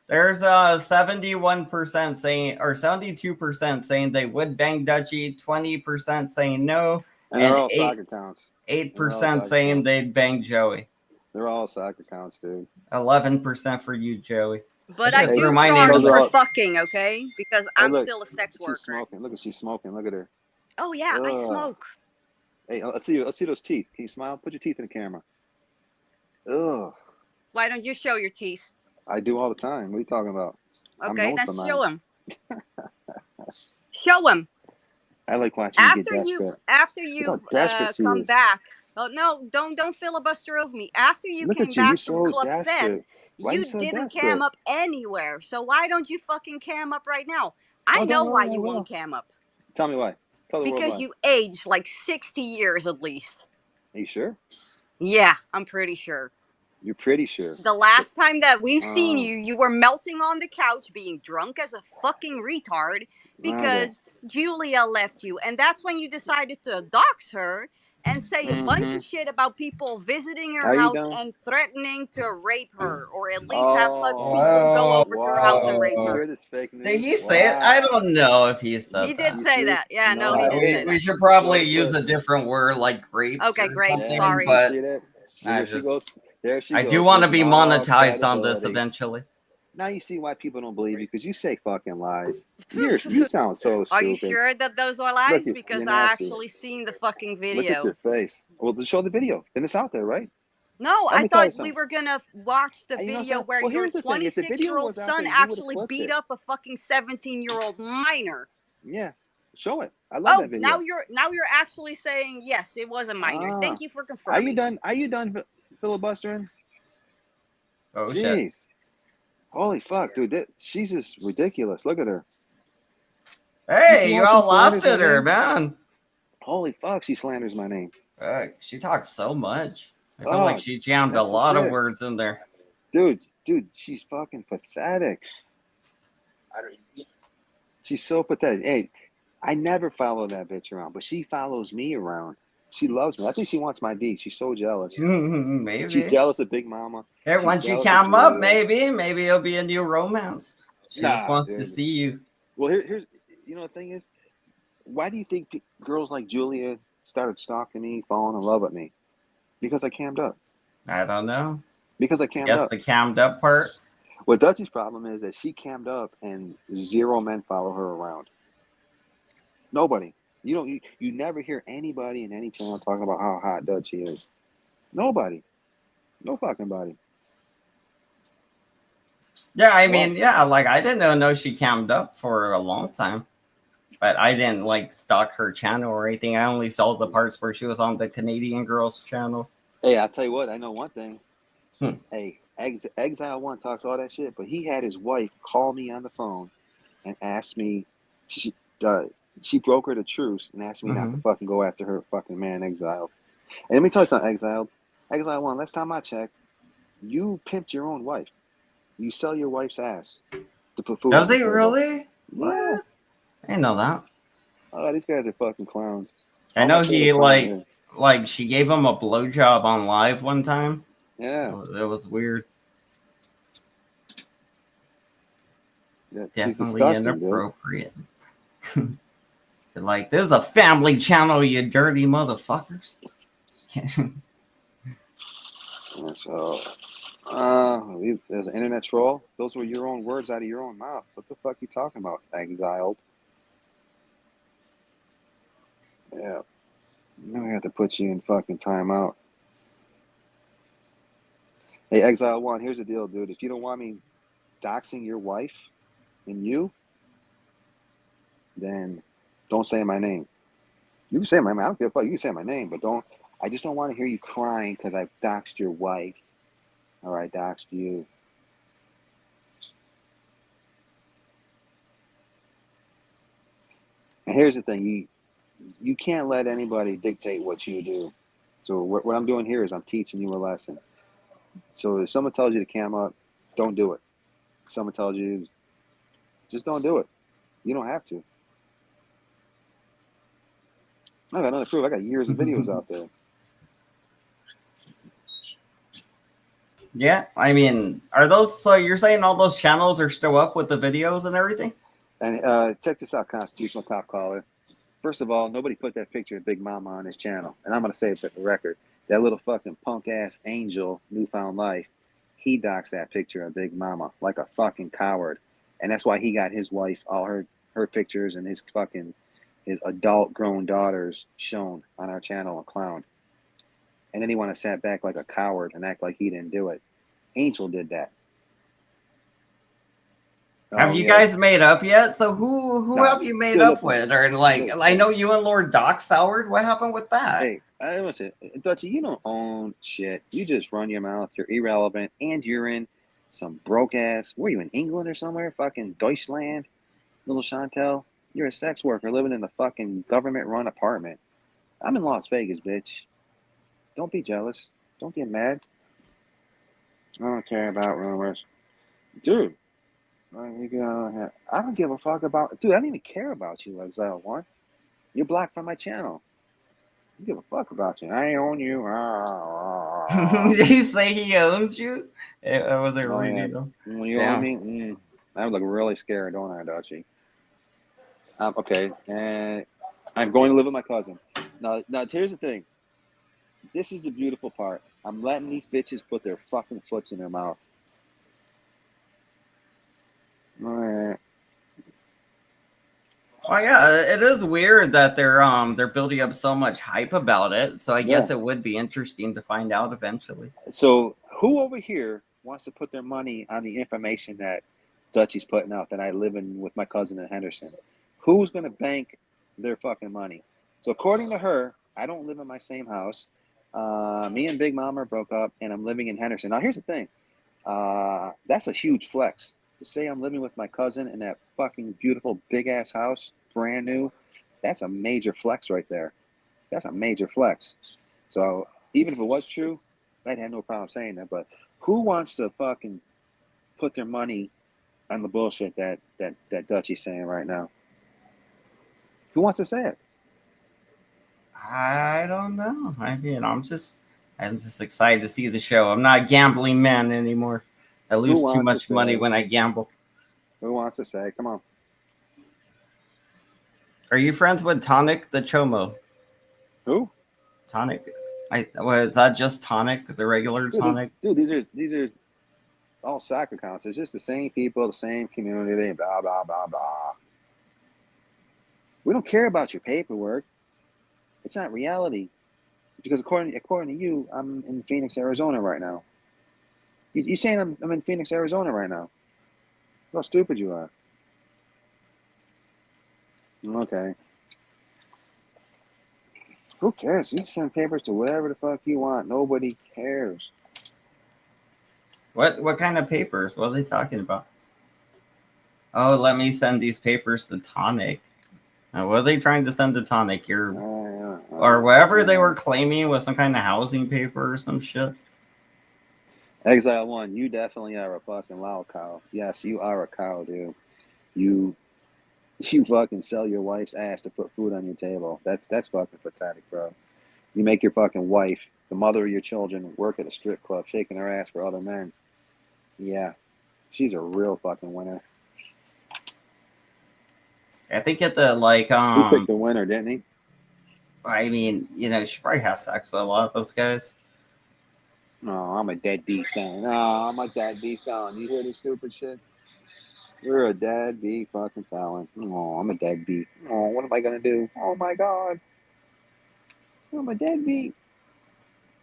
there's 71% saying or 72% saying they would bang Dutchy, 20% saying no, And they're and all sock accounts. 8% saying they'd bang Joey. They're all sock accounts, dude. 11% for you, Joey. But That I just do threw my name charge on Those are for the all. fucking, okay? Because Hey, I'm look. still a sex She's worker. smoking. Look at she's smoking. Look at her. Oh yeah, I Ugh. smoke. Hey, let's see those teeth. Can you smile? Put your teeth in the camera. Ugh. Why don't you show your teeth? I do all the time. What are you talking about? I'm Okay, known then for mine. show him. Show him. I like watching you get After desperate. you've Look how desperate she come is. back. Oh no, don't filibuster over me. After you Look came at you. You're back from so Club Fed, desperate. Why are you you so didn't desperate? cam up anywhere. So why don't you fucking cam up right now? I Oh, know don't why worry, I you will. won't cam up. Tell me why. Tell the world Because why. you aged like 60 years at least. Are you sure? Yeah, I'm pretty sure. You're pretty sure. The last time that we've seen Oh, you, you were melting on the couch, being drunk as a fucking retard okay. because Julia left you. And that's when you decided to dox her and say a bunch of shit about people visiting her Are you house done? and threatening to rape her, or at least have Oh, people go over to her house and wow. rape You her. hear this fake news? Did he say it? I don't know if he said He that. did You say see? that. Yeah, no, No, he did say We that. should probably Show the use clip. a different word like grapes Okay, or great. something, Sorry. You but see that? I There she just goes. There she I goes. do want to There's be all monetized on this credibility. eventually. Now you see why people don't believe you because you say fucking lies. You sound so Are you stupid. sure that those are Look, lies? you're Because I nasty. actually seen the fucking Look at video. your face. Well, just show the video. Then it's out there, right? No, Let I me tell you thought we something. were gonna watch the And you know video something? where Well, your here's the thing. If the video 26-year-old was out son there, you would have actually clipped beat it. up a fucking 17-year-old minor. Yeah, show it. I love that Oh, video. now you're actually saying yes, it was a minor. Ah, Thank you for are you confirming. done? Are you done filibustering? Oh shit. Jeez. Holy fuck, dude. She's just ridiculous. Look at her. Hey, see you how she all lost slanders it my her, name? man. Holy fuck, she slanders my name. She talks so much. I feel Oh, like she jammed a that's the lot of shit. words in there. Dude, she's fucking pathetic. She's so pathetic. Hey, I never follow that bitch around, but she follows me around. She loves me. I think she wants my D. She's so jealous. She's Maybe. jealous of Big Mama. Hey, She's once you jealous of come up, Julia. maybe it'll be a new romance. She just wants to dude. see you. Well, here's the thing is, why do you think girls like Julia started stalking me, falling in love with me? Because I cammed up. I don't know. Because I cammed Guess up. the cammed up part. What Dutchi's problem is that she cammed up and zero men follow her around. Nobody. You never hear anybody in any channel talking about how hot Dutchi is. Nobody. No fucking body. Yeah, I mean, yeah, like I didn't know she cammed up for a long time. But I didn't like stalk her channel or anything. I only saw the parts where she was on the Canadian Girls channel. Hey, I'll tell you what, I know one thing. Hmm. Hey, Exile One talks all that shit, but he had his wife call me on the phone and ask me, she brokered a truce and asked me not to fucking go after her fucking man Exiled. And let me tell you something, Exile One, last time I checked, you pimped your own wife. You sell your wife's ass to put food Does on the he table. really? Yeah. What? I didn't know that. Oh, these guys are fucking clowns. I All know my he favorite clowns, like she gave him a blowjob on live one time. yeah. It was weird. Yeah, she's Definitely disgusting, dude. inappropriate. Like, this is a family channel, you dirty motherfuckers. Just kidding. Yeah, so, there's an internet troll. Those were your own words out of your own mouth. What the fuck you talking about, exiled? Yeah. Now I have to put you in fucking timeout. Hey, Exile One, here's the deal, dude. If you don't want me doxing your wife and you, then don't say my name. You can say my name. I don't give a fuck. You can say my name, but don't. I just don't want to hear you crying because I doxed your wife or I doxed you. And here's the thing: you can't let anybody dictate what you do. So what I'm doing here is I'm teaching you a lesson. So if someone tells you to cam up, don't do it. If someone tells you, just don't do it. You don't have to. I got another proof. I got years of videos out there. Yeah, I mean, are those, so you're saying all those channels are still up with the videos and everything? And check this out, Constitutional Top Caller. First of all, nobody put that picture of Big Mama on his channel. And I'm going to say it for the record. That little fucking punk-ass angel, Newfound Life, he doxed that picture of Big Mama like a fucking coward. And that's why he got his wife, all her pictures and his adult grown daughters shown on our channel, a clown. And then he want to sat back like a coward and act like he didn't do it. Angel did that. Have you guys made up yet? So who have you made up with? Or like, I know you and Lord Doc soured. What happened with that? Hey, I listen, Dutchi, you don't own shit. You just run your mouth. You're irrelevant, and you're in some broke ass. Were you in England or somewhere? Fucking Deutschland, little Chantel. You're a sex worker living in a fucking government-run apartment. I'm in Las Vegas, bitch. Don't be jealous. Don't get mad. I don't care about rumors, dude. I don't give a fuck about, dude. I don't even care about you, Exile One. You're blocked from my channel. I don't give a fuck about you. I own you. Did you say he owns you? It was a radio. When you own me, I look really scared, don't I, Dutchi? Okay, and I'm going to live with my cousin. Now, here's the thing. This is the beautiful part. I'm letting these bitches put their fucking foots in their mouth. All right. Oh yeah, it is weird that they're building up so much hype about it. So I guess it would be interesting to find out eventually. So who over here wants to put their money on the information that Dutchi's putting out that I live in with my cousin in Henderson? Who's gonna bank their fucking money? So according to her, I don't live in my same house. Me and Big Mama broke up, and I'm living in Henderson. Now here's the thing. That's a huge flex. To say I'm living with my cousin in that fucking beautiful big ass house, brand new, that's a major flex right there. That's a major flex. So even if it was true, I'd have no problem saying that. But who wants to fucking put their money on the bullshit that Dutchi's saying right now? Who wants to say it? I don't know. I mean, I'm just excited to see the show. I'm not a gambling man anymore. I lose too much money when I gamble. Who wants to say? Come on. Are you friends with Tonic the Chomo? Who? Tonic. Was that just Tonic, the regular Tonic? Dude, these are all SAC accounts. It's just the same people, the same community, blah blah blah blah. We don't care about your paperwork. It's not reality. Because according to you, I'm in Phoenix, Arizona right now. You saying I'm in Phoenix, Arizona right now? How stupid you are. Okay. Who cares? You can send papers to whatever the fuck you want. Nobody cares. What kind of papers? What are they talking about? Oh, let me send these papers to Tonic. What are they trying to send to Tonic? Or whatever they were claiming was some kind of housing paper or some shit. Exile 1, you definitely are a fucking loud cow. Yes, you are a cow, dude. You fucking sell your wife's ass to put food on your table. That's fucking pathetic, bro. You make your fucking wife, the mother of your children, work at a strip club, shaking her ass for other men. Yeah, she's a real fucking winner. I think at the He picked the winner, didn't he? I mean, you know, she probably has sex with a lot of those guys. No, I'm a deadbeat felon. No, I'm a deadbeat felon. You hear this stupid shit? You're a deadbeat fucking felon. Oh, I'm a deadbeat. Oh, what am I gonna do? Oh my god. I'm a deadbeat.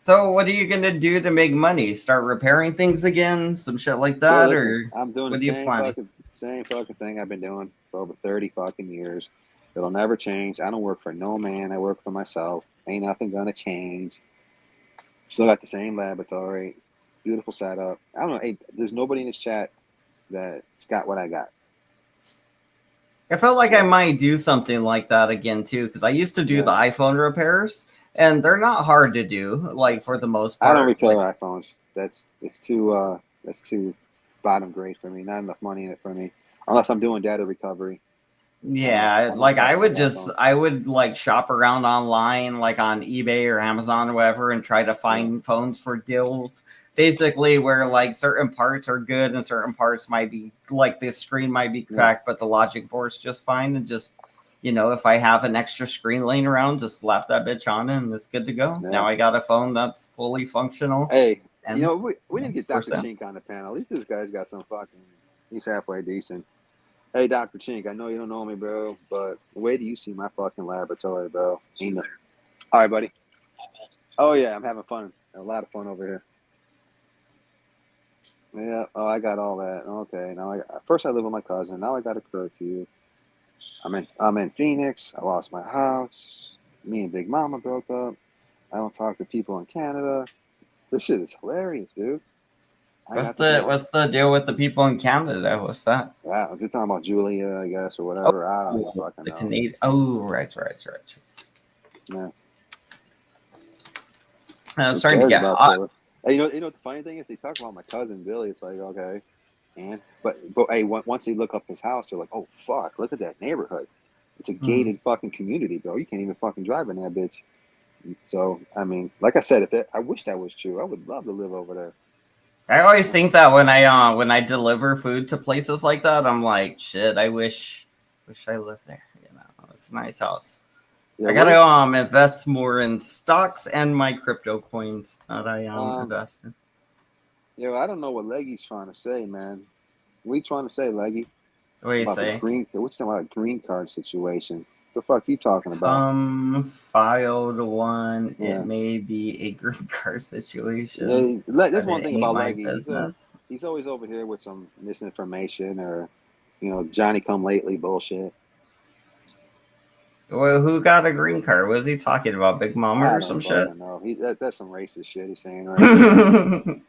So what are you gonna do to make money? Start repairing things again? Some shit like Well, that? listen, Or I'm doing what the are you planning? same fucking thing I've been doing for over 30 fucking years. It'll never change. I don't work for no man. I work for myself. Ain't nothing gonna change. Still got the same laboratory. Beautiful setup. I don't know. Hey, there's nobody in this chat that's got what I got. I felt like I might do something like that again too, because I used to do Yeah. the iPhone repairs, and they're not hard to do, like for the most part. I don't repair Like, iPhones. That's too bottom grade for me. Not enough money in it for me. Unless I'm doing data recovery. yeah, I'm not like fucking with iPhones. I would like shop around online, like on eBay or Amazon or whatever, and try to find phones for deals. Basically, where like certain parts are good and certain parts might be like the screen might be cracked, but the logic board's just fine. And just, you know, if I have an extra screen laying around, just slap that bitch on it and it's good to go. Yeah. Now I got a phone that's fully functional. Hey, and, you know, we didn't get Dr. sale. Chink on the panel. At least this guy's got some fucking. He's halfway decent. Hey, Dr. Chink, I know you don't know me, bro, but where do you see my fucking laboratory, bro? Ain't no. All right, buddy. Oh yeah, I'm having fun. A lot of fun over here. Yeah. Oh, I got all that. Okay. Now first I live with my cousin. Now I got a curfew. I'm in Phoenix. I lost my house. Me and Big Mama broke up. I don't talk to people in Canada. This shit is hilarious, dude. What's the deal with the people in Canada? What's that? Yeah, you're talking about Julia, I guess, or whatever. I don't even fucking The know. Canadian. Oh, right. Yeah. I'm starting to get hot. Hey, you know what the funny thing is? They talk about my cousin Billy. It's like, okay, and but hey, once they look up his house, they're like, oh fuck, look at that neighborhood. It's a gated fucking community, bro. You can't even fucking drive in that bitch. So I mean, like I said, I wish that was true. I would love to live over there. I always think that when I deliver food to places like that, I'm like, shit, I wish I lived there. You know, it's a nice house. Yeah, I gotta invest more in stocks and my crypto coins that I invest in. Yeah, I don't know what Leggy's trying to say, man. What are you trying to say, Leggy? What do you say? What's about a green card situation? The fuck you talking about? Filed one. Yeah. It may be a green card situation. Yeah, that's one thing about Leggy. Business. He's always over here with some misinformation or, you know, Johnny come lately bullshit. Well, who got a green card? What is he talking about? Big Mama or some shit? No, that's some racist shit he's saying right now.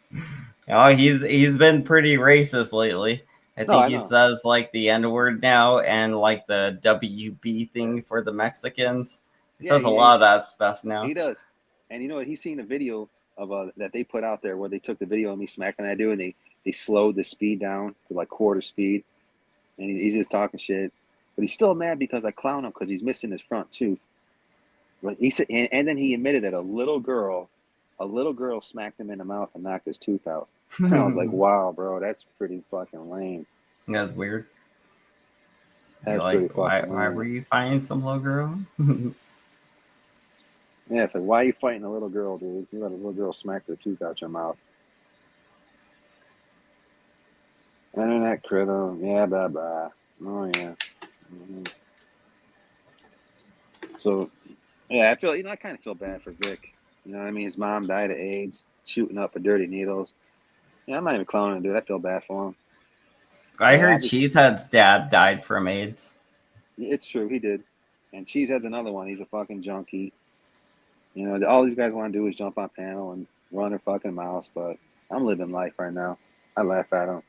Oh, he's been pretty racist lately. I think he says like the N-word now and like the WB thing for the Mexicans. He says a lot of that stuff now. He does. And you know what? He's seen a video of that they put out there where they took the video of me smacking that dude and they slowed the speed down to like quarter speed. And he's just talking shit. But he's still mad because I clown him because he's missing his front tooth. But he said, and then he admitted that a little girl smacked him in the mouth and knocked his tooth out. And I was like, wow, bro, that's pretty fucking lame. That's weird. That's like, why were you fighting some little girl? Yeah, it's like, why are you fighting a little girl, dude? You let a little girl smack the tooth out your mouth. Internet critter, yeah, blah, blah. Oh, yeah. Mm-hmm. So, yeah, I kind of feel bad for Vic. You know what I mean? His mom died of AIDS, shooting up with dirty needles. Yeah, I'm not even clowning him, dude. I feel bad for him. I heard Cheesehead's dad died from AIDS. It's true, he did. And Cheesehead's another one. He's a fucking junkie. You know, all these guys want to do is jump on panel and run their fucking mouths, but I'm living life right now. I laugh at them.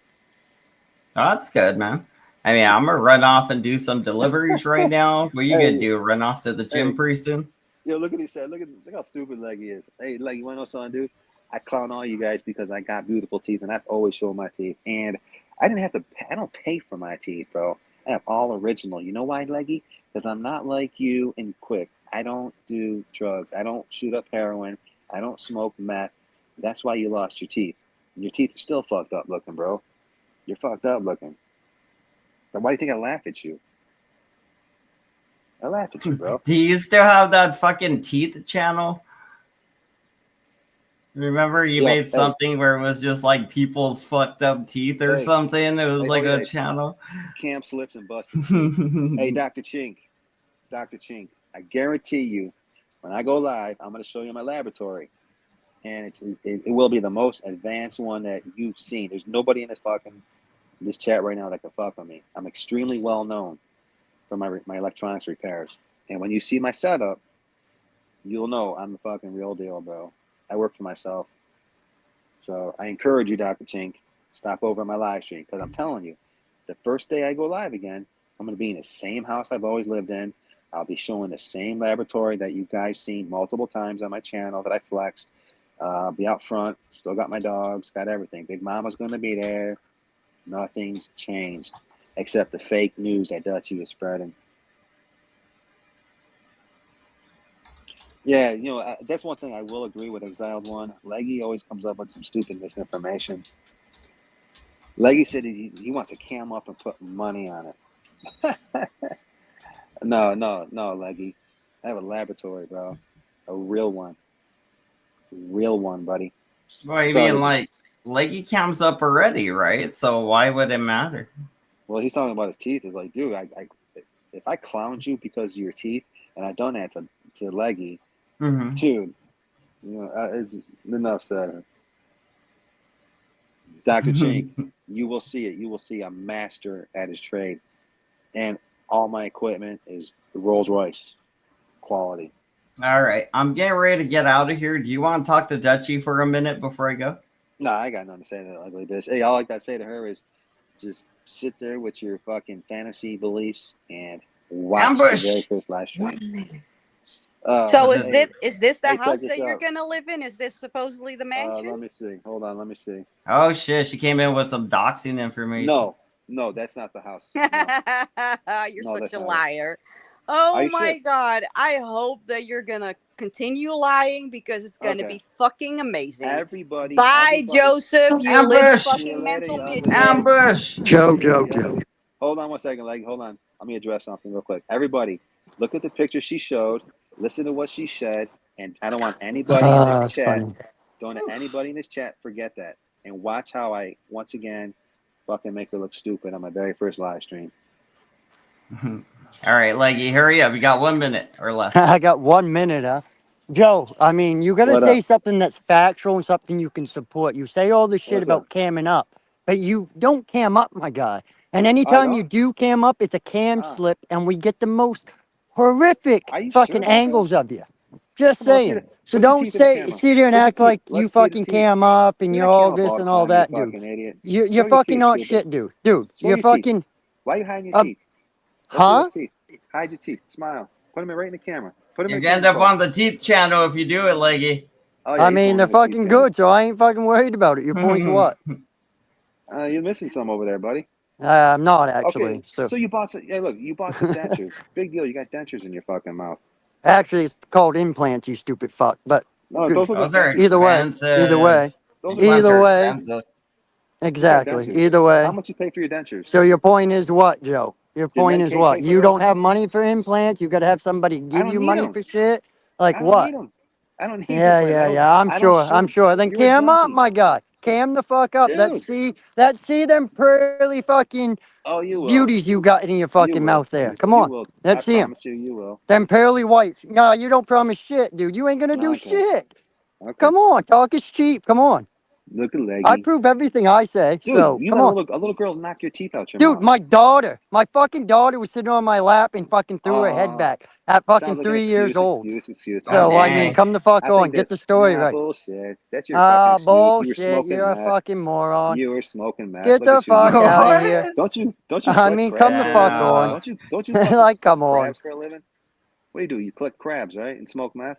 Oh, that's good, man. I mean, I'm gonna run off and do some deliveries right now. What are you gonna do? Run off to the gym pretty soon? Yo, look at he said. Look how stupid Leggy is. Hey, Leggy, you wanna know something, dude? I clown all you guys because I got beautiful teeth, and I've always shown my teeth. And I didn't have to. I don't pay for my teeth, bro. I have all original. You know why, Leggy? Because I'm not like you and Quick. I don't do drugs. I don't shoot up heroin. I don't smoke meth. That's why you lost your teeth. And your teeth are still fucked up looking, bro. You're fucked up looking. Then why do you think I laugh at you? I laugh at you, bro. Do you still have that fucking teeth channel? Remember you Yo, made hey. something where it was just like people's fucked up teeth or Hey. something? It was Hey, like oh, a yeah. channel. Cam slips and busted teeth. Hey, Dr. Chink. Dr. Chink, I guarantee you, when I go live, I'm going to show you my laboratory. And it will be the most advanced one that you've seen. There's nobody in this chat right now that can fuck with me. I'm extremely well known for my electronics repairs. And when you see my setup, you'll know I'm the fucking real deal, bro. I work for myself. So I encourage you, Dr. Chink, to stop over at my live stream, because I'm telling you, the first day I go live again, I'm going to be in the same house I've always lived in. I'll be showing the same laboratory that you guys seen multiple times on my channel that I flexed. I'll be out front, still got my dogs, got everything. Big Mama's going to be there. Nothing's changed except the fake news that Dutchi is spreading. Yeah, you know, that's one thing I will agree with Exiled One. Leggy always comes up with some stupid misinformation. Leggy said he wants to cam up and put money on it. No, Leggy. I have a laboratory, bro. A real one. Real one, buddy. Well, I mean, like, Leggy comes up already, right? So why would it matter? Well, he's talking about his teeth. It's like, dude, if I clowned you because of your teeth, and I've done that to Leggy, dude, you know, it's enough said. Dr. Chink, you will see it. You will see a master at his trade. And all my equipment is Rolls Royce quality. All right. I'm getting ready to get out of here. Do you want to talk to Dutchi for a minute before I go? No, I got nothing to say to that ugly bitch. Hey, all I got to say to her is just sit there with your fucking fantasy beliefs and watch the very first live stream. So is this the house that you're gonna live in? Is this supposedly the mansion? Let me see. Hold on, let me see. Oh shit! She came in with some doxing information. No, that's not the house. No. You're such a liar. Oh my God! I hope that you're gonna continue lying because it's gonna be fucking amazing. Everybody, bye, Joseph. You little fucking mental bitch. Ambush. Joe. Hold on one second, Leggy. Hold on. Let me address something real quick. Everybody, look at the picture she showed. Listen to what she said, and I don't want anybody in this chat. Funny. Don't let anybody in this chat forget that. And watch how I once again fucking make her look stupid on my very first live stream. All right, Leggy, hurry up. You got 1 minute or less. I got 1 minute, huh? Joe, I mean, you got to say something that's factual and something you can support. You say all this shit about camming up, but you don't cam up, my guy. And anytime you do cam up, it's a cam slip, and we get the most horrific fucking angles of you. Just saying. So don't sit here and act like you fucking cam up and you're all this and all that, dude. You're fucking not shit, dude. Dude, you're fucking... Why are you hiding your teeth? Huh? Hide your teeth. Smile. Put them right in the camera. You're going to end up on the teeth channel if you do it, Leggy. Oh, yeah, I mean, they're fucking good, so I ain't fucking worried about it. Your point's what? You're missing some over there, buddy. I'm not, actually. Okay. So you bought some... Yeah, look, you bought some dentures. Big deal. You got dentures in your fucking mouth. Actually, it's called implants, you stupid fuck. But no, those are either way. Either way. Exactly. Either way. How much you pay for your dentures? So your point is what, Joe? Your point is what? You don't have money for implants? You got to have somebody give you money for shit? Like what? I don't need Yeah. I'm sure. Then cam up, my guy. Cam the fuck up. Let's see them pearly fucking beauties you got in your fucking mouth there. Come on. Let's see them. You will. Them pearly whites. No, you don't promise shit, dude. You ain't gonna do shit. Come on. Talk is cheap. Come on. Look at Leggy. I prove everything I say. Dude, so you come let on. a little girl knock your teeth out your mouth. Dude, my fucking daughter was sitting on my lap and fucking threw her head back at fucking 3 years old. Excuse. So, I mean, come the fuck on. Get the story right. Bullshit. That's your fucking excuse. Bullshit. You're a fucking moron. You were smoking meth. Get the fuck out of here. Don't you I mean, come the fuck on. Don't you like, come on. crabs for a living? What do? You collect crabs, right? And smoke meth?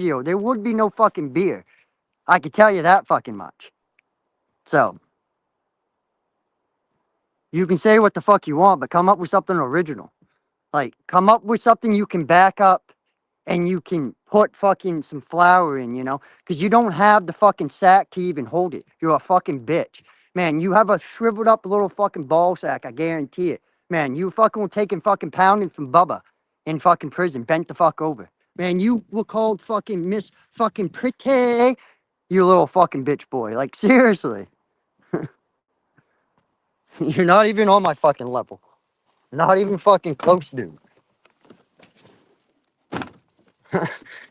Tenzio, there would be no fucking beer. I could tell you that fucking much. So, you can say what the fuck you want, but come up with something original. Like, come up with something you can back up and you can put fucking some flour in, you know? Because you don't have the fucking sack to even hold it. You're a fucking bitch. Man, you have a shriveled up little fucking ball sack, I guarantee it. Man, you fucking were taking fucking pounding from Bubba in fucking prison, bent the fuck over. Man, you were called fucking Miss fucking Pretty, you little fucking bitch boy. Like, seriously. You're not even on my fucking level. Not even fucking close, dude.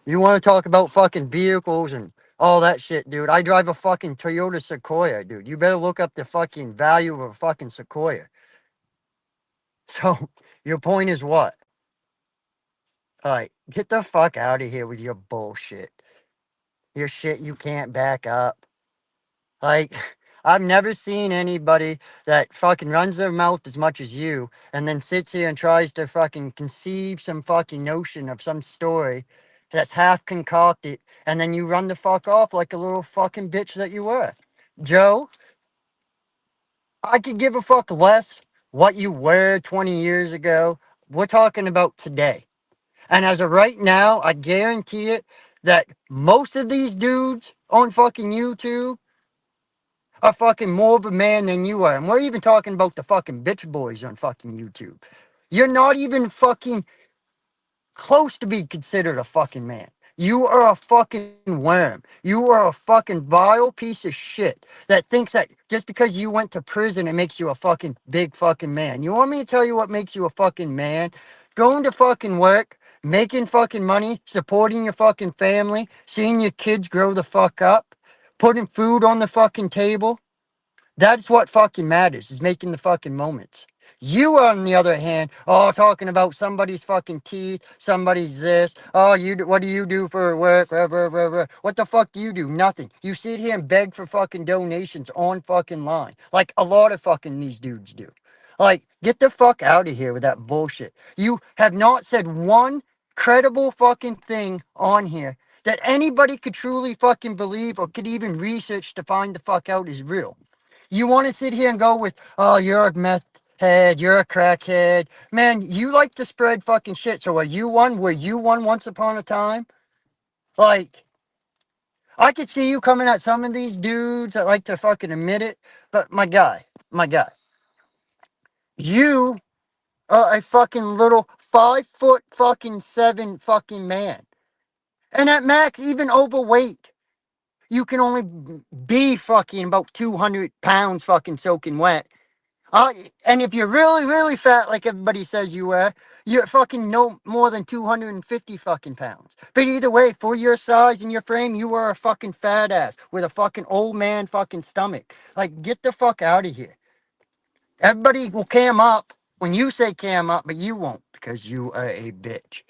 You want to talk about fucking vehicles and all that shit, dude? I drive a fucking Toyota Sequoia, dude. You better look up the fucking value of a fucking Sequoia. So, your point is what? Like, get the fuck out of here with your bullshit. Your shit you can't back up. Like, I've never seen anybody that fucking runs their mouth as much as you and then sits here and tries to fucking conceive some fucking notion of some story that's half concocted and then you run the fuck off like a little fucking bitch that you were. Joe, I could give a fuck less what you were 20 years ago. We're talking about today. And as of right now, I guarantee it that most of these dudes on fucking YouTube are fucking more of a man than you are. And we're even talking about the fucking bitch boys on fucking YouTube. You're not even fucking close to be considered a fucking man. You are a fucking worm. You are a fucking vile piece of shit that thinks that just because you went to prison, it makes you a fucking big fucking man. You want me to tell you what makes you a fucking man? Going to fucking work, making fucking money, supporting your fucking family, seeing your kids grow the fuck up, putting food on the fucking table. That's what fucking matters, is making the fucking moments. You, on the other hand, oh, talking about somebody's fucking teeth, somebody's this. Oh, what do you do for work? Blah, blah, blah, blah. What the fuck do you do? Nothing. You sit here and beg for fucking donations on fucking line, like a lot of fucking these dudes do. Like, get the fuck out of here with that bullshit. You have not said one credible fucking thing on here that anybody could truly fucking believe or could even research to find the fuck out is real. You want to sit here and go with, oh, you're a meth head, you're a crackhead. Man, you like to spread fucking shit. So are you one? Were you one once upon a time? Like, I could see you coming at some of these dudes that like to fucking admit it. But my guy, you are a fucking little 5 foot fucking 7 fucking man. And at max, even overweight. You can only be fucking about 200 pounds fucking soaking wet. And if you're really, really fat, like everybody says you are, you're fucking no more than 250 fucking pounds. But either way, for your size and your frame, you are a fucking fat ass with a fucking old man fucking stomach. Like, get the fuck out of here. Everybody will cam up when you say cam up, but you won't because you are a bitch.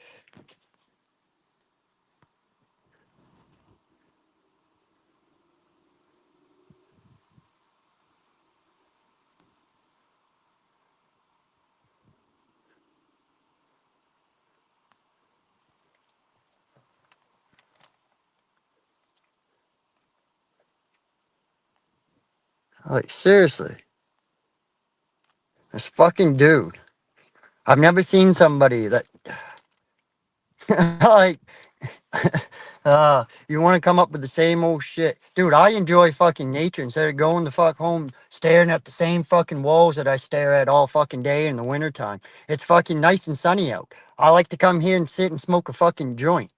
Like, seriously. This fucking dude. I've never seen somebody that, like, you want to come up with the same old shit. Dude, I enjoy fucking nature instead of going the fuck home staring at the same fucking walls that I stare at all fucking day in the wintertime. It's fucking nice and sunny out. I like to come here and sit and smoke a fucking joint.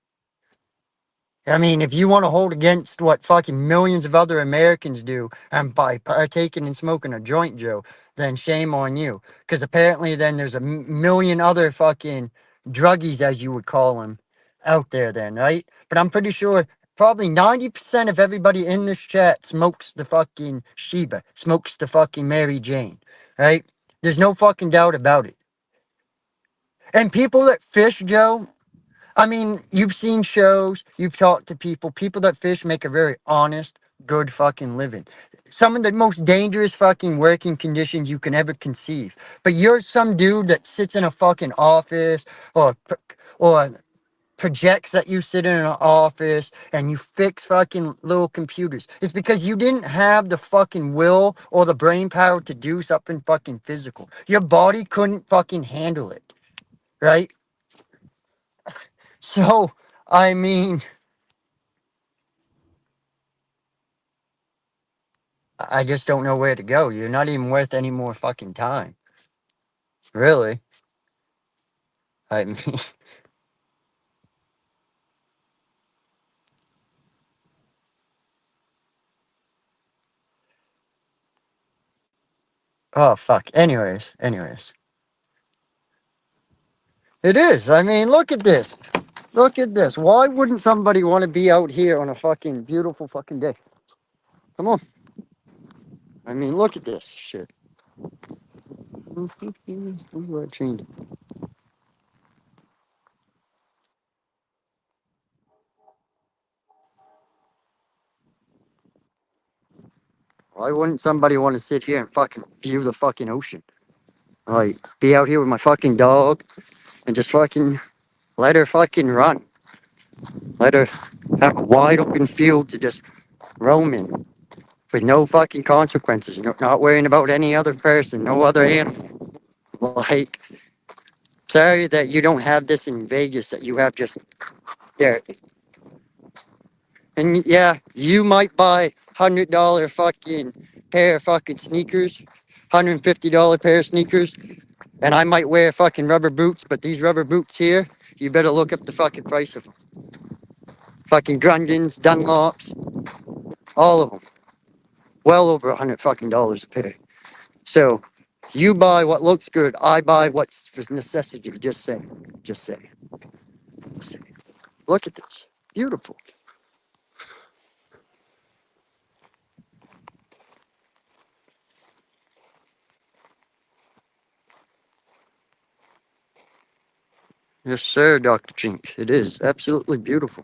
I mean, if you want to hold against what fucking millions of other Americans do and by partaking and smoking a joint, Joe, then shame on you. Because apparently then there's a million other fucking druggies, as you would call them, out there then, right? But I'm pretty sure probably 90% of everybody in this chat smokes the fucking Sheba, smokes the fucking Mary Jane, right? There's no fucking doubt about it. And people that fish, Joe, I mean, you've seen shows, you've talked to people. People that fish make a very honest, good fucking living. Some of the most dangerous fucking working conditions you can ever conceive. But you're some dude that sits in a fucking office or projects that you sit in an office and you fix fucking little computers. It's because you didn't have the fucking will or the brain power to do something fucking physical. Your body couldn't fucking handle it, right? So, I mean, I just don't know where to go. You're not even worth any more fucking time. Really. I mean, Oh, fuck. Anyways. It is. I mean, look at this. Look at this. Why wouldn't somebody want to be out here on a fucking beautiful fucking day? Come on. I mean, look at this shit. Ooh, I changed it. Why wouldn't somebody want to sit here and fucking view the fucking ocean? Like, be out here with my fucking dog and just fucking let her fucking run. Let her have a wide open field to just roam in with no fucking consequences. Not worrying about any other person, no other animal. Like, sorry that you don't have this in Vegas, that you have just there. And yeah, you might buy $100 fucking pair of fucking sneakers, $150 pair of sneakers, and I might wear fucking rubber boots, but these rubber boots here, you better look up the fucking price of them. Fucking Grundens, Dunlops, all of them. Well over $100 a pair. So you buy what looks good, I buy what's for necessity. Just say. Look at this. Beautiful. Yes, sir, Dr. Chink. It is absolutely beautiful.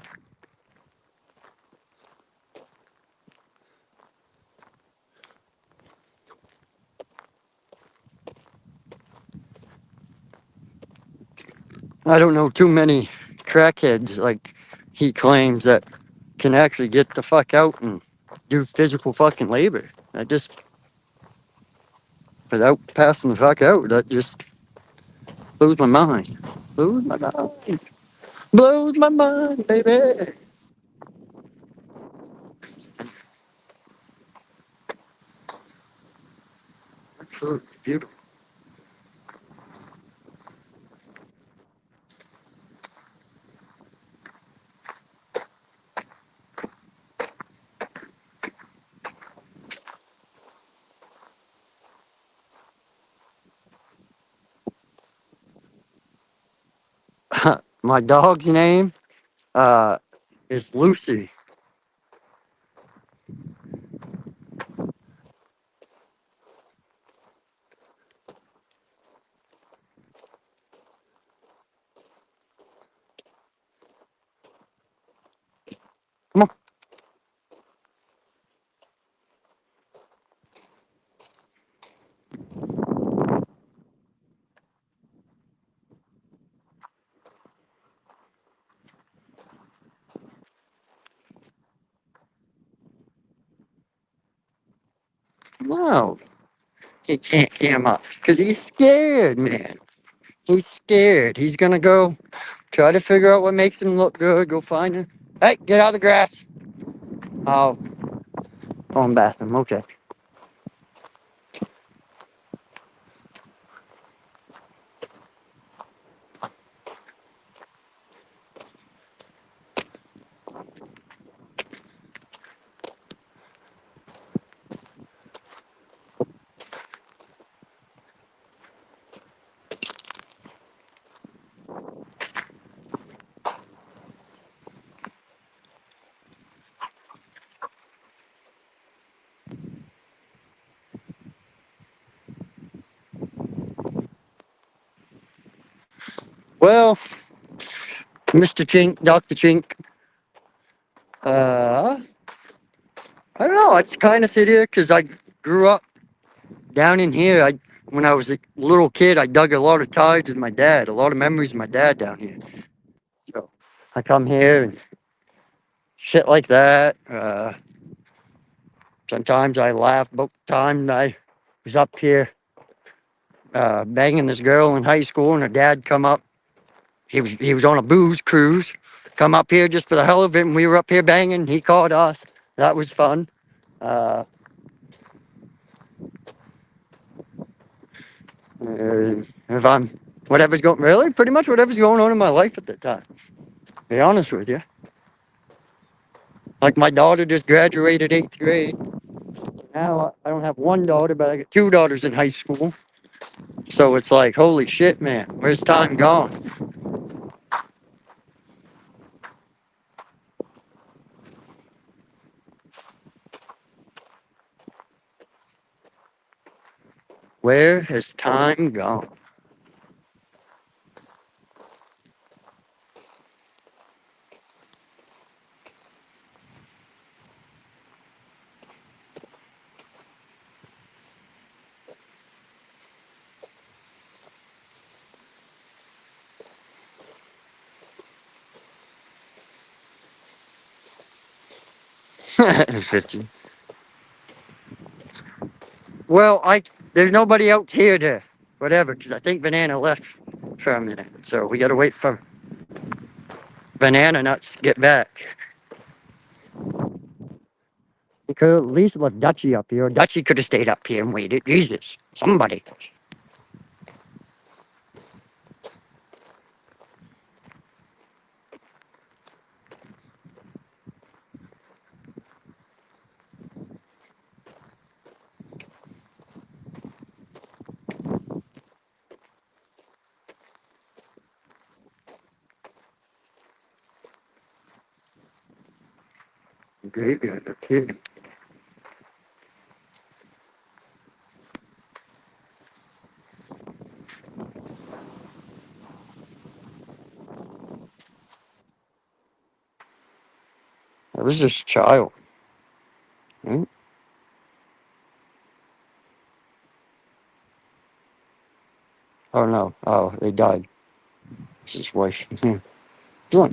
I don't know too many crackheads like he claims that can actually get the fuck out and do physical fucking labor. That just, without passing the fuck out, that just blows my mind. Blows my mind. Blows my mind, baby. Absolutely beautiful. My dog's name is Lucy. Come on. No, he can't come up because he's scared, man. He's scared. He's gonna go try to figure out what makes him look good. Go find him. Hey, get out of the grass. Oh, phone bathroom. Okay. Well, Mr. Chink, Dr. Chink, I don't know. I just kind of sit here because I grew up down in here. When I was a little kid, I dug a lot of ties with my dad, a lot of memories of my dad down here. So I come here and shit like that. Sometimes I laugh about the time I was up here banging this girl in high school, and her dad come up. He was on a booze cruise, come up here just for the hell of it, and we were up here banging. He called us. That was fun. If I'm pretty much whatever's going on in my life at that time. To be honest with you. Like my daughter just graduated 8th grade. now I don't have one daughter, but I got two daughters in high school. So it's like, holy shit, man, where's time gone? Where has time gone? It's 50. Well, there's nobody else here to whatever, because I think Banana left for a minute. So we got to wait for Banana Nuts to get back. We could at least left Dutchi up here. Dutchi could have stayed up here and waited. Jesus, somebody. Graveyard, okay. That was this child. Right? Oh no. Oh, they died. It's his wife. Yeah. Look,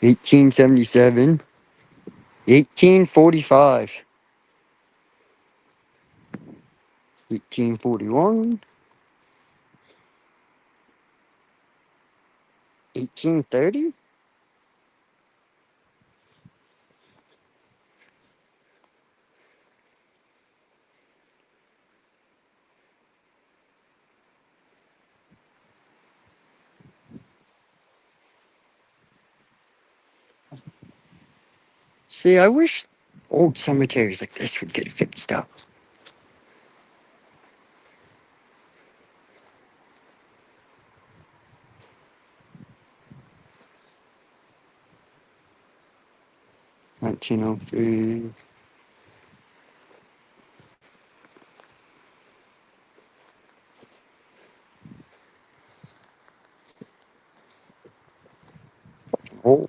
1877, 1845, 1841, 1830. See, I wish old cemeteries like this would get fixed up. $1903. Oh,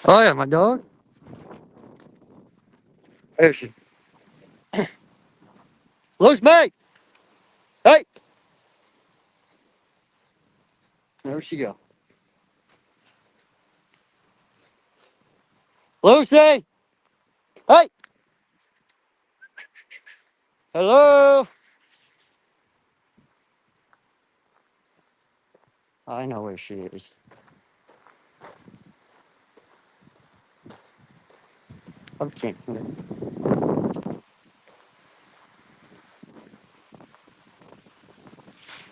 oh yeah, my dog. There she. Lucy! Hey! There she go. Lucy! Hey! Hello? I know where she is. Okay.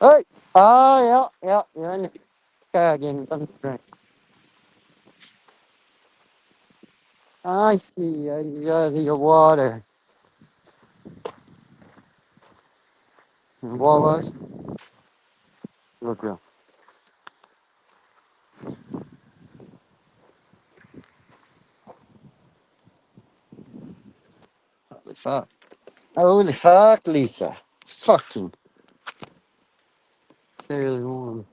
Hey! Oh, yeah. You're in the car getting something to drink. I see. You got your water. And what was? Look real. Holy fuck. Holy fuck, Lisa. It's fucking fairly warm.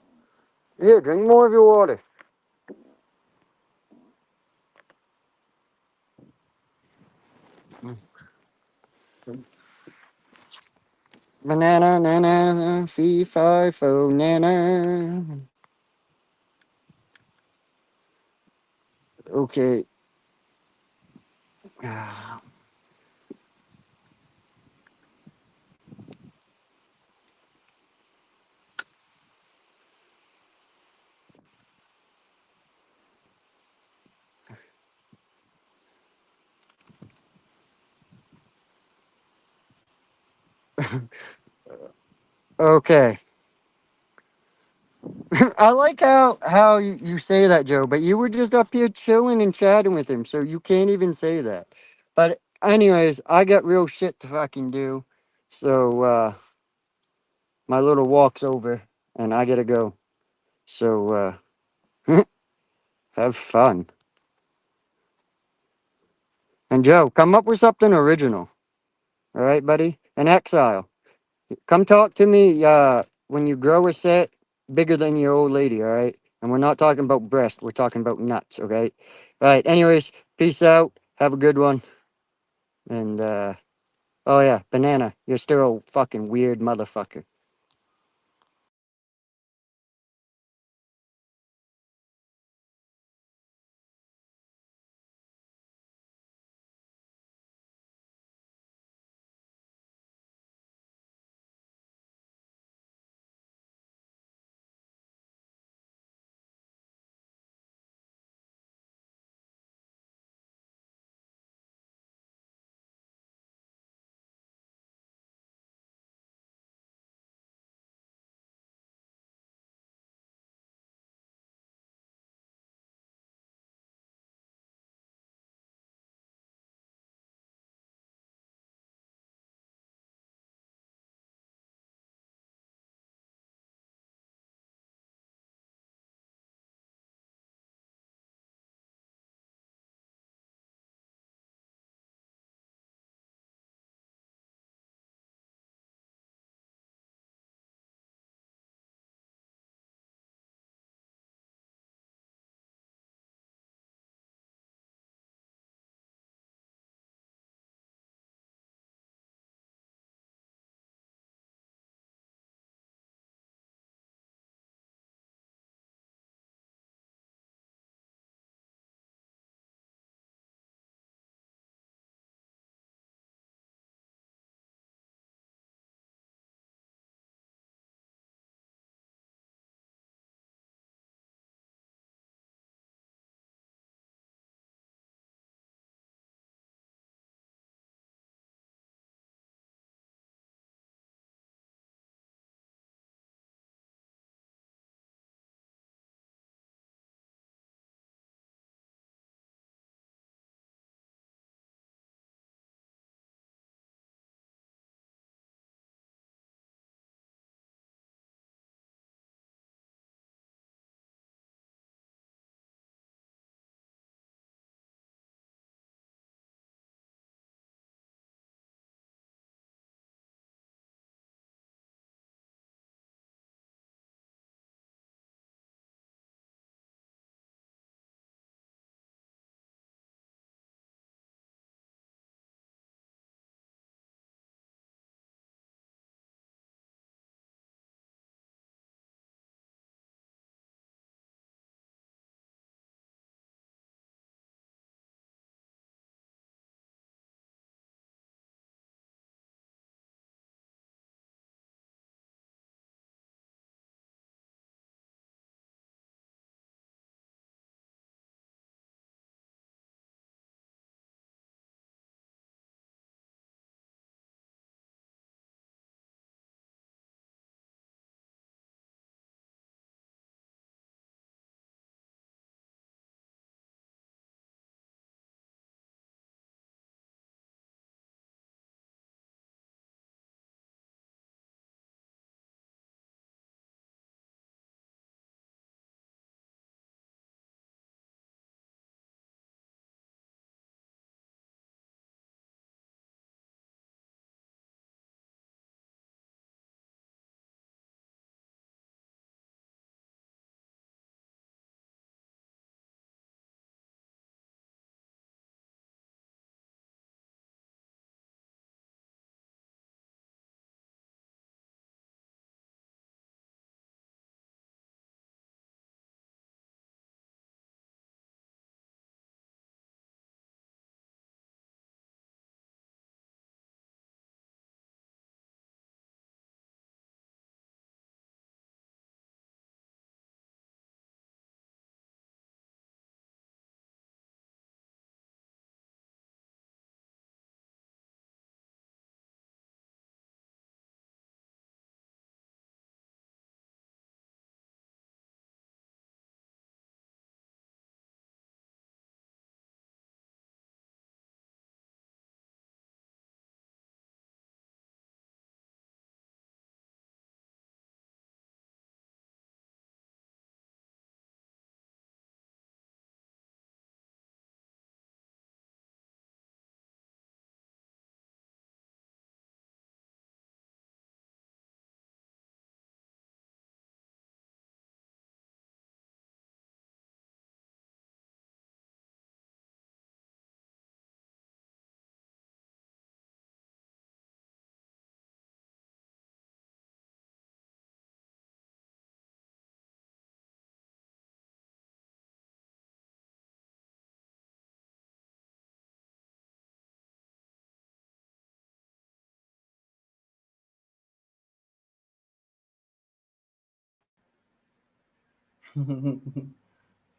Here, drink more of your water. Banana, nana, fee, fi, fo, nana. Okay. Okay. I like how you say that, Joe, but you were just up here chilling and chatting with him, so you can't even say that. But anyways, I got real shit to fucking do. So my little walk's over and I gotta go. So have fun. And Joe, come up with something original. All right, buddy? An exile. Come talk to me when you grow a set bigger than your old lady, all right? And we're not talking about breast, we're talking about nuts, okay? All right, anyways, peace out. Have a good one. And oh yeah, banana, you're still a fucking weird motherfucker.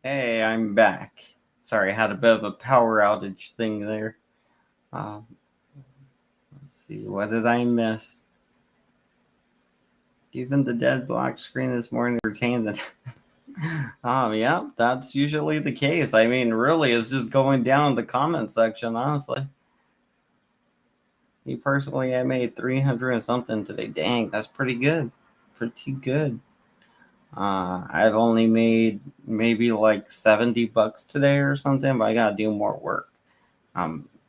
Hey, I'm back. Sorry, I had a bit of a power outage thing there. Let's see, what did I miss? Even the dead black screen is more entertaining than... yeah, that's usually the case. I mean, really, it's just going down the comment section, honestly. Me personally, I made 300 and something today. Dang, that's pretty good. Pretty good. I've only made maybe like $70 today or something, but I gotta do more work.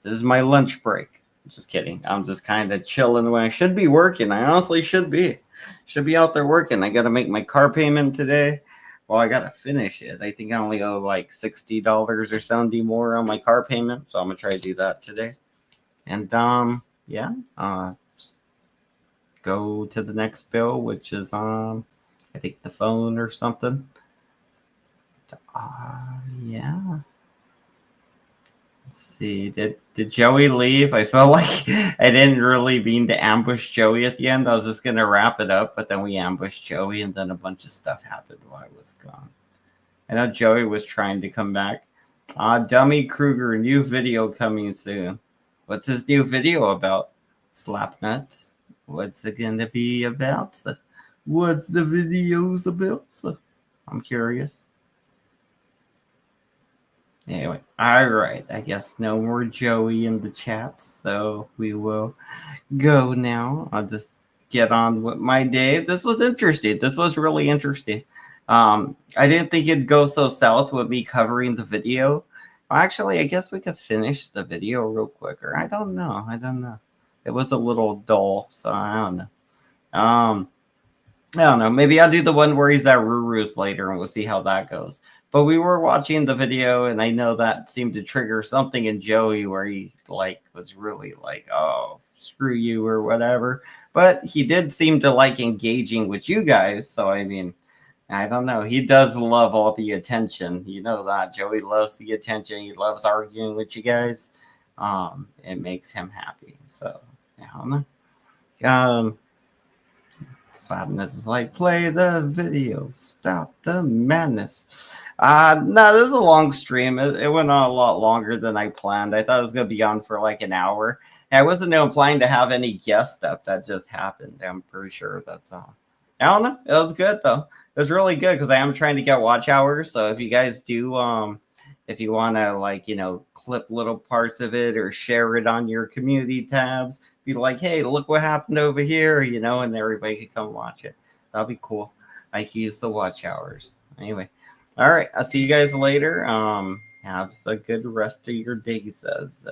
This is my lunch break. Just kidding. I'm just kind of chilling when I should be working. I honestly should be. Should be out there working. I gotta make my car payment today. Well, I gotta finish it. I think I only owe like $60 or $70 more on my car payment, so I'm gonna try to do that today. And yeah, go to the next bill, which is I think the phone or something. Yeah. Let's see. Did Joey leave? I felt like I didn't really mean to ambush Joey at the end. I was just gonna wrap it up, but then we ambushed Joey, and then a bunch of stuff happened while I was gone. I know Joey was trying to come back. Dummy Kruger, new video coming soon. What's his new video about? Slap nuts. What's it gonna be about? What's the videos about? I'm curious. Anyway, all right. I guess no more Joey in the chat, so we will go now. I'll just get on with my day. This was interesting. This was really interesting. I didn't think it'd go so south with me covering the video. Actually, I guess we could finish the video real quick, or I don't know. It was a little dull, so I don't know. I don't know. Maybe I'll do the one where he's at Ruru's later, and we'll see how that goes. But we were watching the video, and I know that seemed to trigger something in Joey where he was really like, "Oh, screw you" or whatever. But he did seem to like engaging with you guys. So I mean, I don't know. He does love all the attention. You know that Joey loves the attention. He loves arguing with you guys. It makes him happy. So I don't know. Slappiness is like, play the video, stop the madness. No, this is a long stream. It went on a lot longer than I planned. I thought it was going to be on for like an hour. I wasn't planning to have any guest stuff. That just happened. I'm pretty sure that's all. I don't know. It was good though. It was really good because I am trying to get watch hours. So if you guys do, if you want to clip little parts of it or share it on your community tabs, be like, hey, look what happened over here, and everybody can come watch it. That'll be cool. I can use the watch hours. Anyway. All right. I'll see you guys later. Have a good rest of your day. Says.